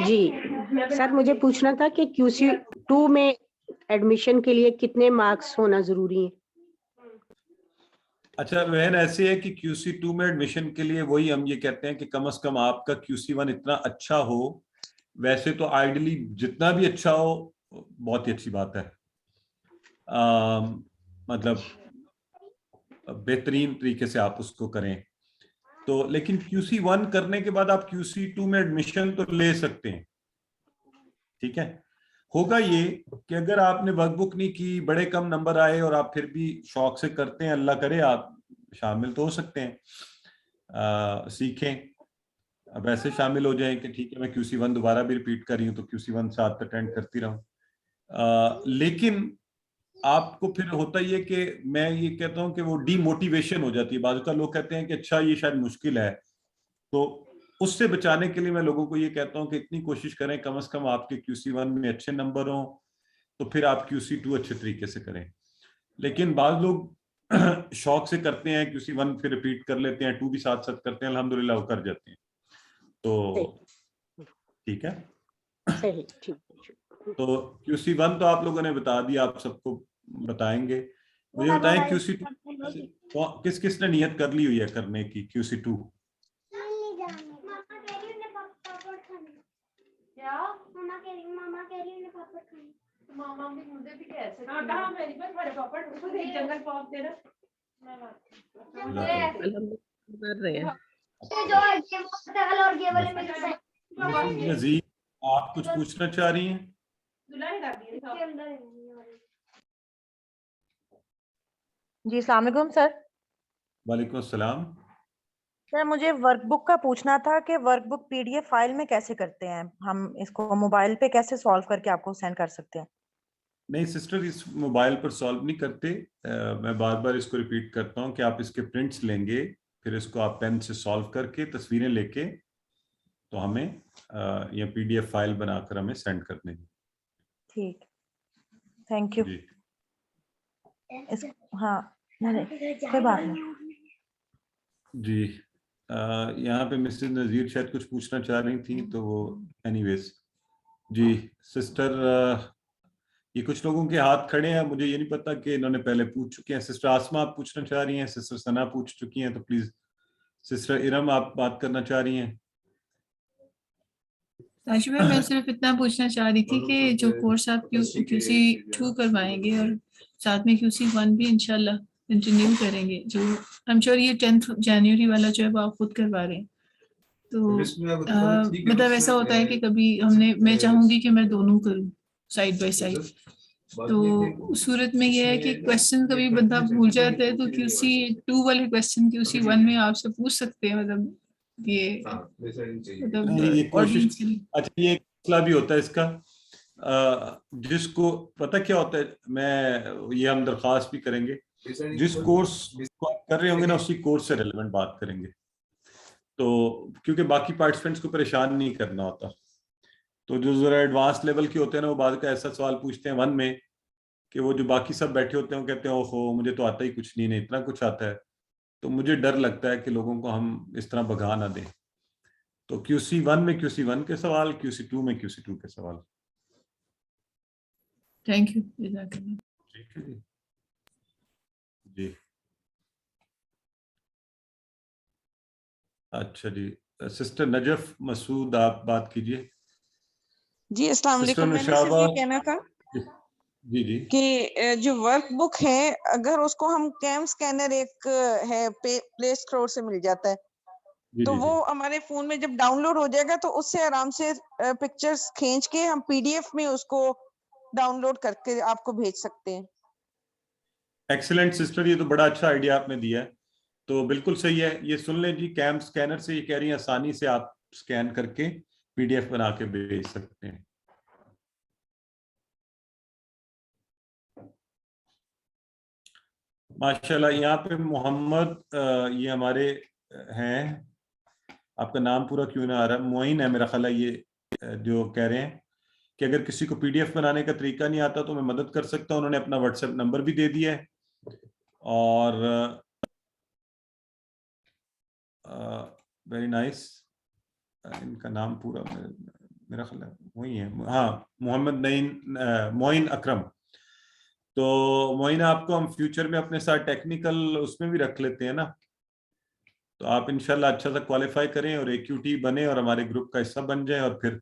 जी सर, मुझे पूछना था कि QC2 में एडमिशन के लिए कितने मार्क्स होना जरूरी है? अच्छा वहन ऐसे है कि QC2 में एडमिशन के लिए वही हम ये कहते हैं कि कम से कम आपका QC1 इतना अच्छा हो। वैसे तो आइडियली जितना भी अच्छा हो बहुत ही अच्छी बात है, मतलब बेहतरीन तरीके से आप उसको करें। तो लेकिन QC1 करने के बाद आप QC2 में एडमिशन तो ले सकते हैं, ठीक है। होगा ये कि अगर आपने वर्कबुक नहीं की, बड़े कम नंबर आए और आप फिर भी शौक से करते हैं, अल्लाह करे आप शामिल तो हो सकते हैं, सीखें। अब ऐसे शामिल हो जाएं कि ठीक है मैं QC1 दोबारा भी रिपीट कर रही हूँ तो QC1 साथ अटेंड करती रहूं। लेकिन आपको फिर होता ही है कि मैं ये कहता हूँ कि वो डीमोटिवेशन हो जाती है। बाजू का लोग कहते हैं कि अच्छा ये शायद मुश्किल है, तो उससे बचाने के लिए मैं लोगों को ये कहता हूँ कि इतनी कोशिश करें कम से कम आपके QC1 में अच्छे नंबर हों, تو پھر آپ QC2 اچھے طریقے سے کریں. لیکن بعض لوگ شوق سے کرتے ہیں QC1 پھر ریپیٹ کر لیتے ہیں, 2 بھی ساتھ ساتھ کرتے ہیں, الحمدللہ وہ کر جاتے ہیں. تو ٹھیک ہے, تو QC1 تو آپ لوگوں نے بتا دیا, آپ سب کو بتائیں گے. مجھے بتائیں QC2 کس کس نے نیت کر لی ہوئی ہے کرنے کی QC2؟ نذیر آپ کچھ پوچھنا چاہ رہی ہیں؟ جی السلام علیکم سر. وعلیکم السلام. سر مجھے ورک بک کا پوچھنا تھا کہ ورک بک PDF فائل میں کیسے کرتے ہیں ہم, اس کو موبائل پہ کیسے سالو کر کے آپ کو سینڈ کر سکتے ہیں؟ نہیں سسٹر, اس موبائل پر سالو نہیں کرتے. میں بار بار اس کو ریپیٹ کرتا ہوں کہ آپ اس کے پرنٹس لیں گے, پھر اس کو آپ پین سے سالو کر کے تصویریں لے کے تو ہمیں یہ PDF فائل بنا کر ہمیں سینڈ کر دیں گے. ٹھیک, تھینک یو. ہاں کوئی بات نہیں. جی یہاں پہ مسز نذیر شاید کچھ پوچھنا چاہ رہی تھیں, تو وہ اینی ویز. جی سسٹر, یہ کچھ لوگوں کے ہاتھ کھڑے ہیں, مجھے یہ نہیں پتا کہ انہوں نے پہلے پوچھ چکے ہیں. سسٹر آسما آپ پوچھنا چاہ رہی ہیں, سسٹر ثنا پوچھ چکی ہیں, تو پلیز سسٹر ارم آپ بات کرنا چاہ رہی ہیں. تاجبہ میں صرف اتنا پوچھنا چاہ رہی تھی کہ جو کورس آپ QC2 کروائیں گے اور ساتھ میں QC1 بھی انشاءاللہ کنٹینیو کریں گے, جو I'm sure یہ 10 جنوری والا جو ہے وہ آپ خود کروا رہے ہیں, تو مطلب ایسا ہوتا ہے کہ کبھی میں چاہوں گی کہ میں دونوں کروں سائڈ بائی سائڈ, تو اس صورت میں یہ ہے کہ کویسچن کبھی بندہ بھول جاتا ہے تو QC2 والے کویسچن QC1 میں آپ سے پوچھ سکتے ہیں. مطلب یہ کوشش, اچھا یہ ایک مسئلہ بھی ہوتا ہے اس کا, جس کو پتہ کیا ہوتا ہے, میں یہ ہم درخواست بھی کریں گے, جس کورس کو آپ کر رہے ہوں گے نا اسی کورس سے ریلیونٹ بات کریں گے, تو کیونکہ باقی پارٹیسپینٹس کو پریشان نہیں کرنا ہوتا. تو جو ذرا ایڈوانس لیول کے ہوتے ہیں نا, وہ بعد کا ایسا سوال پوچھتے ہیں 1 میں کہ وہ جو باقی سب بیٹھے ہوتے ہیں وہ کہتے ہیں اوہو مجھے تو آتا ہی کچھ نہیں, اتنا کچھ آتا ہے. تو مجھے ڈر لگتا ہے کہ لوگوں کو ہم اس طرح بگا نہ دیں. تو QC1 میں QC1 کے سوال, QC2 میں QC2 کے سوال. Thank you. ٹھیک ہے جی. جی اچھا جی, سسٹر نجف مسعود آپ بات کیجئے. جی السلام علیکم. میں نے صرف یہ کہنا تھا جی جی کہ جو ورک بک ہے, اگر اس کو ہم کیم سکینر ایک ہے پلے اسٹور سے مل جاتا ہے, تو وہ ہمارے فون میں جب ڈاؤن لوڈ ہو جائے گا تو اس سے آرام سے پکچرز کھینچ کے ہم PDF میں اس کو ڈاؤن لوڈ کر کے آپ کو بھیج سکتے ہیں. ایکسلنٹ سسٹر, یہ تو بڑا اچھا آئیڈیا آپ نے دیا ہے. تو بالکل صحیح ہے, یہ سن لیں جی, کیم سکینر سے یہ کہہ رہی ہیں آسانی سے آپ سکین کر کے PDF بنا کے بھیج سکتے ہیں. ماشاءاللہ. یہاں پہ محمد یہ ہمارے ہیں, آپ کا نام پورا کیوں نہ آ رہا, معین ہے میرا خیال ہے, یہ جو کہہ رہے ہیں کہ اگر کسی کو PDF بنانے کا طریقہ نہیں آتا تو میں مدد کر سکتا ہوں. انہوں نے اپنا WhatsApp نمبر بھی دے دیا ہے, اور ویری نائس. ان کا نام پورا میرا خیال ہے وہی ہے, ہاں محمد معین اکرم. تو معین آپ کو ہم فیوچر میں اپنے ساتھ ٹیکنیکل اس میں بھی رکھ لیتے ہیں نا, تو آپ انشاءاللہ اچھا سا کوالیفائی کریں اور AQT بنے اور ہمارے گروپ کا حصہ بن جائیں, اور پھر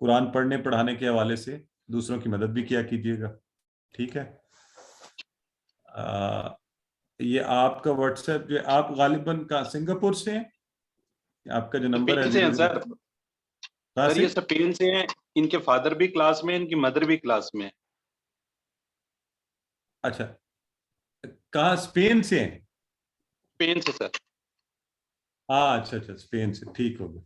قرآن پڑھنے پڑھانے کے حوالے سے دوسروں کی مدد بھی کیا کیجیے گا. ٹھیک ہے. یہ آپ کا WhatsApp جو آپ غالباً سنگاپور سے ہیں, آپ کا جو نمبر ہے سر یہ اسپین سے ہیں, ان کے فادر بھی کلاس میں, ان کی مدر بھی کلاس میں. اچھا کہاں, اسپین سے ہیں؟ اسپین سے سر. ہاں اچھا اچھا, اسپین سے, ٹھیک ہو گیا.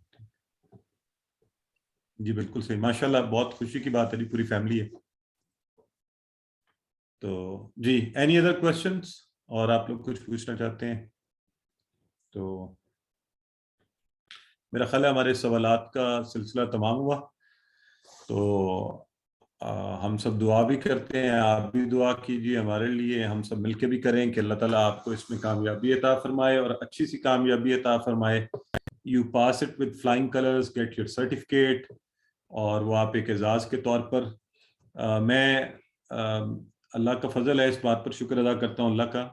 جی بالکل صحیح, ماشاءاللہ بہت خوشی کی بات ہے جی, پوری فیملی ہے. تو جی اینی ادر کوشچنس, اور آپ لوگ کچھ پوچھنا چاہتے ہیں تو میرا خیال ہے ہمارے سوالات کا سلسلہ تمام ہوا. تو ہم سب دعا بھی کرتے ہیں, آپ بھی دعا کیجیے ہمارے لیے, ہم سب مل کے بھی کریں کہ اللہ تعالیٰ آپ کو اس میں کامیابی عطا فرمائے اور اچھی سی کامیابی عطا فرمائے. You pass it with flying colours, get your certificate, اور وہ آپ ایک اعزاز کے طور پر. میں اللہ کا فضل ہے, اس بات پر شکر ادا کرتا ہوں اللہ کا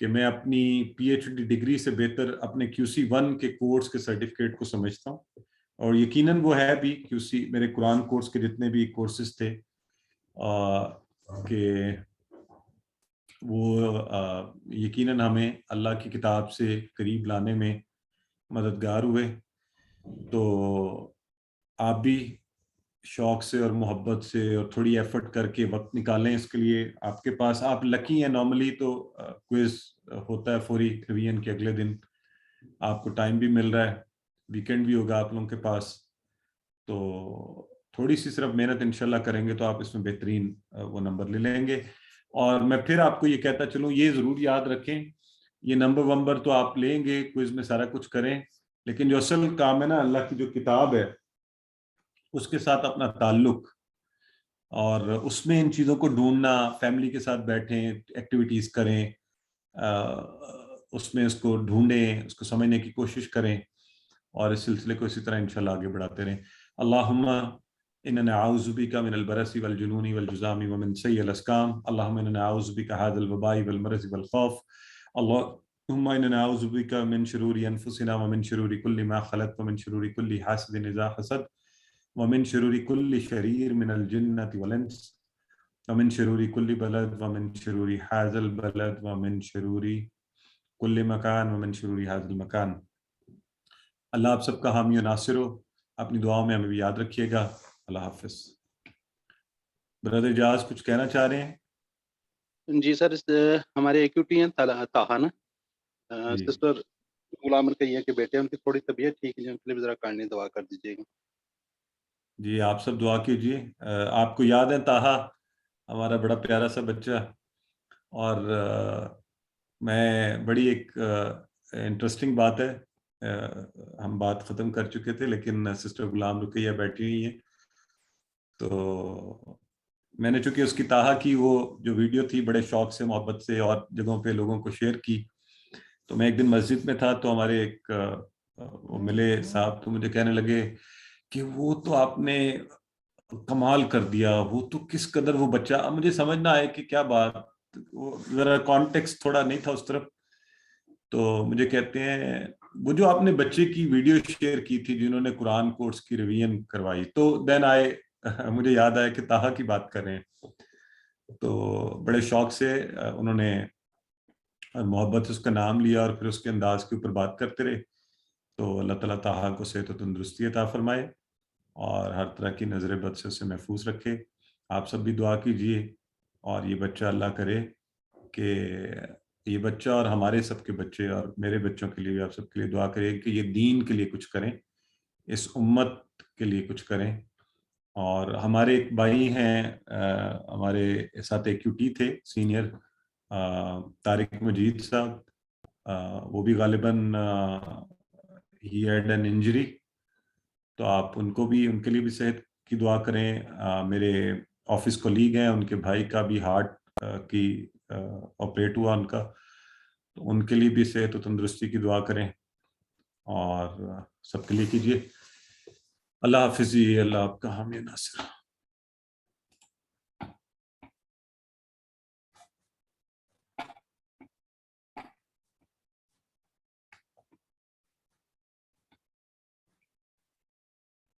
کہ میں اپنی پی ایچ ڈی ڈگری سے بہتر اپنے QC1 کے کورس کے سرٹیفکیٹ کو سمجھتا ہوں, اور یقیناً وہ ہے بھی QC میرے قرآن کورس کے جتنے بھی کورسز تھے کہ وہ یقیناً ہمیں اللہ کی کتاب سے قریب لانے میں مددگار ہوئے. تو آپ بھی شوق سے اور محبت سے اور تھوڑی ایفرٹ کر کے وقت نکالیں اس کے لیے. آپ کے پاس, آپ لکی ہیں, نارملی تو کوئز ہوتا ہے فوری ریویژن کے اگلے دن, آپ کو ٹائم بھی مل رہا ہے, ویکینڈ بھی ہوگا آپ لوگوں کے پاس, تو تھوڑی سی صرف محنت انشاءاللہ کریں گے تو آپ اس میں بہترین وہ نمبر لے لیں گے. اور میں پھر آپ کو یہ کہتا چلوں, یہ ضرور یاد رکھیں, یہ نمبر تو آپ لیں گے, کوئز میں سارا کچھ کریں, لیکن جو اصل کام ہے نا, اللہ کی جو کتاب ہے اس کے ساتھ اپنا تعلق, اور اس میں ان چیزوں کو ڈھونڈنا, فیملی کے ساتھ بیٹھیں, ایکٹیویٹیز کریں, اس میں اس کو ڈھونڈیں, اس کو سمجھنے کی کوشش کریں, اور اس سلسلے کو اسی طرح انشاءاللہ آگے بڑھاتے رہیں. اللہم اننا نعوذ بک من البرص والجنون والجذام ومن سیء الاسقام. اللہم اننا نعوذ بک هذا الوباء والمرض والخوف. اللہم اننا نعوذ بک من شرور انفسنا ومن شرور كل ما خلقت ومن شرور كل حاسد اذا حسد ومن شرور كل شرير من الجنة والانس ومن شرور كل بلد ومن شرور هذا البلد ومن شرور كل مكان ومن شرور هذا المكان. اللہ آپ سب کا حامی و ناصر ہو, اپنی دعاؤں میں ہمیں بھی یاد رکھیے گا. اللہ حافظ. برادر جاز کچھ کہنا چاہ رہے ہیں؟ جی سر, ہمارے ایکیوٹی ہیں طاہا نا, سسٹر غلام رقیہ کے بیٹے, ان کی تھوڑی طبیعت ٹھیک ہے, ان کے لیے ذرا کائنڈلی دعا کر دیجیے گا. جی آپ سب دعا کیجیے. آپ کو یاد ہے طاہا ہمارا بڑا پیارا سا بچہ, اور میں بڑی ایک انٹرسٹنگ بات ہے, ہم بات ختم کر چکے تھے لیکن سسٹر غلام رقیہ بیٹھی ہوئی ہیں, تو میں نے چونکہ اس کی طاہا کی وہ جو ویڈیو تھی بڑے شوق سے, محبت سے اور جگہوں پہ لوگوں کو شیئر کی. تو میں ایک دن مسجد میں تھا, تو ہمارے ایک وہ ملے صاحب, تو مجھے کہنے لگے کہ وہ تو آپ نے کمال کر دیا, وہ تو کس قدر وہ بچہ. اب مجھے سمجھ نہ آئے کہ کیا بات, ذرا کانٹیکسٹ تھوڑا نہیں تھا اس طرف. تو مجھے کہتے ہیں وہ جو آپ نے بچے کی ویڈیو شیئر کی تھی جنہوں نے قرآن کورس کی ریویژن کروائی, تو دین مجھے یاد آیا کہ طاہا کی بات کر رہے ہیں. تو بڑے شوق سے انہوں نے محبت سے اس کا نام لیا اور پھر اس کے انداز کے اوپر بات کرتے رہے. تو اللہ تعالیٰ طاہا کو صحت و تندرستی عطا فرمائے اور ہر طرح کی نظر بد سے اسے محفوظ رکھے. آپ سب بھی دعا کیجئے, اور یہ بچہ اللہ کرے کہ یہ بچہ اور ہمارے سب کے بچے اور میرے بچوں کے لیے بھی آپ سب کے لیے دعا کرے کہ یہ دین کے لیے کچھ کریں, اس امت کے لیے کچھ کریں. اور ہمارے ایک بھائی ہیں, ہمارے ساتھ ایکیوٹی تھے سینئر, طارق مجید صاحب, وہ بھی غالباً ہی ہیڈ این انجری, تو آپ ان کو بھی, ان کے لیے بھی صحت کی دعا کریں. میرے آفس کولیگ ہیں, ان کے بھائی کا بھی ہارٹ کی آپریٹ ہوا ان کا, تو ان کے لیے بھی صحت و تندرستی کی دعا کریں, اور سب کے لیے کیجیے. اللہ حافظ. اللہ آپ کا حامی ناصر.